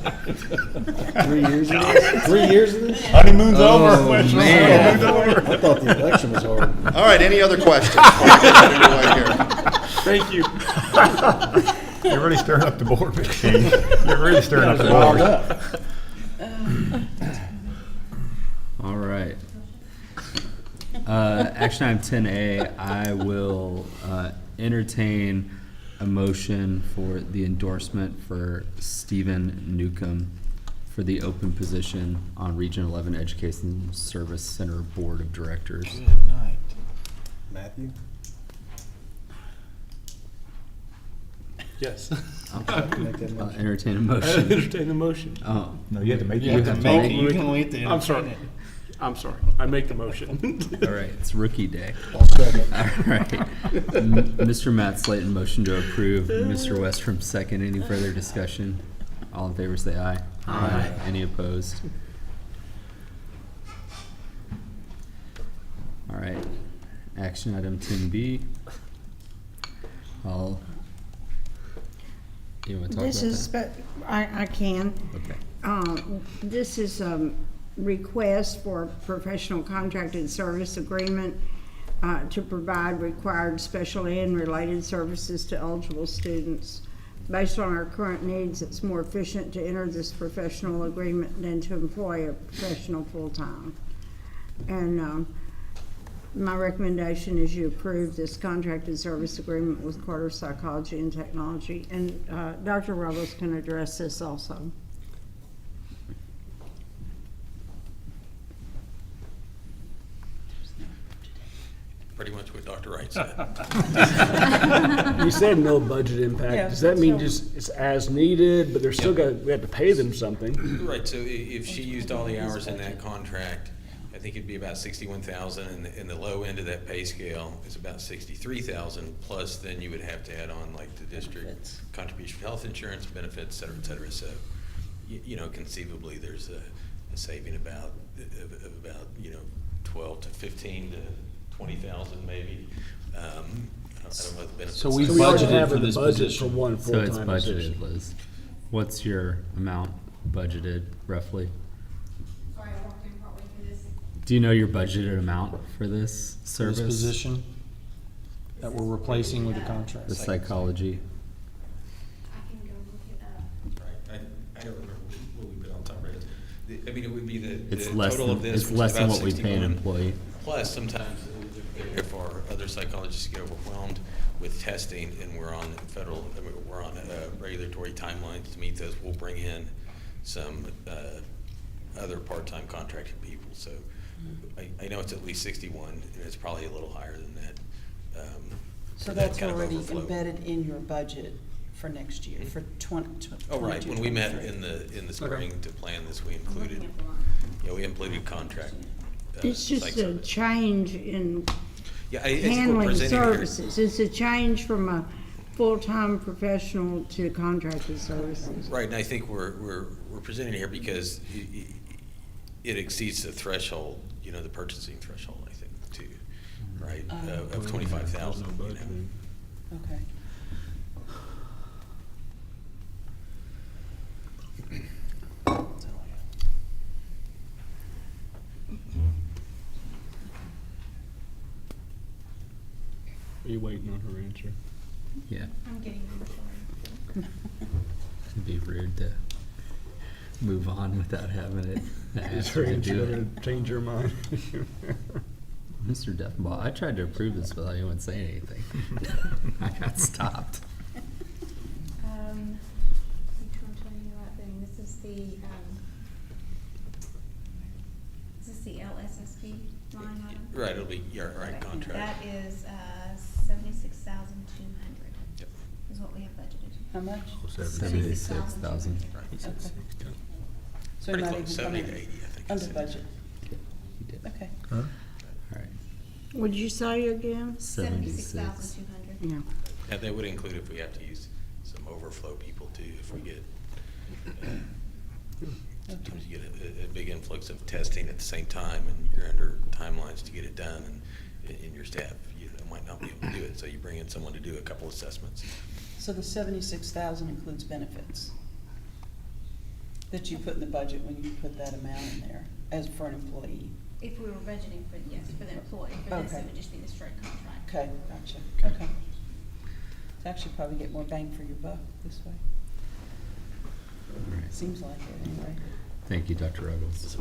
3 years of this? 3 years of this? Honeymoon's Oh, over. Westrom. man. Honeymoon's over. I thought the election was hard. All right, any other questions? before we get underway here? Thank you. You're really stirring up the board, Mr. King. You're really stirring up the Riled board. up. All right. Action item 10A, I will entertain a motion for the endorsement for Stephen Newcomb for the open position on Region 11 Education Service Center Board of Directors. Good night. Matthew? Yes. Make that I'll motion. entertain a motion. Entertain the motion. Oh, No, you have to make You it. have to make it. You can wait to I'm sorry. entertain it. I'm sorry. I make the motion. all right, it's rookie day. I'll second. All right. Mr. Matt Slayton, motion to approve. Mr. Westrom, second. Any further discussion? All in favor, say aye. Aye. Any opposed? All right. Action item 10B. You want to talk This is, about I can. that? Okay. This is a request for a professional contracted service agreement to provide required special ed and related services to eligible students. Based on our current needs, it's more efficient to enter this professional agreement than to employ a professional full-time. And my recommendation is you approve this contracted service agreement with Carter Psychology and Technology. And Dr. Robles can address this also. Pretty much what Dr. Wright said. You said no budget impact. Yeah, Does that mean so- just it's as needed, but they're still we have to pay them something? Right, so if she used all the hours in that contract, I think it'd be about 61,000, and the low end of that pay scale is about 63,000, plus then you would have to add on like the district contribution for health insurance, benefits, et cetera, so, you know, conceivably, there's a saving of about, 12 to 15 to 20,000 maybe. I don't know what the benefits. So we So we already budgeted have for in the this budget for position. one So it's full-time budgeted, position. Liz. What's your amount budgeted roughly? Sorry, I walked in partway through this. Do you know your budgeted amount for this service? This position that we're replacing with the contract. The psychology. I can go look it up. Right, I don't remember what we put on top of it. I mean, it would be the It's the less total than, of this, it's which is less than about what we pay an 61. employee. Plus, sometimes if our other psychologists get overwhelmed with testing and we're on regulatory timelines to meet those, we'll bring in some other part-time contracted people. So I know it's at least 61, and it's probably a little higher than that. So for that that's kind of already overflow. embedded in your budget for next year, for 22, Oh, right, when we met 23. in the spring to plan this, we included, we included contract. It's just psych a service. change in Yeah, I think we're handling presenting here. services. It's a change from a full-time professional to contracted services. Right, and I think we're presenting here because it exceeds the threshold, the purchasing threshold, I think, too, right, of 25,000. Okay. Are you waiting on her answer? Yeah, I'm getting them. it'd be rude to move on without having it. Is her to answer do it. gonna change your mind? Mr. Defenbaugh, I tried to approve this without anyone saying anything. I got stopped. Which one tell you the right thing? This is the LSSP line item? Right, it'll be, yeah, right, Okay. contract. That is 76,200 Yep. is what we have budgeted. How much? 76,000. Right. Okay. So Pretty not close, even 70 to under- 80, I think. I Under said. budget. You did. Okay. Huh? Would you say again? 76,200. Yeah. And that would include if we have to use some overflow people too, if we get, sometimes you get a big influx of testing at the same time and you're under timelines to get it done and your staff, might not be able to do it, so you bring in someone to do a couple assessments. So the 76,000 includes benefits that you put in the budget when you put that amount in there as for an employee? If we were budgeting for, yes, for the employee, for this, Okay. it would just be the straight contract. Okay, gotcha, okay. It's actually probably get more bang for your buck this way. All right. Seems like it anyway. Thank you, Dr. Ruggles.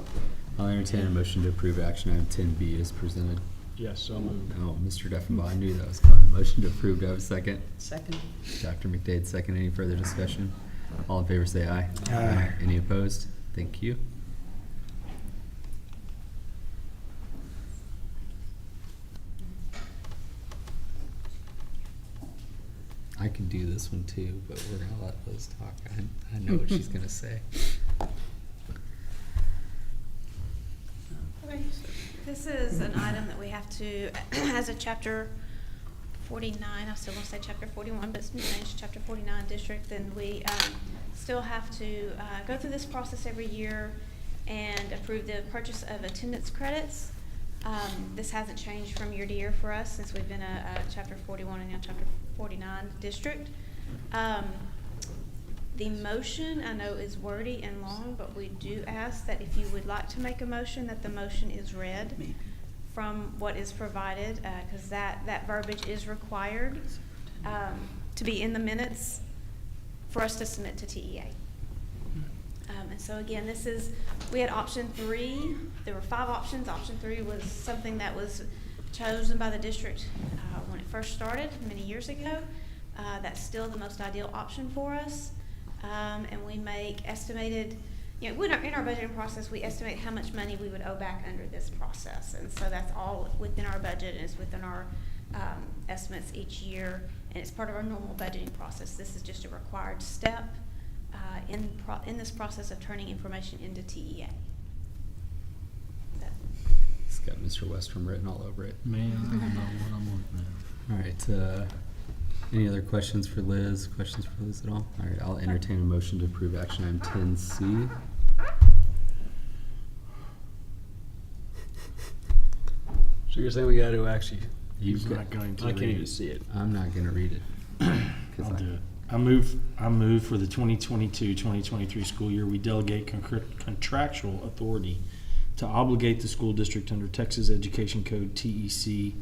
I'll entertain a motion to approve action item 10B as presented. Yes, so moved. Oh, Mr. Deffenbaugh, I knew that was coming. Motion to approve, do I have a second? Second. Dr. McDade, second. Any further discussion? All in favor say aye. Aye. Any opposed? Thank you. I could do this one too, but we're gonna let Liz talk. I know what she's gonna say. Okay. This is an item that we have to, as a chapter 49, I still want to say chapter 41, but it's been changed to chapter 49 district, then we still have to go through this process every year and approve the purchase of attendance credits. This hasn't changed from year to year for us since we've been a chapter 41 and now chapter 49 district. The motion, I know, is wordy and long, but we do ask that if you would like to make a motion, that the motion is read from what is provided, because that verbiage is required to be in the minutes for us to submit to TEA. And so again, we had option 3. There were 5 options. Option 3 was something that was chosen by the district when it first started many years ago. That's still the most ideal option for us. And we make estimated, in our budgeting process, we estimate how much money we would owe back under this process. And so that's all within our budget and it's within our estimates each year. And it's part of our normal budgeting process. This is just a required step in this process of turning information into TEA. It's got Mr. Westrom written all over it. Man, I don't know what I'm looking at. All right, any other questions for Liz? Questions for Liz at all? All right, I'll entertain a motion to approve action item 10C. So you're saying we gotta actually, He's not going to I can't read even it. see it. I'm not gonna read it. 'Cause I'll do it. I move for the 2022-2023 school year, we delegate contractual authority to obligate the school district under Texas Education Code TEC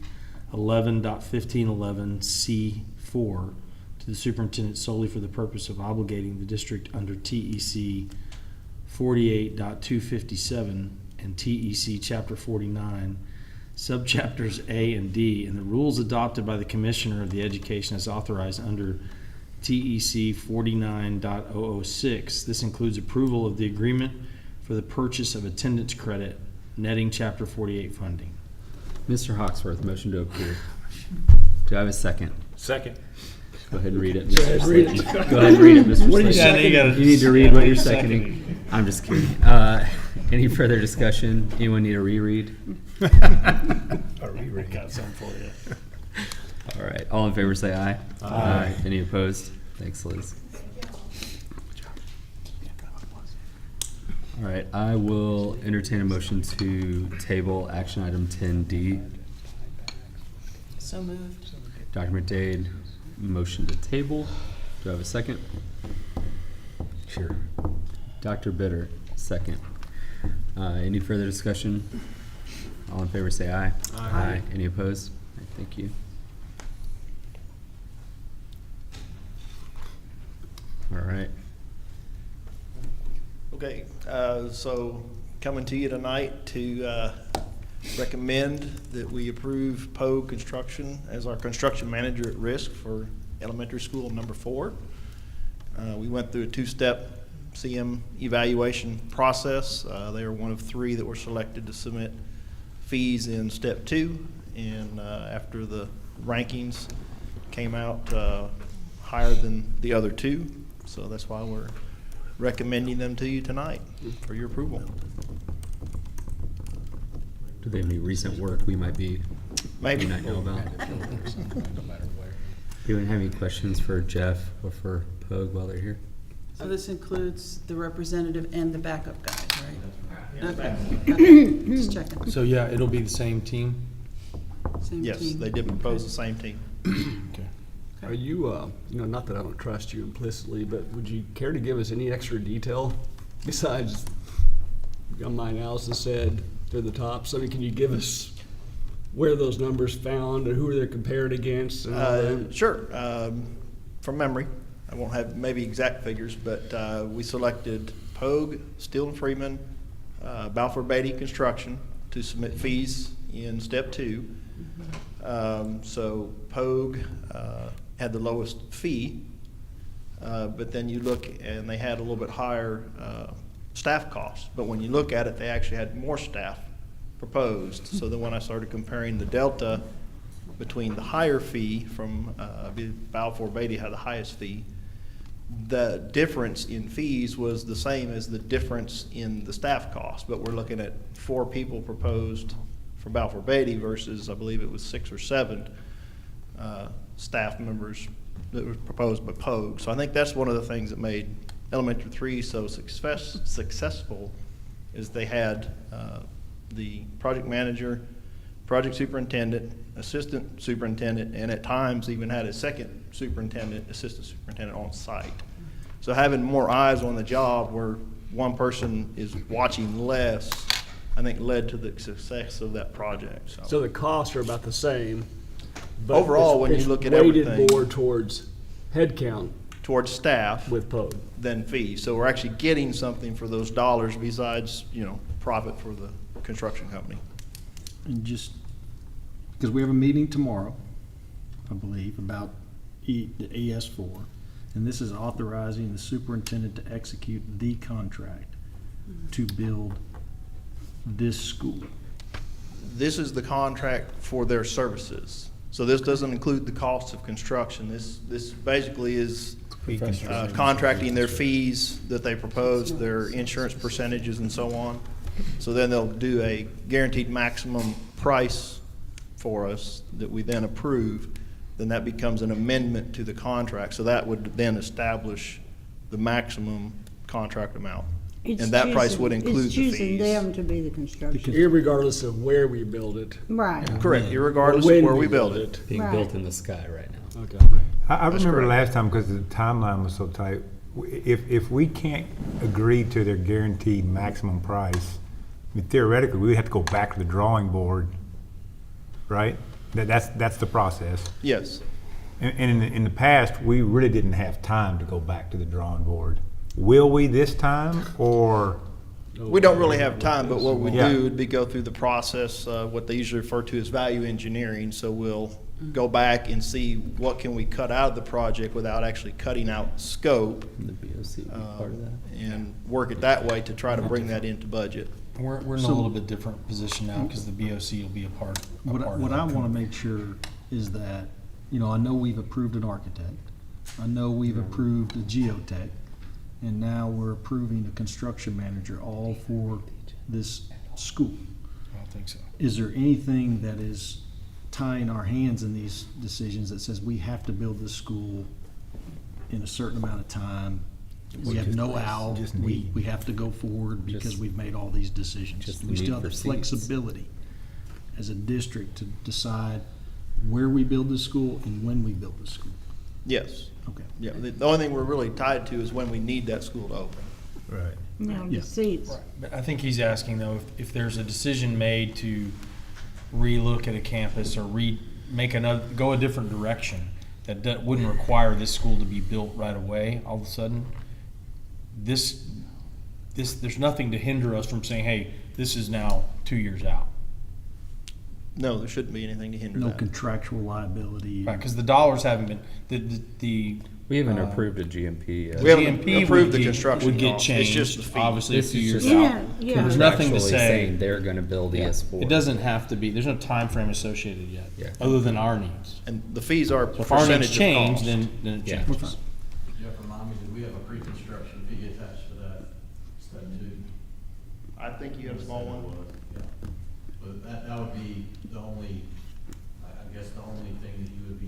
11.1511C4 to the superintendent solely for the purpose of obligating the district under TEC 48.257 and TEC Chapter 49, subchapters A and D, and the rules adopted by the Commissioner of the Education as authorized under TEC 49.006. This includes approval of the agreement for the purchase of attendance credit, netting Chapter 48 funding. Mr. Hawksworth, motion to approve. Do I have a second? Second. Go ahead and read it, Go ahead, Mr. read Slayton. it. Go ahead and read it, Mr. What are you Slayton. seconding? You need to read what you're Seconding. seconding. I'm just kidding. Any further discussion? Anyone need a reread? Got some for you. All right, all in favor say aye. Aye. Any opposed? Thanks, Liz. All right, I will entertain a motion to table action item 10D. So moved. Dr. McDade, motion to table. Do I have a second? Sure. Dr. Bitter, second. Any further discussion? All in favor say aye. Aye. Any opposed? All right, thank you. All right. Okay, so coming to you tonight to recommend that we approve Poe Construction as our construction manager at risk for elementary school number 4. We went through a 2-step CM evaluation process. They are one of 3 that were selected to submit fees in step 2, and after the rankings came out higher than the other 2, so that's why we're recommending them to you tonight for your approval. Do they have any recent work we might be Maybe. you not know about. No matter where. Anyone have any questions for Jeff or for Pogue while they're here? So this includes the representative and the backup guy, right? Okay, just checking. So, yeah, it'll be the same team? Same Yes, team. they did propose the same team. Okay. Are you, not that I don't trust you implicitly, but would you care to give us any extra detail besides, my analysis said, to the top? So can you give us where those numbers found and who they're compared against and all that? Sure. From memory, I won't have maybe exact figures, but we selected Pogue, Steel and Freeman, Balfour Beatty Construction to submit fees in step 2. So Pogue had the lowest fee, but then you look and they had a little bit higher staff costs. But when you look at it, they actually had more staff proposed. So then when I started comparing the delta between the higher fee from Balfour Beatty had the highest fee, the difference in fees was the same as the difference in the staff cost. But we're looking at 4 people proposed for Balfour Beatty versus, I believe it was 6 or 7 staff members that was proposed by Pogue. So I think that's one of the things that made Elementary 3 so successful is they had the project manager, project superintendent, assistant superintendent, and at times even had a second superintendent, assistant superintendent on site. So having more eyes on the job where one person is watching less, I think led to the success of that project. So the costs are about the same. But Overall, when you it's look at weighted everything- more towards headcount towards staff with Pogue. than fees. So we're actually getting something for those dollars besides, profit for the construction company. And just, because we have a meeting tomorrow, I believe, about the ES4, and this is authorizing the superintendent to execute the contract to build this school. This is the contract for their services. So this doesn't include the cost of construction. This basically is contracting their fees that they propose, their insurance percentages and so on. So then they'll do a guaranteed maximum price for us that we then approve. Then that becomes an amendment to the contract. So that would then establish the maximum contract amount. And that price would include the fees. It's choosing them to be the construction. Irregardless of where we build it. Right. Correct, irregardless When of where we we build build it. Being Right. built in the sky right now. Okay. I That's remember correct. last time, because the timeline was so tight, if we can't agree to their guaranteed maximum price, I mean, theoretically, we would have to go back to the drawing board, right? That's the process. Yes. And in the past, we really didn't have time to go back to the drawing board. Will we this time, or? We don't really have time, but what we Yeah. do would be go through the process, what they usually refer to as value engineering. So we'll go back and see what can we cut out of the project without actually cutting out scope, And the BOC would be part of that. and work it that way to try to bring that into budget. We're in a So- little bit different position now because the BOC will be a part of What I that. want to make sure is that, I know we've approved an architect. I know we've approved a geotech. And now we're approving a construction manager, all for this school. I don't think so. Is there anything that is tying our hands in these decisions that says we have to build this school in a certain amount of time? We have no out, Just we need. have to go forward because Just- we've made all these decisions. just the We still need have the for seats. flexibility as a district to decide where we build this school and when we build this school. Yes. Okay. Yeah, the only thing we're really tied to is when we need that school to open. Right. Now, Yeah. the seats. Right, but I think he's asking though, if there's a decision made to relook at a campus or go a different direction that wouldn't require this school to be built right away, all of a sudden, there's nothing to hinder us from saying, hey, this is now 2 years out. No, there shouldn't be anything to hinder No that. contractual liability. Right, because the dollars haven't been, the We haven't Uh, approved a GMP yet. We haven't GMP approved would the be- construction would get cost. It's just changed, the fee. obviously, a This few is years just Yeah, out. yeah. There's nothing to Contractually say. saying they're gonna build ES4. It doesn't have to be, there's no time frame associated yet, Yeah. other than our needs. And the fees are So if our needs percentage of change, cost. then it Yeah. changes. Jeff, remind me, did we have a pre-construction fee attached to that step 2? I think you have a small one. Yeah. But that would be the only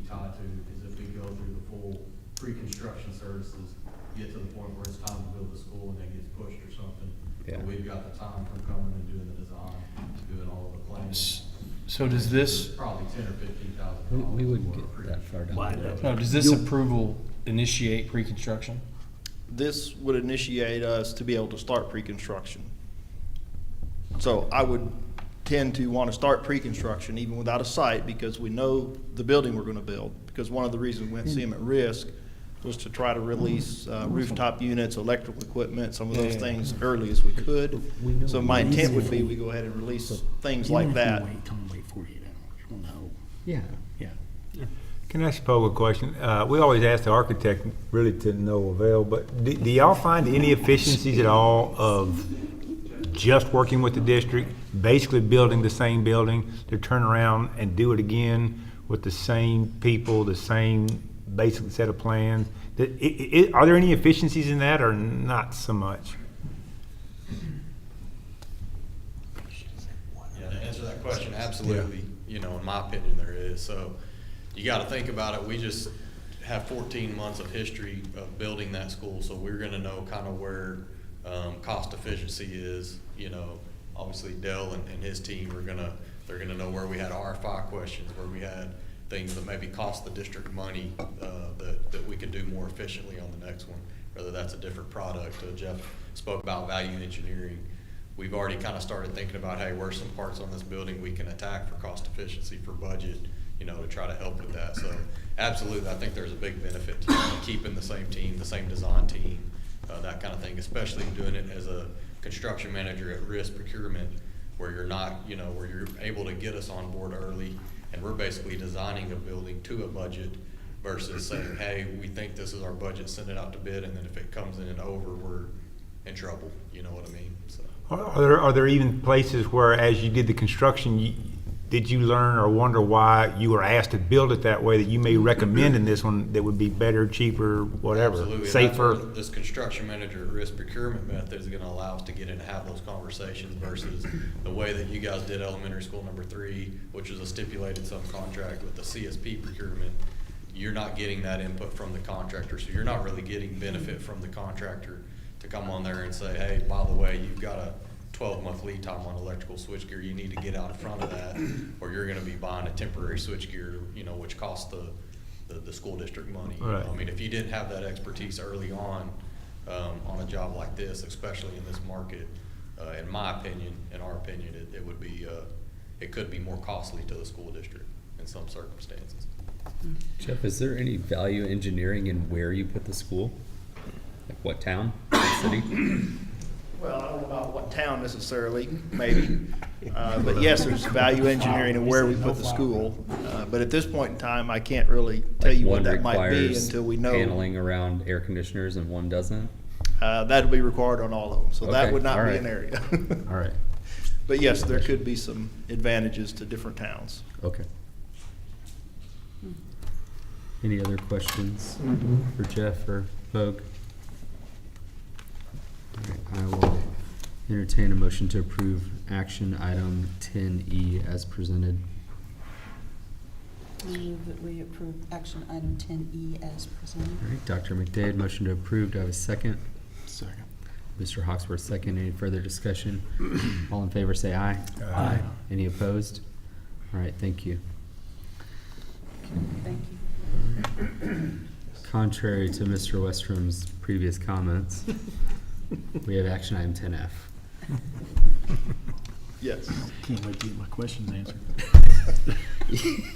tied to is if we go through the full pre-construction services, get to the point where it's time to build the school and it gets pushed or something. Yeah. But we've got the time from coming and doing the design, doing all of the planning. So does this, Probably $10,000 or $15,000. We wouldn't get that far down. no, does this approval initiate pre-construction? This would initiate us to be able to start pre-construction. So I would tend to want to start pre-construction even without a site because we know the building we're going to build. Because one of the reasons we went CM at risk was to try to release rooftop units, electrical equipment, some of those things early as we could. So my intent would be we go ahead and release things like that. Yeah. Can I ask you a question? We always ask the architect, really to no avail, but do y'all find any efficiencies at all of just working with the district, basically building the same building, to turn around and do it again with the same people, the same basic set of plans? Are there any efficiencies in that or not so much? Yeah, to answer that question, absolutely, you know, in my opinion, there is. So you gotta think about it, we just have 14 months of history of building that school, so we're gonna know kind of where cost efficiency is. You know, obviously Dell and his team they're gonna know where we had RFI questions, where we had things that maybe cost the district money that we could do more efficiently on the next one, whether that's a different product. Jeff spoke about value engineering. We've already kind of started thinking about, hey, where's some parts on this building we can attack for cost efficiency, for budget, you know, to try to help with that. So absolutely, I think there's a big benefit to keeping the same team, the same design team, that kind of thing, especially doing it as a construction manager at risk procurement, where you're not, you know, where you're able to get us on board early, and we're basically designing a building to a budget versus saying, hey, we think this is our budget, send it out to bid, and then if it comes in over, we're in trouble. You know what I mean? So. Are there even places where, as you did the construction, did you learn or wonder why you were asked to build it that way, that you may recommend in this one that would be better, cheaper, whatever, Absolutely. safer? That's where this construction manager at risk procurement method is going to allow us to get in and have those conversations versus the way that you guys did elementary school number 3, which is a stipulated subcontract with the CSP procurement. You're not getting that input from the contractor, so you're not really getting benefit from the contractor to come on there and say, hey, by the way, you've got a 12-month lead time on electrical switchgear, you need to get out in front of that, or you're gonna be buying a temporary switchgear, you know, which costs the school district money. You Right. know? I mean, if you didn't have that expertise early on a job like this, especially in this market, in my opinion, in our opinion, it would be, it could be more costly to the school district in some circumstances. Jeff, is there any value engineering in where you put the school? Like what town, what city? Well, I don't know about what town necessarily, maybe. But yes, there's value engineering in where we put the school. But at this point in time, I can't really tell you what that might be until we know. Paneling around air conditioners and one doesn't? That'll be required on all of them, so that Okay, would not all be right. an area. All right, But yes, there could be some advantages to different towns. okay. Any other questions for Jeff or Vogue? All right, I will entertain a motion to approve action item 10E as presented. I move that we approve action item 10E as presented. All right, Dr. McDade, motion to approve. Do I have a second? Second. Mr. Hawksworth, second. Any further discussion? All in favor, say aye. Aye. Any opposed? All right, thank you. Thank you. Contrary to Mr. Westrom's previous comments, we have action item 10F. Yes. Can't wait to get my questions answered.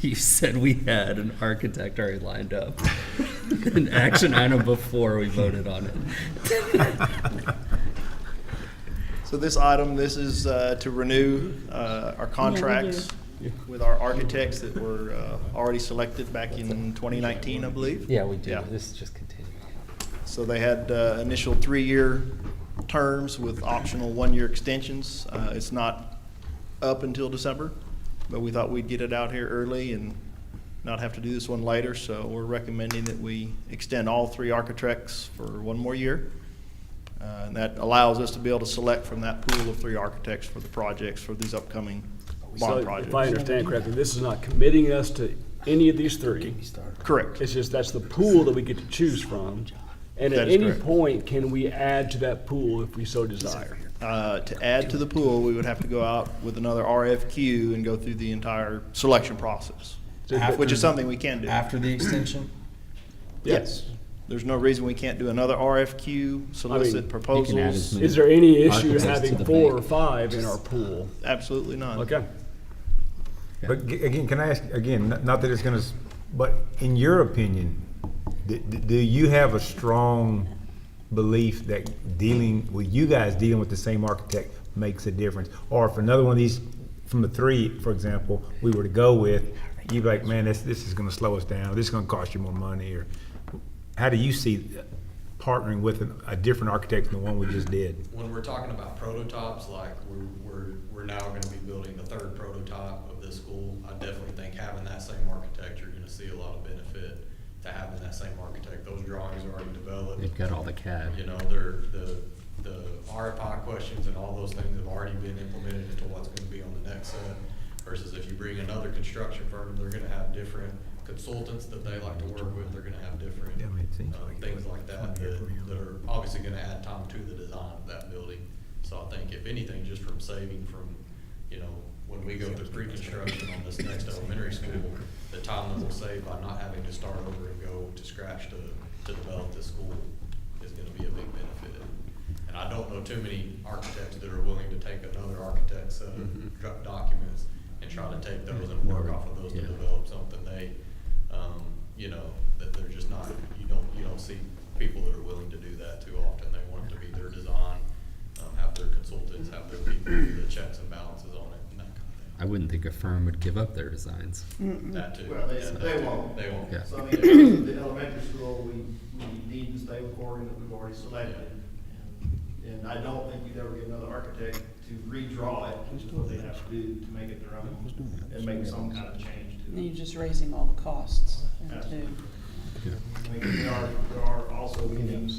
You said we had an architect already lined up. An action item before we voted on it. So this item, this is to renew our contracts with our architects that were already selected back in 2019, I believe. Yeah, we do. Yeah. This is just continuing. So they had initial 3-year terms with optional 1-year extensions. It's not up until December, but we thought we'd get it out here early and not have to do this one later. So we're recommending that we extend all 3 architects for 1 more year. And that allows us to be able to select from that pool of 3 architects for the projects for these upcoming So bond if I projects. understand correctly, this is not committing us to any of these three. Correct. It's just that's the pool that we get to choose from. And That at is any correct. point, can we add to that pool if we so desire? To add to the pool, we would have to go out with another RFQ and go through the entire selection process, which is something we can do. After the extension? Yes. There's no reason we can't do another RFQ, solicit proposals. Is there any issue architects to having the 4 bank. or 5 in our pool? Absolutely none. Okay. But again, can I ask, again, not that it's gonna, but in your opinion, do you have a strong belief that dealing with you guys dealing with the same architect makes a difference? Or if another one of these, from the 3, for example, we were to go with, you'd be like, man, this is gonna slow us down, this is gonna cost you more money, or how do you see partnering with a different architect than the one we just did? When we're talking about prototypes, like we're now gonna be building the 3rd prototype of this school, I definitely think having that same architect, you're gonna see a lot of benefit to having that same architect. Those drawings are already developed. They've got all the CAD. You know, the RFI questions and all those things have already been implemented into what's gonna be on the next set. Versus if you bring another construction firm, they're gonna have different consultants that they like to work with. They're gonna have different things like that that are obviously gonna add time to the design of that building. So I think if anything, just from saving from, you know, when we go through pre-construction on this next elementary school, the time that we'll save by not having to start over and go to scratch to develop this school is gonna be a big benefit. And I don't know too many architects that are willing to take another architect's documents and try to take those and work off of those to develop something you know, that they're just not, you don't see people that are willing to do that too often. They want it to be their design, have their consultants, have their people do the checks and balances on it and that kind of I wouldn't think a firm would give up their designs. thing. That too. Well, Yeah, they won't. They won't. Yeah. So I mean, in terms of the elementary school, we need the stable coordinate that we've already selected. And I don't think you'd ever get another architect to redraw it, which is what they have to do to make it their own and make some kind of change to And it. you're just raising all the costs too. I mean, we are also getting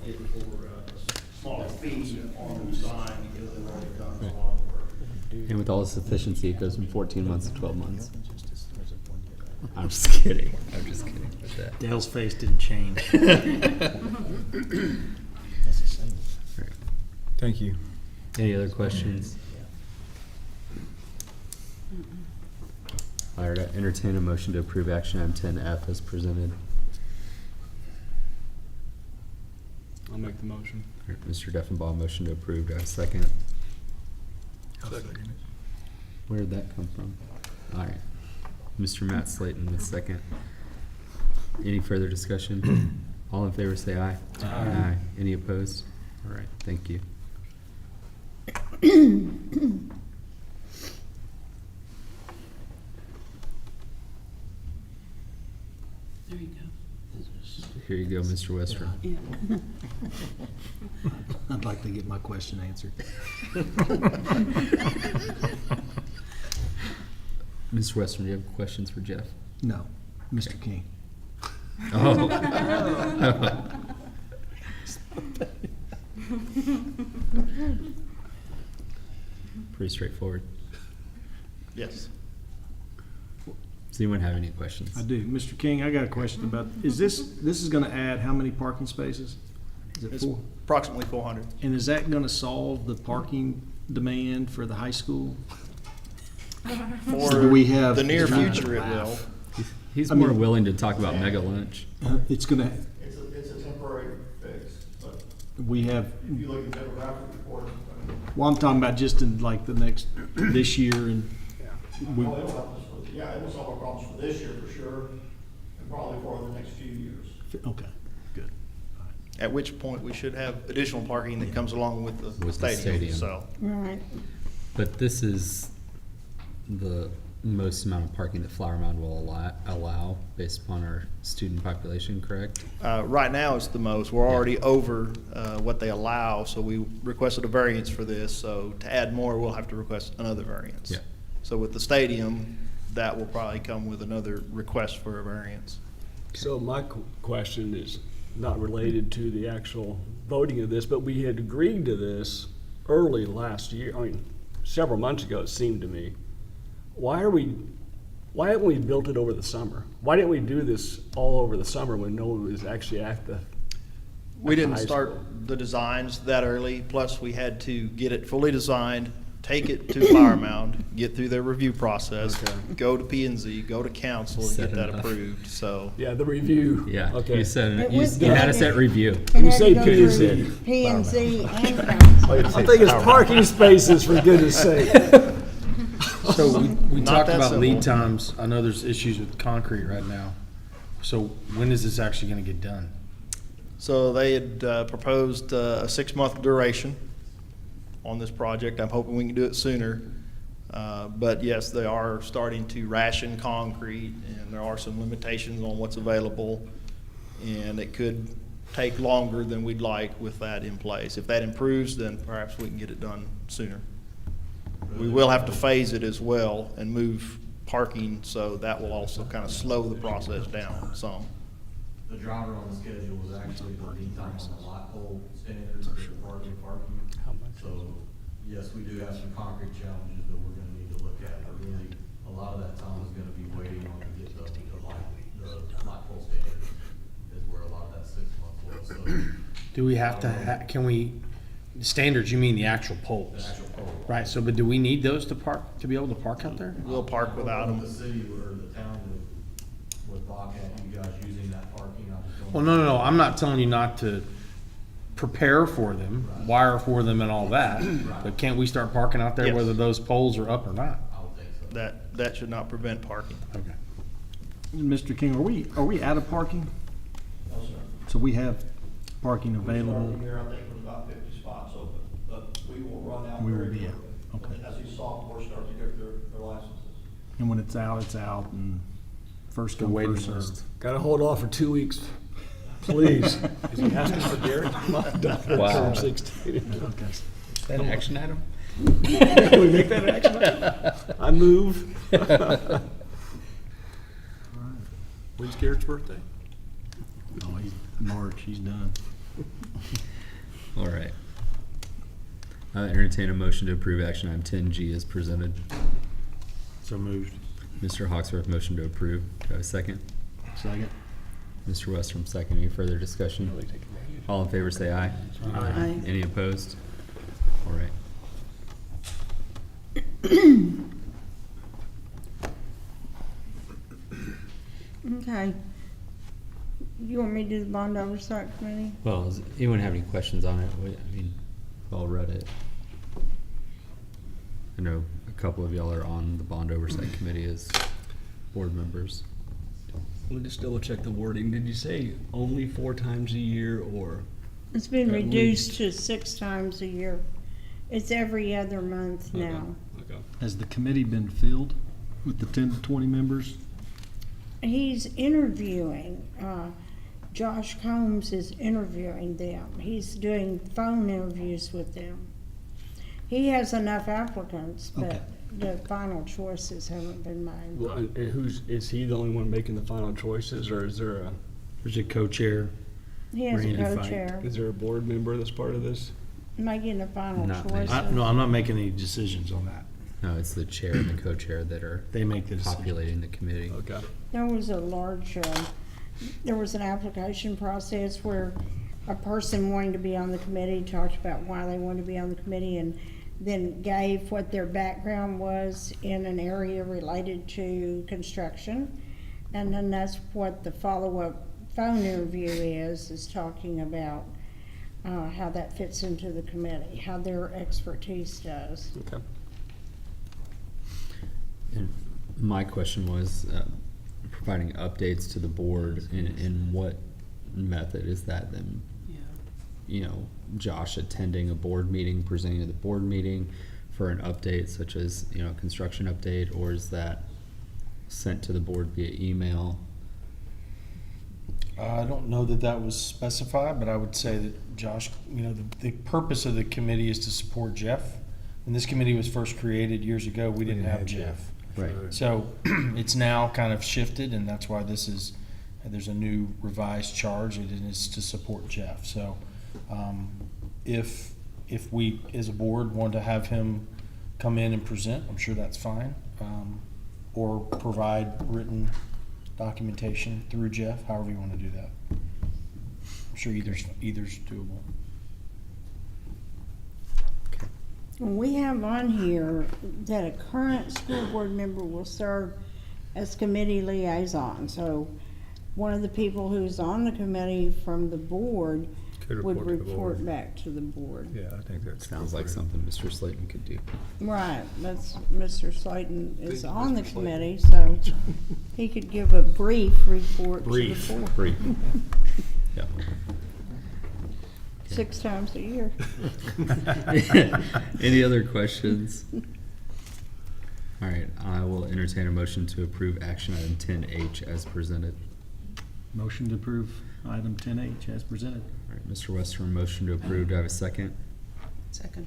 it for a smaller fee on the design because they've already done a lot of work. And with all this efficiency, it goes from 14 months to 12 months. I'm just kidding. I'm just kidding with that. Dale's face didn't change. Right. Thank you. Any other questions? All right, I entertain a motion to approve action item 10F as presented. I'll make the motion. All right, Mr. Deffenbaugh, motion to approve. Do I have a second? Where did that come from? All right. Mr. Matt Slayton with second. Any further discussion? All in favor say aye. Aye. Any opposed? All right, thank you. There you go. Here you go, Mr. Western. Yeah. I'd like to get my question answered. Mr. Western, do you have questions for Jeff? No, Mr. King. Oh. Pretty straightforward. Yes. Does anyone have any questions? I do. Mr. King, I got a question about, this is gonna add how many parking spaces? Is it It's 4? approximately 400. And is that gonna solve the parking demand for the high school? For Do we have- the near future, it will. He's I more mean- willing to talk about mega lunch. It's gonna, It's a temporary fix, but we have, if you look at the demographic report, I mean, well, I'm talking about just in like the next, this year and we, well, it'll help us it will solve our problems for this year for sure, and probably for the next few years. okay, good. At which point, we should have additional parking that comes along with the With the stadium, stadium. so. Right. But this is the most amount of parking that Flower Mound will allow based upon our student population, correct? Right now, it's the most. We're already over what they allow, so we requested a variance for this. So to add more, we'll have to request another variance. Yeah. So with the stadium, that will probably come with another request for a variance. So my question is not related to the actual voting of this, but we had agreed to this early last year, I mean, several months ago, it seemed to me. Why are we Why haven't we built it over the summer? Why didn't we do this all over the summer when no one was actually at the? We didn't high start school? the designs that early, plus we had to get it fully designed, take it to Flower Mound, get through their review process, Okay. go to P and Z, go to council and Set get that enough. approved, so. Yeah, the review. Yeah, Okay. you said, It you was- you had us at review. It You had say to go P and through Z. P and Z and council. I'm thinking it's parking spaces, for goodness sake. So we Not talked that about lead simple. times. I know there's issues with concrete right now. So when is this actually gonna get done? So they had proposed a 6-month duration on this project. I'm hoping we can do it sooner. But yes, they are starting to ration concrete, and there are some limitations on what's available. And it could take longer than we'd like with that in place. If that improves, then perhaps we can get it done sooner. We will have to phase it as well and move parking, so that will also kind of slow the process down some. The driver on the schedule was actually the lead time on the light pole standards for parking. So, yes, we do have some concrete challenges that we're gonna need to look at, but really, a lot of that time is gonna be waiting on to get the light pole standards is where a lot of that 6 months was, so. Do we have to, can we, standards, you mean the actual poles? The actual pole. Right, so, but do we need those to park, to be able to park out there? We'll park without them. The city or the town would balk at you guys using that parking, I just don't. Well, no, I'm not telling you not to prepare for them, wire for them and all that, but can't we start parking out there Yes. whether those poles are up or not? I would think so. That should not prevent parking. Okay. Mr. King, are we out of parking? No, sir. So we have parking available? Here, I think with about 50 spots open, but we will run out. We will very be out. quickly. Okay. As these sophomores start to get their licenses. And when it's out, and first The come, waiting first list. served. Gotta hold off for 2 weeks, please. Is he asking for Derek? My daughter Wow. turned 16. Okay. Is that an action item? Can we make that an action item? I move. When's Garrett's birthday? Oh, he's March, he's done. All right. Entertain a motion to approve action item 10G as presented. So moved. Mr. Hawksworth, motion to approve. Do I have a second? Second. Mr. Westrom, second. Any further discussion? All in favor, say aye. Aye. Any opposed? All right. Okay. You want me to do the bond oversight committee? Well, does anyone have any questions on it? I mean, we've all read it. I know a couple of y'all are on the bond oversight committee as board members. Let me just double check the wording. Did you say only 4 times a year or? It's been At reduced least. to 6 times a year. It's every other month now. Okay. Has the committee been filled with the 10 to 20 members? He's interviewing, Josh Combs is interviewing them. He's doing phone interviews with them. He has enough applicants, Okay. but the final choices haven't been made. Well, and is he the only one making the final choices, or is there There's a co-chair. He has a Randy Fite. co-chair, is there a board member that's part of this? making the final Not me. choices. No, I'm not making any decisions on that. No, it's the chair and the co-chair that are They make the decision. populating the committee. Okay. There was a large, there was an application process where a person wanting to be on the committee talked about why they wanted to be on the committee and then gave what their background was in an area related to construction. And then that's what the follow-up phone interview is talking about how that fits into the committee, how their expertise does. Okay. And my question was, providing updates to the board, in what method is that then? You know, Josh attending a board meeting, presenting at the board meeting for an update such as, you know, construction update, or is that sent to the board via email? I don't know that that was specified, but I would say that Josh, you know, the purpose of the committee is to support Jeff. When this committee was first created years ago, we didn't have Jeff. Right. So it's now kind of shifted, and that's why there's a new revised charge, and it is to support Jeff. So if we, as a board, want to have him come in and present, I'm sure that's fine. or provide written documentation through Jeff, however you want to do that. I'm sure either's doable. Okay. We have on here that a current school board member will serve as committee liaison. So one of the people who's on the committee from the board Could would report to the report board. back to the board. Yeah, I think that Sounds like something Mr. Slayton could do. Right, that's, Mr. Slayton is Big on the Mr. Slayton. committee, so he could give a brief report to the Brief. board. Brief. Yeah. 6 times a year. Any other questions? All right, I will entertain a motion to approve action item 10H as presented. Motion to approve item 10H as presented. All right, Mr. Westerman, motion to approve. Do I have a second? Second.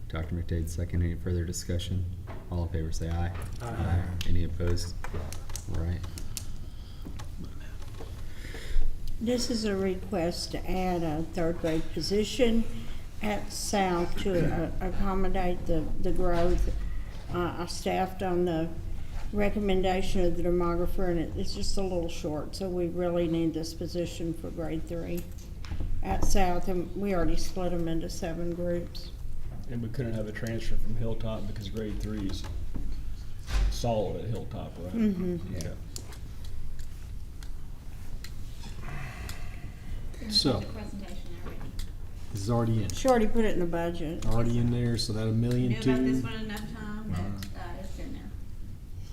Dr. McDade, second. Any further discussion? All in favor, say aye. Aye. Any opposed? All right. This is a request to add a third grade position at South to accommodate the growth. I staffed on the recommendation of the demographer, and it's just a little short, so we really need this position for grade 3 at South, and we already split them into 7 groups. And we couldn't have a transfer from Hilltop because grade 3 is solid at Hilltop, right? Mhm. Yeah. So, Presentation already. this is already in. She already put it in the budget. Already in there, so that $1.2 million. Knew about this one enough time that it's in there.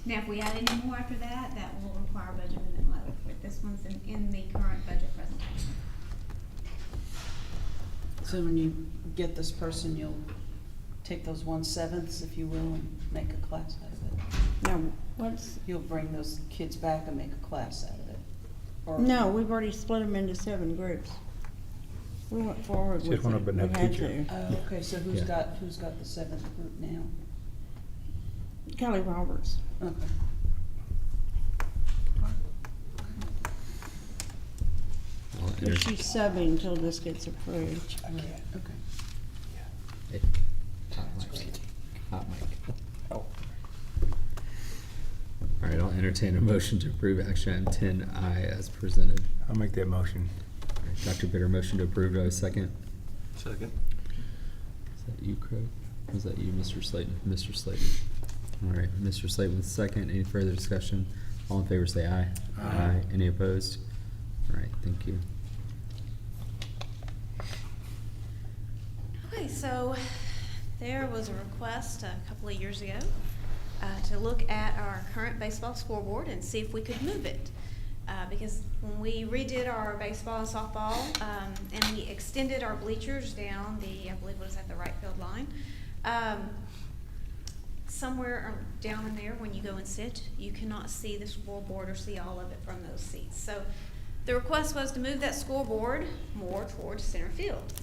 Now, if we add any more after that, that will require budget amendment letter, but this one's in the current budget presentation. So when you get this person, you'll take those 1/7, if you will, and make a class out of it. Now, what's, You'll bring those kids back and make a class out of it. Or- no, we've already split them into 7 groups. We went forward Just with went it. up and We have had teacher. to. Oh, okay, so who's Yeah. got the 7th group now? Kelly Roberts. Okay. I'll But enter- she's subbing until this gets approved. Okay. Hey, hot mic. Hot mic. Oh. All right, I'll entertain a motion to approve action item 10I as presented. I'll make that motion. All right, Dr. Bitter, motion to approve. Do I have a second? Second. Is that you, Craig? Or was that you, Mr. Slayton? Mr. Slayton. All right, Mr. Slayton with second. Any further discussion? All in favor, say aye. Aye. Any opposed? All right, thank you. Okay, so there was a request a couple of years ago to look at our current baseball scoreboard and see if we could move it. Because when we redid our baseball and softball, and we extended our bleachers down I believe it was at the right field line, somewhere down in there when you go and sit, you cannot see the scoreboard or see all of it from those seats. So the request was to move that scoreboard more towards center field.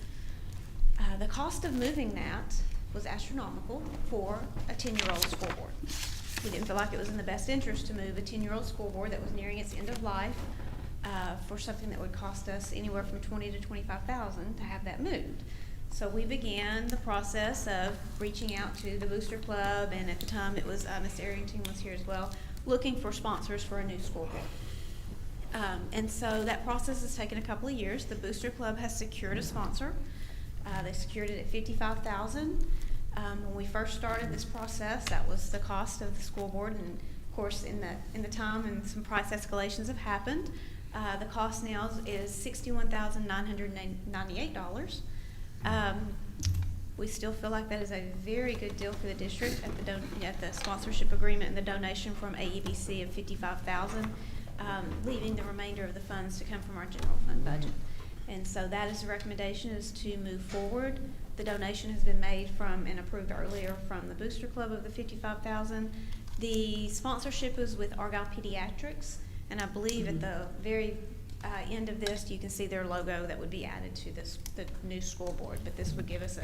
The cost of moving that was astronomical for a 10-year-old scoreboard. We didn't feel like it was in the best interest to move a 10-year-old scoreboard that was nearing its end of life for something that would cost us anywhere from $20,000 to $25,000 to have that moved. So we began the process of reaching out to the Booster Club, and at the time it was Miss Arrington was here as well, looking for sponsors for a new scoreboard. And so that process has taken a couple of years. The Booster Club has secured a sponsor. They secured it at $55,000. When we first started this process, that was the cost of the scoreboard, and of course, in the time and some price escalations have happened. The cost now is $61,998. We still feel like that is a very good deal for the district at the sponsorship agreement and the donation from AEBC of $55,000, leaving the remainder of the funds to come from our general fund budget. And so that is the recommendation, is to move forward. The donation has been made from and approved earlier from the Booster Club of the $55,000. The sponsorship is with Argyle Pediatrics, and I believe at the very end of this, you can see their logo that would be added to the new scoreboard. But this would give us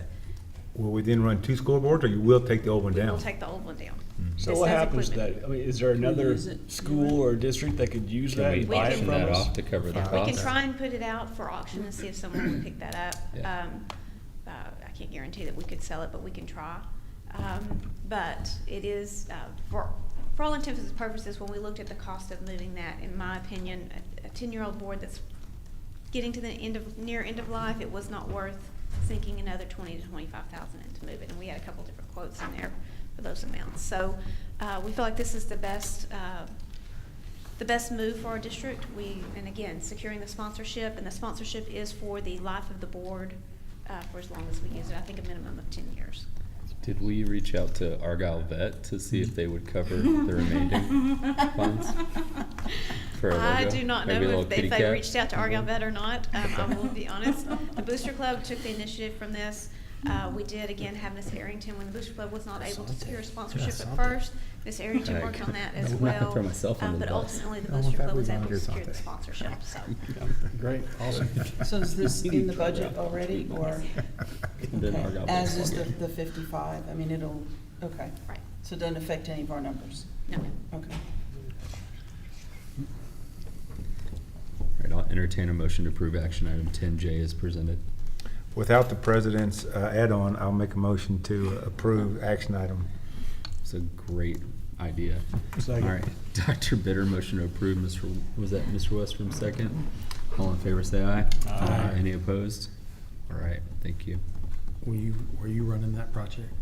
Will we then run 2 scoreboards, or you will take the old one down? we'll take the old one down. So This what says happens to equipment. that? I mean, is there another use it? school or district that could use Can that we and buy it can- from that us? off to cover the We cost? can try and put it out for auction and see if someone would pick that up. Yeah. I can't guarantee that we could sell it, but we can try. But it is, for all intents and purposes, when we looked at the cost of moving that, in my opinion, a 10-year-old board that's getting to the near end of life, it was not worth sinking another $20,000 to $25,000 in to move it. And we had a couple different quotes in there for those amounts. So we feel like this is the best move for our district. And again, securing the sponsorship, and the sponsorship is for the life of the board for as long as we use it. I think a minimum of 10 years. Did we reach out to Argyle Vet to see if they would cover the remaining funds for our I logo? do not Maybe a know little if kitty they cat? reached out to Argyle Vet or not. I will be honest. The Booster Club took the initiative from this. We did, again, have Miss Arrington, when the Booster Club was not able to secure sponsorship at first, Miss Arrington worked on that as I'm not gonna well. throw myself under the But bus. ultimately, the No, Booster in fact, Club we was able to volunteered, secure don't the they? sponsorship, so. Great, awesome. So is this in the budget already, or? And then Argyle Vet As is will get- the 55, I mean, it'll, okay. Right. So it doesn't affect any of our numbers? No. Okay. Right, I'll entertain a motion to approve action item 10J as presented. Without the president's add-on, I'll make a motion to approve action item. It's a great idea. Second. All right, Dr. Bitter, motion to approve. Was that Mr. Westrom second? All in favor, say aye. Aye. Any opposed? All right, thank you. Were you running that project?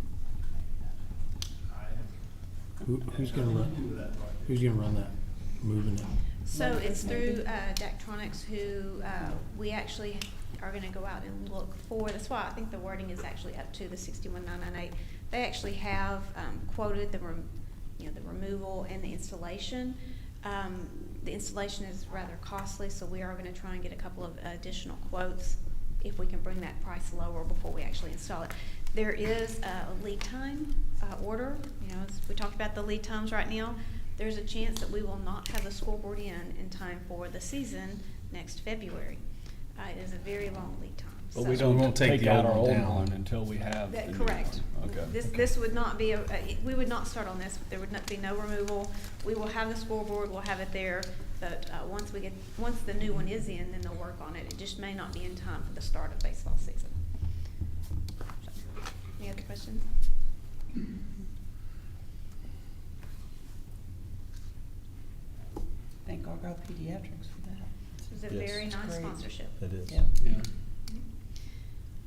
Who's gonna run that, moving it? So it's through Daktronics, who we actually are gonna go out and look for. That's why I think the wording is actually up to the 61,998. They actually have quoted the removal and the installation. The installation is rather costly, so we are gonna try and get a couple of additional quotes if we can bring that price lower before we actually install it. There is a lead time order. As we talked about the lead times right now, there's a chance that we will not have the scoreboard in time for the season next February. It is a very long lead time. But So- we So we don't won't take take the out old our one old down. one until we have the That, new correct. one. Okay. This would not be, we would not start on this. There would not be no removal. We will have the scoreboard, we'll have it there, but once the new one is in, then they'll work on it. It just may not be in time for the start of baseball season. Any other questions? Thank Argyle Pediatrics for that. This was a Yes, very it's nice great. sponsorship. It is. Yeah. Yeah.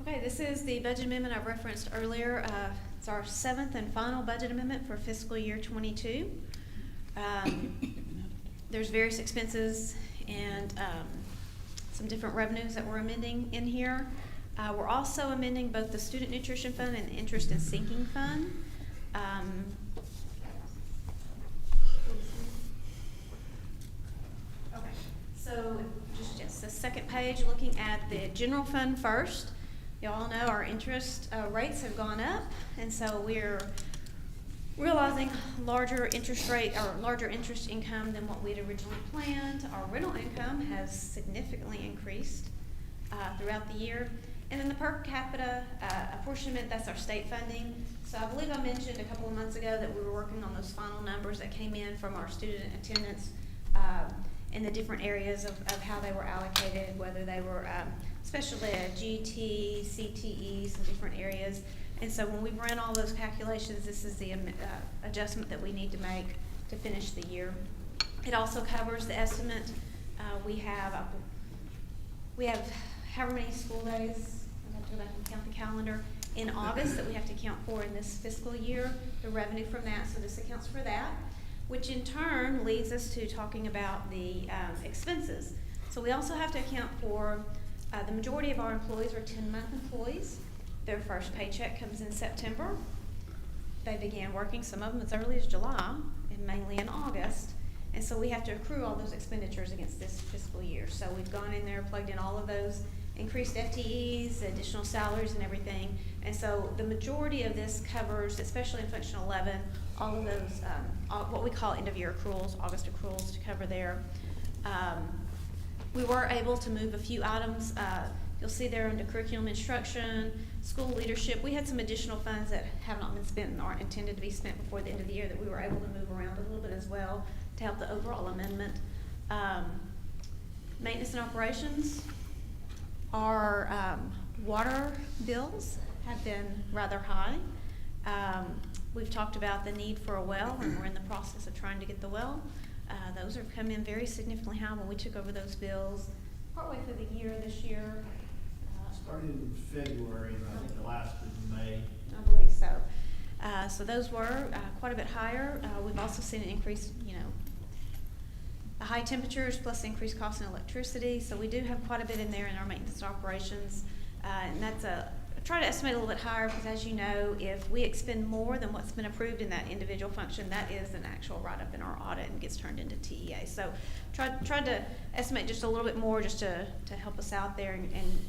Okay, this is the budget amendment I referenced earlier. It's our 7th and final budget amendment for fiscal year '22. There's various expenses and some different revenues that we're amending in here. We're also amending both the student nutrition fund and the interest and sinking fund. Okay, so just the second page, looking at the general fund first. Y'all know our interest rates have gone up, and so we're realizing larger interest rate or larger interest income than what we'd originally planned. Our rental income has significantly increased throughout the year. And then the per capita apportionment, that's our state funding. So I believe I mentioned a couple of months ago that we were working on those final numbers that came in from our student attendance in the different areas of how they were allocated, whether they were special ed, GT, CTE, some different areas. And so when we ran all those calculations, this is the adjustment that we need to make to finish the year. It also covers the estimate. We have however many school days, I have to go back and count the calendar, in August that we have to account for in this fiscal year, the revenue from that, so this accounts for that, which in turn leads us to talking about the expenses. So we also have to account for the majority of our employees are 10-month employees. Their first paycheck comes in September. They began working, some of them as early as July, and mainly in August. And so we have to accrue all those expenditures against this fiscal year. So we've gone in there, plugged in all of those increased FTEs, additional salaries and everything. And so the majority of this covers, especially in Function 11, all of those, what we call end-of-year accruals, August accruals to cover there. We were able to move a few items. You'll see there under curriculum instruction, school leadership. We had some additional funds that have not been spent and aren't intended to be spent before the end of the year that we were able to move around a little bit as well to help the overall amendment. Maintenance and operations. Our water bills have been rather high. We've talked about the need for a well, and we're in the process of trying to get the well. Those have come in very significantly high when we took over those bills partway through the year this year. Started in February, and I think the last was May. I believe so. So those were quite a bit higher. We've also seen an increase, the high temperatures plus increased cost in electricity. So we do have quite a bit in there in our maintenance operations. And that's I try to estimate a little bit higher because, as you know, if we expend more than what's been approved in that individual function, that is an actual write-up in our audit and gets turned into TEA. So tried to estimate just a little bit more just to help us out there and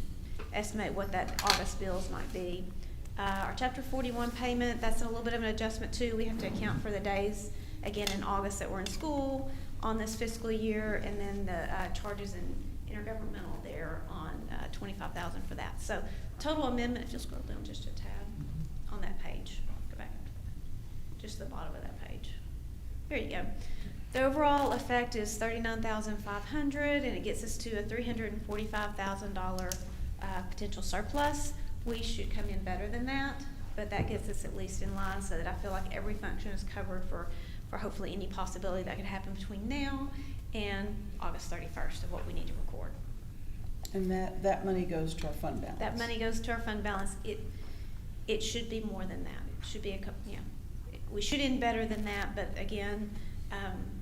estimate what that August bills might be. Our Chapter 41 payment, that's a little bit of an adjustment too. We have to account for the days, again, in August that we're in school on this fiscal year, and then the charges in intergovernmental there on $25,000 for that. So total amendment, if you'll scroll down just a tab on that page, go back, just the bottom of that page. There you go. The overall effect is $39,500, and it gets us to a $345,000 potential surplus. We should come in better than that, but that gets us at least in line so that I feel like every function is covered for hopefully any possibility that could happen between now and August 31st of what we need to record. And that money goes to our fund balance? That money goes to our fund balance. It should be more than that. It should be we should end better than that, but again,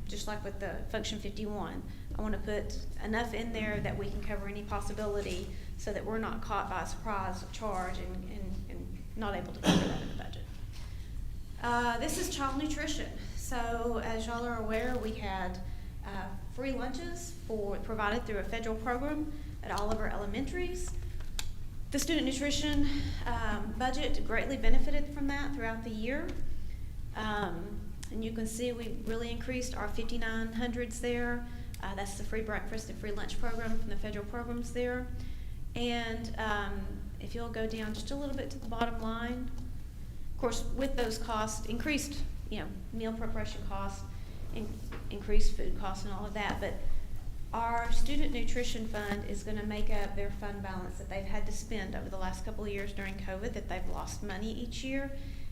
just like with the Function 51, I want to put enough in there that we can cover any possibility so that we're not caught by a surprise charge and not able to cover that in the budget. This is child nutrition. So as y'all are aware, we had free lunches provided through a federal program at all of our elementaries. The student nutrition budget greatly benefited from that throughout the year. And you can see we really increased our 5900s there. That's the free breakfast and free lunch program from the federal programs there. And if you'll go down just a little bit to the bottom line, of course, with those costs, increased, meal preparation costs, increased food costs and all of that, but our student nutrition fund is going to make up their fund balance that they've had to spend over the last couple of years during COVID, that they've lost money each year.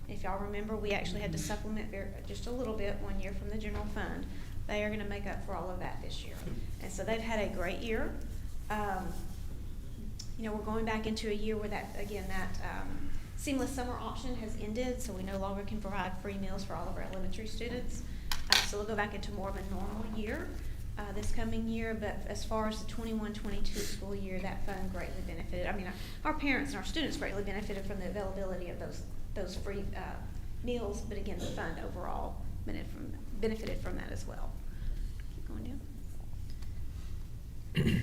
If y'all remember, we actually had to supplement just a little bit one year from the general fund. They are going to make up for all of that this year. And so they've had a great year. We're going back into a year where that seamless summer option has ended, so we no longer can provide free meals for all of our elementary students. So we'll go back into more of a normal year this coming year, but as far as the 21-22 school year, that fund greatly benefited. Our parents and our students greatly benefited from the availability of those free meals, but again, the fund overall benefited from that as well. Keep going down.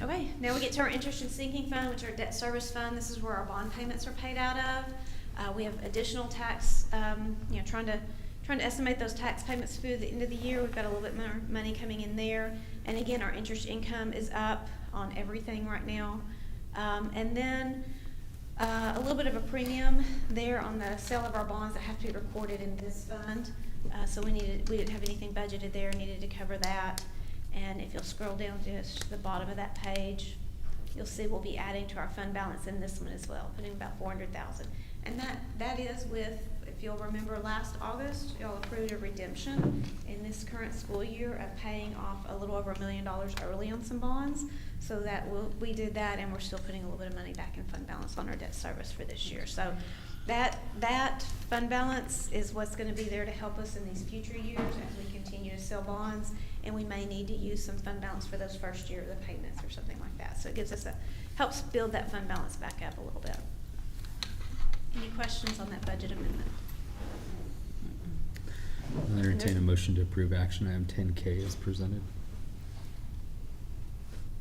Okay, now we get to our interest and sinking fund, which is our debt service fund. This is where our bond payments are paid out of. We have additional tax, trying to estimate those tax payments through the end of the year. We've got a little bit more money coming in there. And again, our interest income is up on everything right now. And then a little bit of a premium there on the sale of our bonds that have to be recorded in this fund. So we didn't have anything budgeted there, needed to cover that. And if you'll scroll down to the bottom of that page, you'll see we'll be adding to our fund balance in this one as well, putting about $400,000. And that is with, if you'll remember last August, y'all approved a redemption in this current school year of paying off a little over $1 million early on some bonds. So that we did that, and we're still putting a little bit of money back in fund balance on our debt service for this year. So that fund balance is what's going to be there to help us in these future years as we continue to sell bonds, and we may need to use some fund balance for those first year of the payments or something like that. So it gives us helps build that fund balance back up a little bit. Any questions on that budget amendment? I'll entertain a motion to approve action item 10K as presented.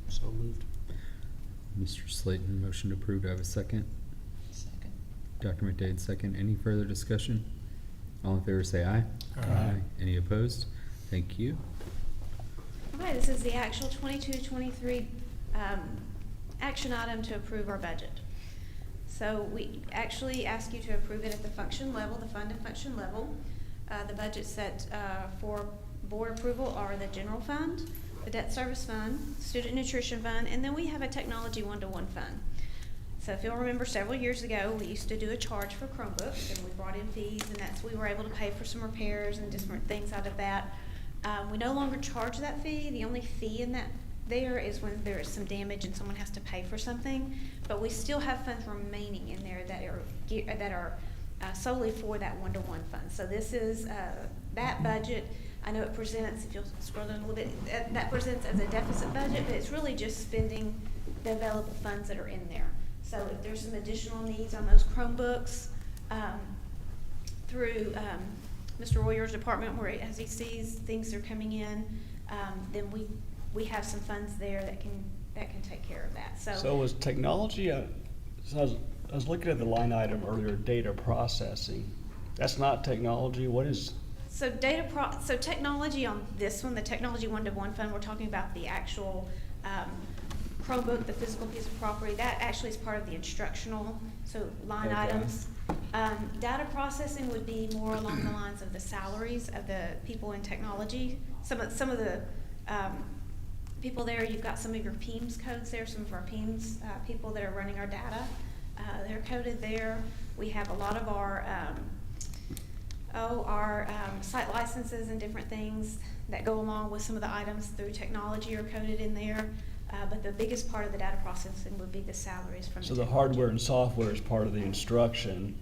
So moved. Mr. Slayton, motion to approve. Do I have a second? Second. Dr. McDade, second. Any further discussion? All in favor say aye. Aye. Any opposed? Thank you. Okay, this is the actual 22-23 action item to approve our budget. So we actually ask you to approve it at the function level, the fund and function level. The budgets set for board approval are the general fund, the debt service fund, student nutrition fund, and then we have a technology one-to-one fund. So if you'll remember, several years ago, we used to do a charge for Chromebooks, and we brought in fees, and we were able to pay for some repairs and different things out of that. We no longer charge that fee. The only fee in that there is when there is some damage and someone has to pay for something, but we still have funds remaining in there that are solely for that one-to-one fund. So this is that budget. I know it presents, if you'll scroll down a little bit, that presents as a deficit budget, but it's really just spending the available funds that are in there. So if there's some additional needs on those Chromebooks through Mr. Royer's department, where as he sees things are coming in, then we have some funds there that can take care of that. So was technology, I was looking at the line item earlier, data processing. That's not technology, what is? So technology on this one, the technology one-to-one fund, we're talking about the actual Chromebook, the physical piece of property, that actually is part of the instructional, so line Okay. items. Data processing would be more along the lines of the salaries of the people in technology. Some of the people there, you've got some of your PEMS codes there, some of our PEMS people that are running our data. They're coded there. We have a lot of our site licenses and different things that go along with some of the items through technology are coded in there. But the biggest part of the data processing would be the salaries from So the the hardware and software is part of the instruction.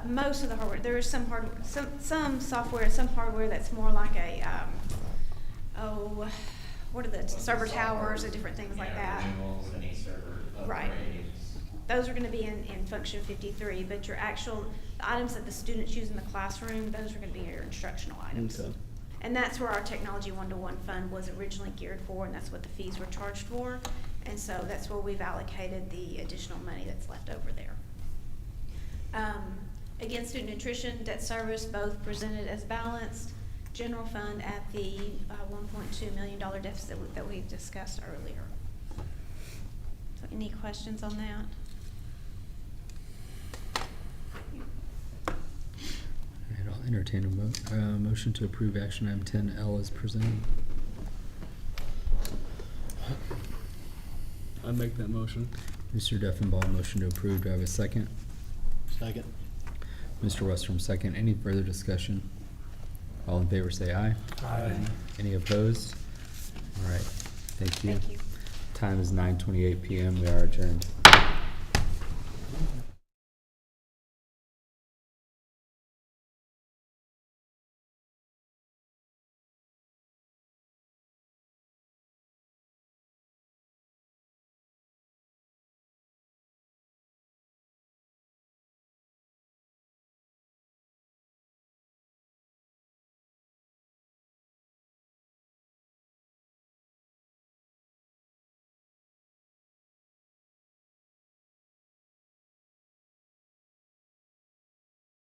most of the hardware. There is some hardware, some software, some hardware that's more like a what are the server towers and different things like that. Any server Right. upgrades. Those are going to be in function 53, but your actual the items that the students use in the classroom, those are going to be your instructional items. Okay. And that's where our technology one-to-one fund was originally geared for, and that's what the fees were charged for. And so that's where we've allocated the additional money that's left over there. Again, student nutrition, debt service, both presented as balanced. General fund at the $1.2 million deficit that we've discussed earlier. So any questions on that? All right, I'll entertain a motion to approve action item 10L as presented. I make that motion. Mr. Deffenbaugh, motion to approve. Do I have a second? Second. Mr. Westrom, second. Any further discussion? All in favor say aye. Aye. Any opposed? All right, thank you. Thank you. Time is 9:28 PM. We are adjourned.